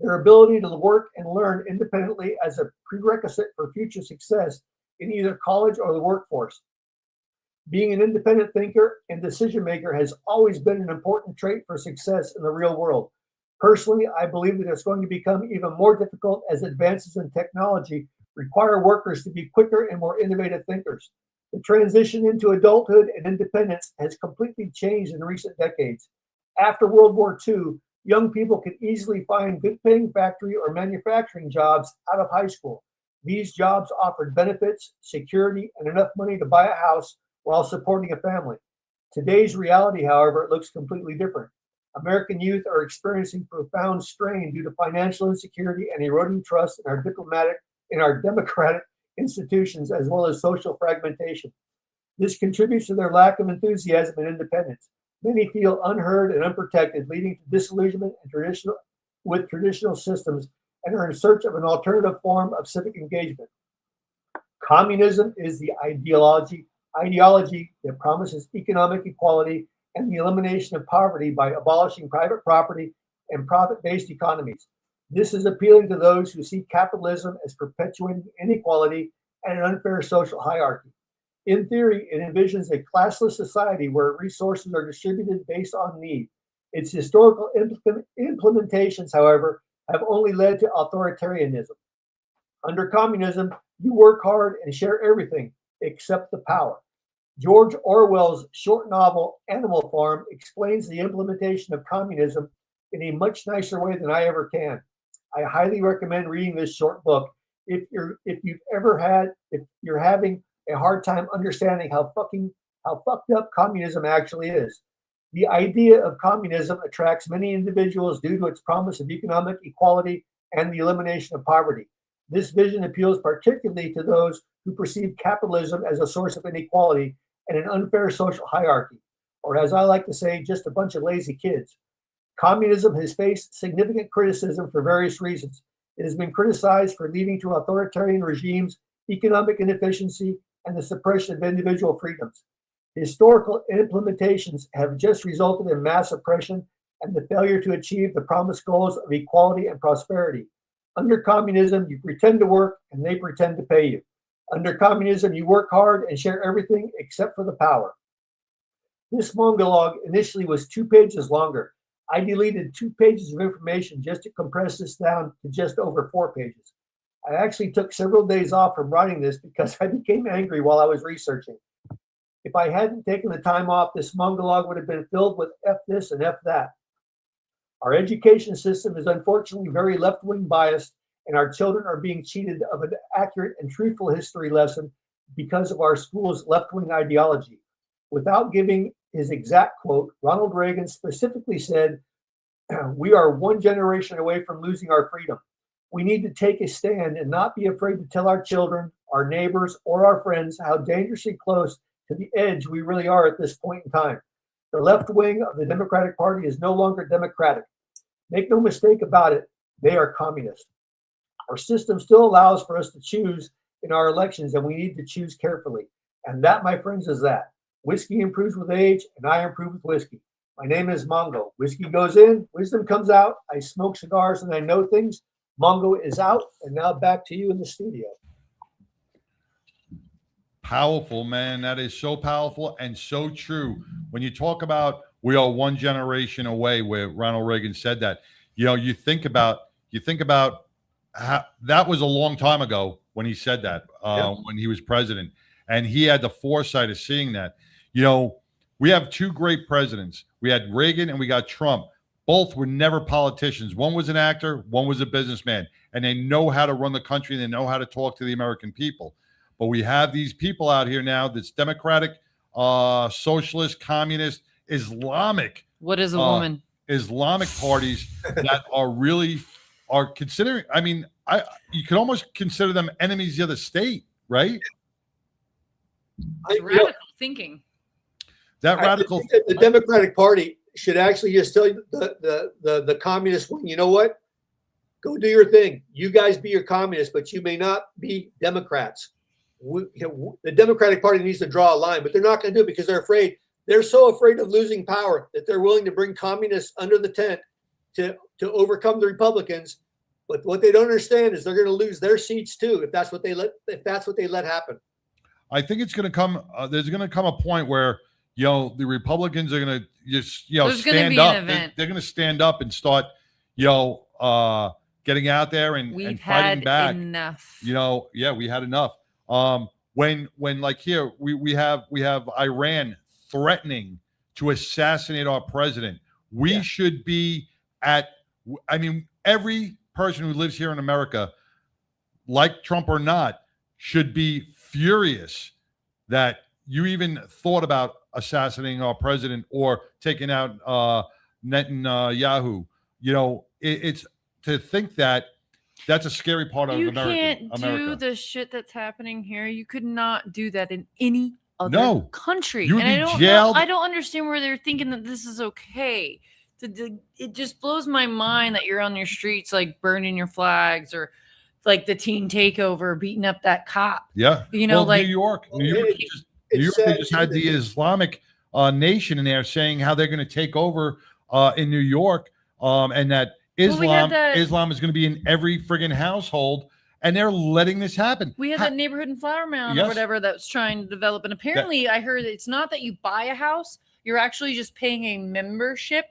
Their ability to work and learn independently as a prerequisite for future success in either college or the workforce. Being an independent thinker and decision maker has always been an important trait for success in the real world. Personally, I believe that it's going to become even more difficult as advances in technology require workers to be quicker and more innovative thinkers. The transition into adulthood and independence has completely changed in recent decades. After World War II, young people could easily find good-paying factory or manufacturing jobs out of high school. These jobs offered benefits, security, and enough money to buy a house while supporting a family. Today's reality, however, looks completely different. American youth are experiencing profound strain due to financial insecurity and eroding trust in our democratic institutions, as well as social fragmentation. This contributes to their lack of enthusiasm and independence. Many feel unheard and unprotected, leading to disillusionment with traditional systems and are in search of an alternative form of civic engagement. Communism is the ideology that promises economic equality and the elimination of poverty by abolishing private property and profit-based economies. This is appealing to those who see capitalism as perpetuating inequality and an unfair social hierarchy. In theory, it envisions a classless society where resources are distributed based on need. Its historical implementations, however, have only led to authoritarianism. Under communism, you work hard and share everything except the power. George Orwell's short novel Animal Farm explains the implementation of communism in a much nicer way than I ever can. I highly recommend reading this short book if you're having a hard time understanding how fucked up communism actually is. The idea of communism attracts many individuals due to its promise of economic equality and the elimination of poverty. This vision appeals particularly to those who perceive capitalism as a source of inequality and an unfair social hierarchy, or as I like to say, just a bunch of lazy kids. Communism has faced significant criticism for various reasons. It has been criticized for leading to authoritarian regimes, economic inefficiency, and the suppression of individual freedoms. Historical implementations have just resulted in mass oppression and the failure to achieve the promised goals of equality and prosperity. Under communism, you pretend to work and they pretend to pay you. Under communism, you work hard and share everything except for the power. This monologue initially was 2 pages longer. I deleted 2 pages of information just to compress this down to just over 4 pages. I actually took several days off from writing this because I became angry while I was researching. If I hadn't taken the time off, this monologue would have been filled with F this and F that. Our education system is unfortunately very left-wing biased, and our children are being cheated of an accurate and truthful history lesson because of our school's left-wing ideology. Without giving his exact quote, Ronald Reagan specifically said, "We are one generation away from losing our freedom. We need to take a stand and not be afraid to tell our children, our neighbors, or our friends how dangerously close to the edge we really are at this point in time. The left wing of the Democratic Party is no longer democratic. Make no mistake about it, they are communist. Our system still allows for us to choose in our elections, and we need to choose carefully. And that, my friends, is that. Whiskey improves with age, and I improve with whiskey. My name is Mongo. Whiskey goes in, wisdom comes out. I smoke cigars and I know things. Mongo is out, and now back to you in the studio. Powerful, man. That is so powerful and so true. When you talk about we are one generation away, where Ronald Reagan said that, you think about how that was a long time ago when he said that, when he was president, and he had the foresight of seeing that. We have two great presidents. We had Reagan and we got Trump. Both were never politicians. One was an actor, one was a businessman, and they know how to run the country and they know how to talk to the American people. But we have these people out here now that's Democratic, socialist, communist, Islamic. What is a woman? Islamic parties that are considering. I mean, you could almost consider them enemies of the state, right? It's radical thinking. The Democratic Party should actually just tell the communist wing, you know what? Go do your thing. You guys be your communists, but you may not be Democrats. The Democratic Party needs to draw a line, but they're not going to do it because they're afraid. They're so afraid of losing power that they're willing to bring communists under the tent to overcome the Republicans. But what they don't understand is they're going to lose their seats too if that's what they let happen. I think it's going to come. There's going to come a point where the Republicans are going to just stand up. They're going to stand up and start getting out there and fighting back. Enough. We had enough. When like here we have Iran threatening to assassinate our president. We should be every person who lives here in America, like Trump or not, should be furious that you even thought about assassinating our president or taking out Netanyahu. It's to think that that's a scary part of America. You can't do the shit that's happening here. You could not do that in any other country. You would be jailed. I don't understand where they're thinking that this is okay. It just blows my mind that you're on your streets like burning your flags or like the teen takeover, beating up that cop. Yeah. New York. They just had the Islamic nation in there saying how they're going to take over in New York, and that Islam is going to be in every friggin' household, and they're letting this happen. We had that neighborhood in Flower Mound or whatever that was trying to develop, and apparently I heard it's not that you buy a house, you're actually just paying a membership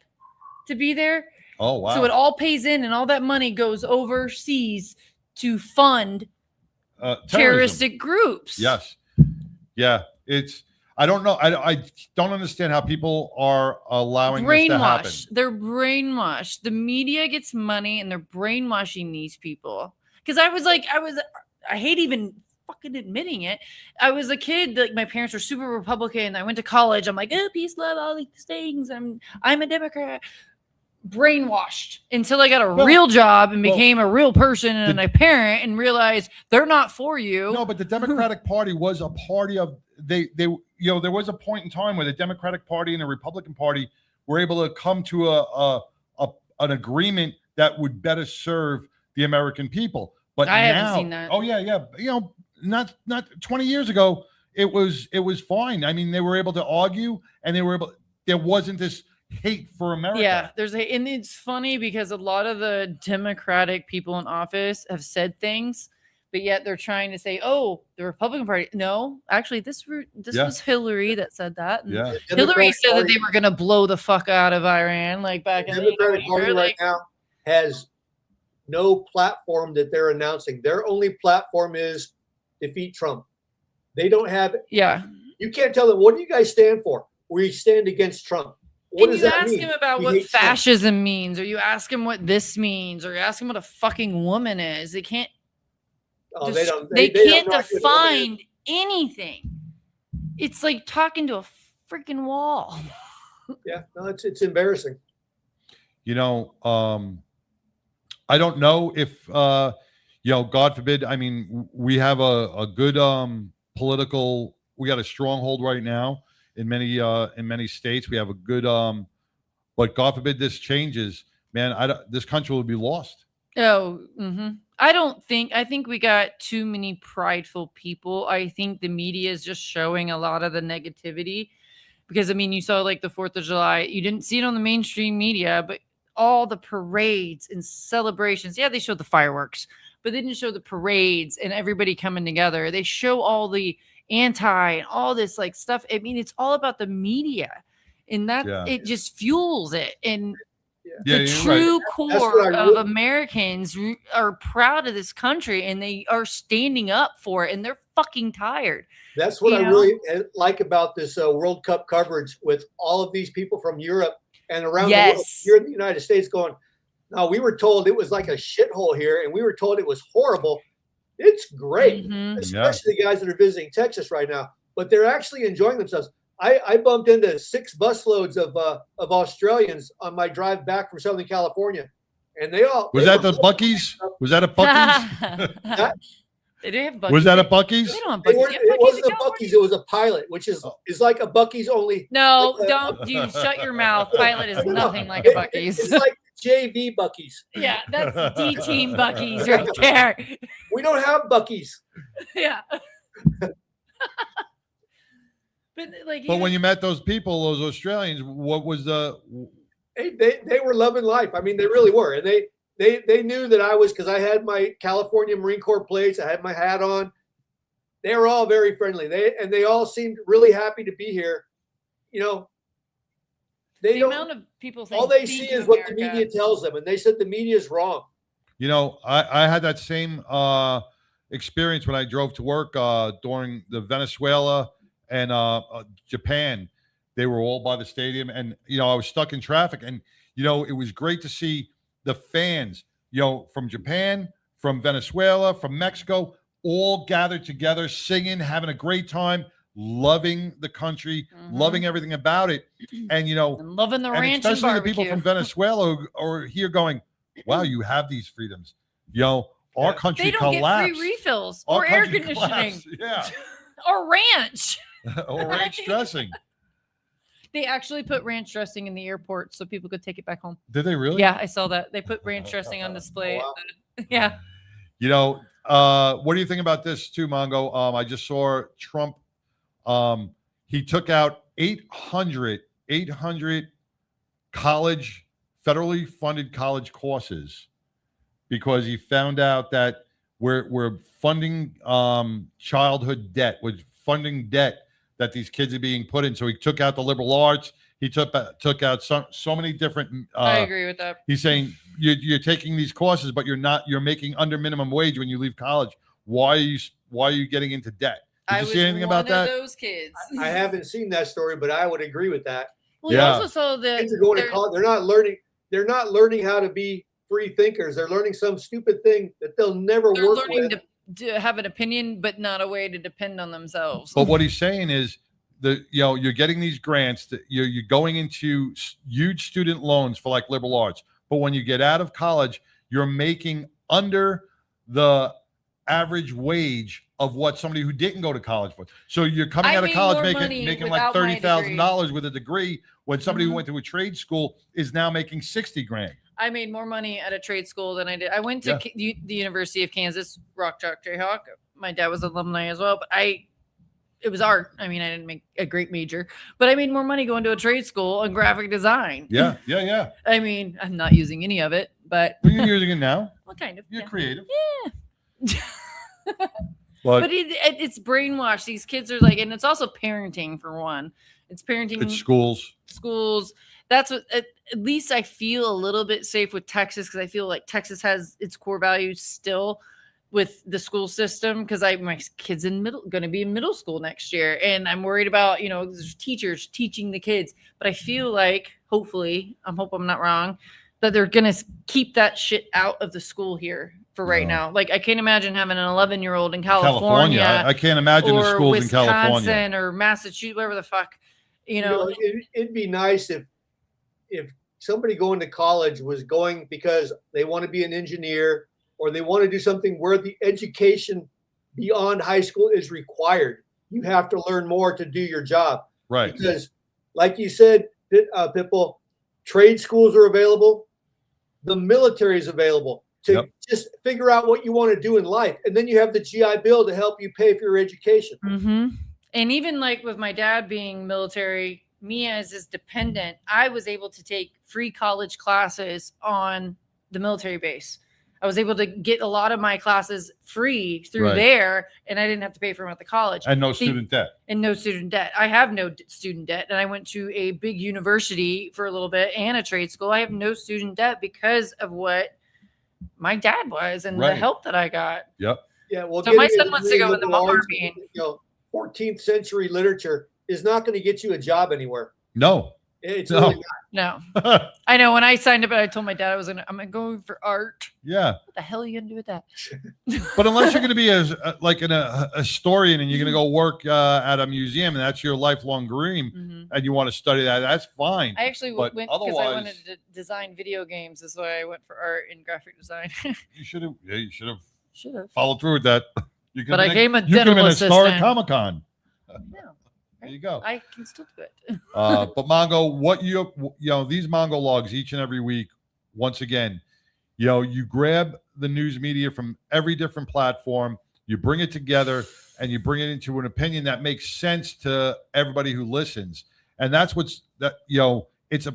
to be there. Oh, wow. So it all pays in, and all that money goes overseas to fund terroristic groups. Yes. Yeah. I don't know. I don't understand how people are allowing this to happen. They're brainwashed. The media gets money and they're brainwashing these people. Because I hate even fucking admitting it. I was a kid, like my parents were super Republican. I went to college. I'm like, peace, love, all these things. I'm a Democrat. Brainwashed until I got a real job and became a real person and a parent and realized they're not for you. No, but the Democratic Party was a party of there was a point in time where the Democratic Party and the Republican Party were able to come to an agreement that would better serve the American people. But I haven't seen that. Oh yeah. Not 20 years ago, it was fine. I mean, they were able to argue and there wasn't this hate for America. Yeah, and it's funny because a lot of the Democratic people in office have said things, but yet they're trying to say, "Oh, the Republican Party." No, actually, this was Hillary that said that. And Hillary said that they were going to blow the fuck out of Iran, like back in the Democratic Party right now has no platform that they're announcing. Their only platform is defeat Trump. They don't have. Yeah. You can't tell them, what do you guys stand for? We stand against Trump. What and does you that ask mean? him about We what hate Trump. fascism means, or you ask him what this means, or you ask him what a fucking woman is. They can't. Oh, they don't. They They can't don't know what a woman is. define anything. It's like talking to a freaking wall. Yeah, no, it's embarrassing. You know, I don't know if God forbid. I mean, we have a good political. We got a stronghold right now in many states. We have a good but God forbid this changes, man. This country will be lost. Oh, I think we got too many prideful people. I think the media is just showing a lot of the negativity because, I mean, you saw like the 4th of July. You didn't see it on the mainstream media, but all the parades and celebrations. Yeah, they showed the fireworks, but they didn't show the parades and everybody coming together. They show all the anti and all this like stuff. I mean, it's all about the media, and that it just fuels it. And the true core of Americans are proud of this country, and they are standing up for it, and they're fucking tired. That's what I really like about this World Cup coverage with all of these people from Europe and around the world here in the United States going, no, we were told it was like a shithole here, and we were told it was horrible. It's great, especially the guys that are visiting Texas right now, but they're actually enjoying themselves. I bumped into 6 busloads of Australians on my drive back from Southern California, and they all was that the Buc-ee's? Was that a Buc-ee's? They do have Buc-ee's. Was that a Buc-ee's? They don't have Buc-ee's. It wasn't a Buc-ee's. It was a Pilot, which is like a Buc-ee's only. No, don't you shut your mouth. Pilot is nothing like a Buc-ee's. It's like JV Buc-ee's. Yeah, that's D-team Buc-ee's right there. We don't have Buc-ee's. Yeah. But when you met those people, those Australians, what was the? They were loving life. I mean, they really were, and they knew that I was, because I had my California Marine Corps plates. I had my hat on. They were all very friendly. They all seemed really happy to be here. You know, the amount of people saying all they see is what the media tells them, and they said the media is wrong. You know, I had that same experience when I drove to work during the Venezuela and Japan. They were all by the stadium, and I was stuck in traffic, and it was great to see the fans, from Japan, from Venezuela, from Mexico, all gathered together, singing, having a great time, loving the country, loving everything about it, and loving the ranch, and especially the people from Venezuela who are here going, "Wow, you have these freedoms." Our country they don't collapsed. get free refills Our or air country conditioning, collapsed. or ranch. Or ranch dressing. They actually put ranch dressing in the airport so people could take it back home. Did they really? Yeah, I saw that. They put ranch dressing on display. Wow. Yeah. What do you think about this too, Mongo? I just saw Trump. He took out 800 federally funded college courses because he found out that we're funding childhood debt, we're funding debt that these kids are being put in. So he took out the liberal arts. He took out so many different. I agree with that. He's saying you're taking these courses, but you're making under minimum wage when you leave college. Why are you getting into debt? Did you see anything about that? Those kids. I haven't seen that story, but I would agree with that. Well, you also saw that kids are going to college. They're not learning how to be free thinkers. They're learning some stupid thing that they'll never they're work learning with. to have an opinion, but not a way to depend on themselves. But what he's saying is you're getting these grants that you're going into huge student loans for like liberal arts. But when you get out of college, you're making under the average wage of what somebody who didn't go to college for. So you're coming out of college making like $30,000 with a degree when somebody who went to a trade school is now making $60,000. I made more money at a trade school than I did. I went to the University of Kansas, Rock Chalk Jayhawk. My dad was alumni as well, but it was art. I mean, I didn't make a great major, but I made more money going to a trade school on graphic design. Yeah. I mean, I'm not using any of it, but you're using it now. Well, kind of. You're creative. Yeah. But it's brainwashed. These kids are like, and it's also parenting for one. It's parenting. It's schools. That's what, at least I feel a little bit safe with Texas, because I feel like Texas has its core values still. with the school system because my kids going to be in middle school next year, and I'm worried about there's teachers teaching the kids. But I feel like hopefully, I'm not wrong, that they're gonna keep that shit out of the school here for right now. Like I can't imagine having an 11-year-old in California. I can't imagine the schools Wisconsin in California or Massachusetts, wherever the fuck. It'd be nice if somebody going to college was going because they want to be an engineer or they want to do something where the education beyond high school is required. You have to learn more to do your job. Right. Because like you said, Pitbull, trade schools are available. The military is available to just figure out what you want to do in life. And then you have the GI Bill to help you pay for your education. Mm-hmm. And even like with my dad being military, me as his dependent, I was able to take free college classes on the military base. I was able to get a lot of my classes free through there, and I didn't have to pay for them at the college. And no student debt. And no student debt. I have no student debt, and I went to a big university for a little bit and a trade school. I have no student debt because of what my dad was and the help that I got. Yep. Yeah. Well, so my son wants to go in the army. 14th century literature is not going to get you a job anyware. No. It's really not. No. I know when I signed up, I told my dad I'm gonna go for art. Yeah. What the hell are you gonna do with that? But unless you're gonna be a historian and you're gonna go work at a museum and that's your lifelong dream and you want to study that, that's fine. I actually went because I wanted to design video games. That's why I went for art and graphic design. You should have. Yeah, you should have. Should have followed through with that. But I became a dental assistant. Star at COMICCON. There you go. I can still do it. But Mongo, what these Mongo logs each and every week, once again, you grab the news media from every different platform, you bring it together, and you bring it into an opinion that makes sense to everybody who listens. And that's it's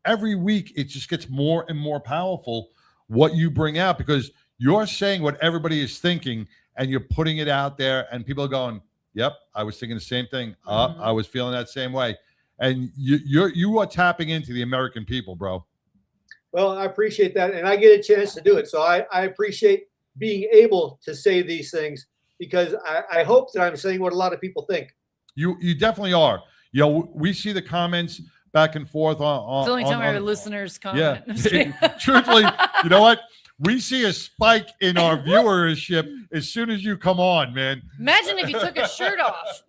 every week it just gets more and more powerful what you bring out because you're saying what everybody is thinking and you're putting it out there and people are going, yep, I was thinking the same thing. I was feeling that same way. And you are tapping into the American people, bro. Well, I appreciate that. And I get a chance to do it. So I appreciate being able to say these things because I hope that I'm saying what a lot of people think. You definitely are. We see the comments back and forth on it's the only time our listeners comment. Yeah. Truthfully, you know what? We see a spike in our viewership as soon as you come on, man. Imagine if you took a shirt off.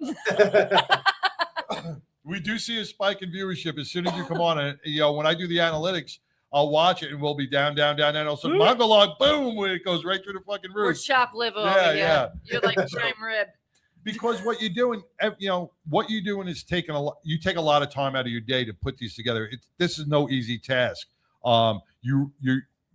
We do see a spike in viewership as soon as you come on. And when I do the analytics, I'll watch it and we'll be down. And also Mongo log, boom, it goes right through the fucking roof. Or chop liver over here. You're like prime rib. Because what you're doing, is you take a lot of time out of your day to put these together. This is no easy task.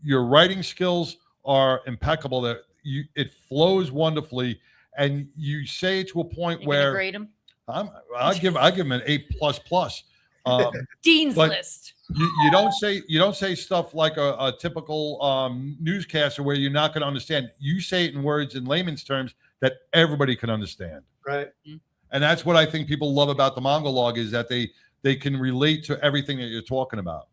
Your writing skills are impeccable. It flows wonderfully, and you say it to a point where grade them? I'll give him an A++. Dean's list. You don't say stuff like a typical newscaster where you're not going to understand. You say it in words in layman's terms that everybody can understand. Right. And that's what I think people love about the Mongo log is that they can relate to everything that you're talking about.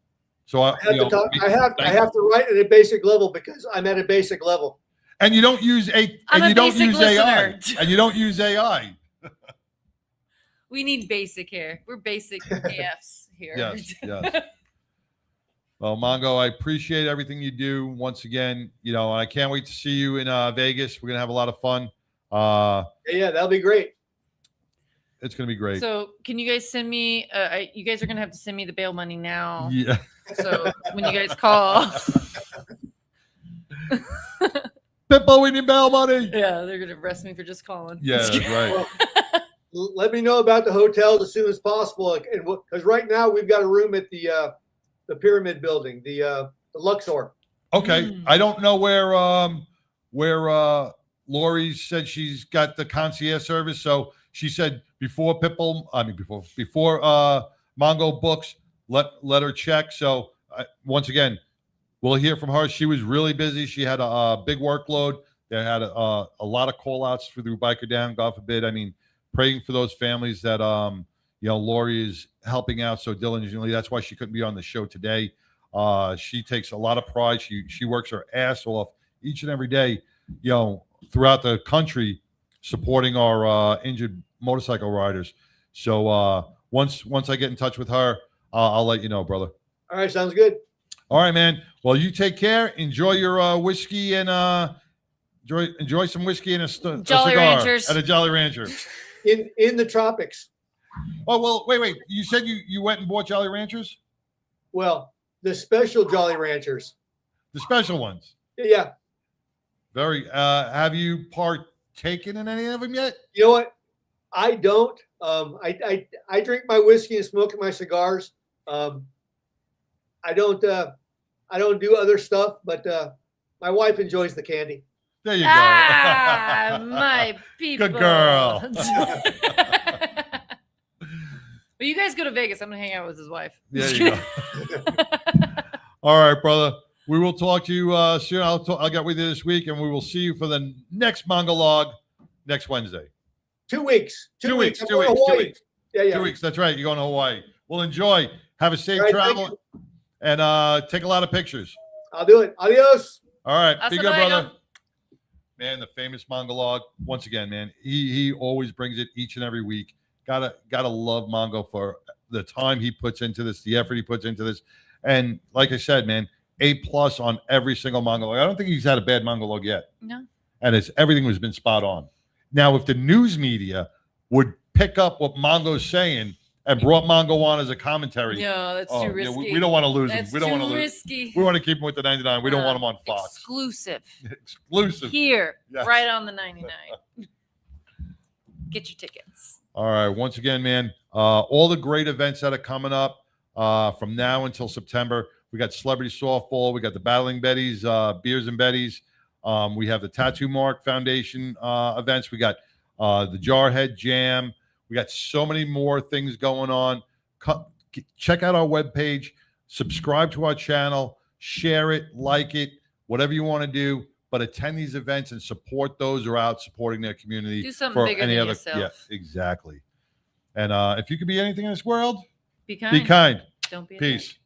So I have to write at a basic level because I'm at a basic level. And you don't use AI. And you don't use AI. We need basic here. We're basic AFs here. Yes. Well, Mongo, I appreciate everything you do. Once again, I can't wait to see you in Vegas. We're gonna have a lot of fun. Yeah, that'll be great. It's gonna be great. So, can you guys send me? You guys are gonna have to send me the bail money now. Yeah. So when you guys call, Pitbull, we need bail money. Yeah, they're gonna arrest me for just calling. Yeah, that's right. Well, let me know about the hotels as soon as possible, because right now we've got a room at the Pyramid Building, the Luxor. Okay, I don't know where Lori said she's got the concierge service. So she said before Mongo books, let her check. So once again, we'll hear from her. She was really busy. She had a big workload. They had a lot of call outs through Biker Down, God forbid. I mean, praying for those families that Lori is helping out so diligently. That's why she couldn't be on the show today. She takes a lot of pride. She works her ass off each and every day, throughout the country supporting our injured motorcycle riders. So once I get in touch with her, I'll let you know, brother. All right, sounds good. All right, man. Well, you take care. Enjoy your whiskey and enjoy some whiskey and a Jolly cigar Ranchers. at a Jolly Rancher. In the tropics. Oh, well, wait. You said you went and bought Jolly Ranchers? Well, the special Jolly Ranchers. The special ones. Yeah. Very. Have you partaken in any of them yet? You know what? I don't. I drink my whiskey and smoke my cigars. I don't do other stuff, but my wife enjoys the candy. There you go. My people. Good girl. Well, you guys go to Vegas. I'm gonna hang out with his wife. There you go. All right, brother. We will talk to you soon. I'll get with you this week, and we will see you for the next Mongolog next Wednesday. 2 weeks. 2 weeks. I'm 2 going weeks. to 2 Hawaii. weeks. Yeah, yeah. 2 weeks. That's right. You're going to Hawaii. Well, enjoy. Have a safe All right, travel, and take a lot of pictures. I'll do it. Adios. All right. Hasta Be good, luego. brother. Man, the famous Mongolog. Once again, man, he always brings it each and every week. Gotta love Mongo for the time he puts into this, the effort he puts into this, and like I said, man, A+ on every single Mongolog. I don't think he's had a bad Mongolog yet. No. And everything has been spot on. Now, if the news media would pick up what Mongo's saying and brought Mongo on as a commentary, No, that's too risky. we don't want to lose him. That's We don't want to too lose. risky. We want to keep him with the 99. We don't want him on Fox. Exclusive. Exclusive. Here, Yes. right on the 99. Get your tickets. All right. Once again, man, all the great events that are coming up from now until September. We got Celebrity Softball. We got the Battling Betties, Beers and Betties. We have the Tattoo Mark Foundation events. We got the Jarhead Jam. We got so many more things going on. Check out our webpage. Subscribe to our channel. Share it. Like it. Whatever you want to do. But attend these events and support those who are out supporting their community. Do something bigger than yourself. Yeah, exactly. And if you could be anything in this world, be kind. Be kind. Don't be a Peace. dick.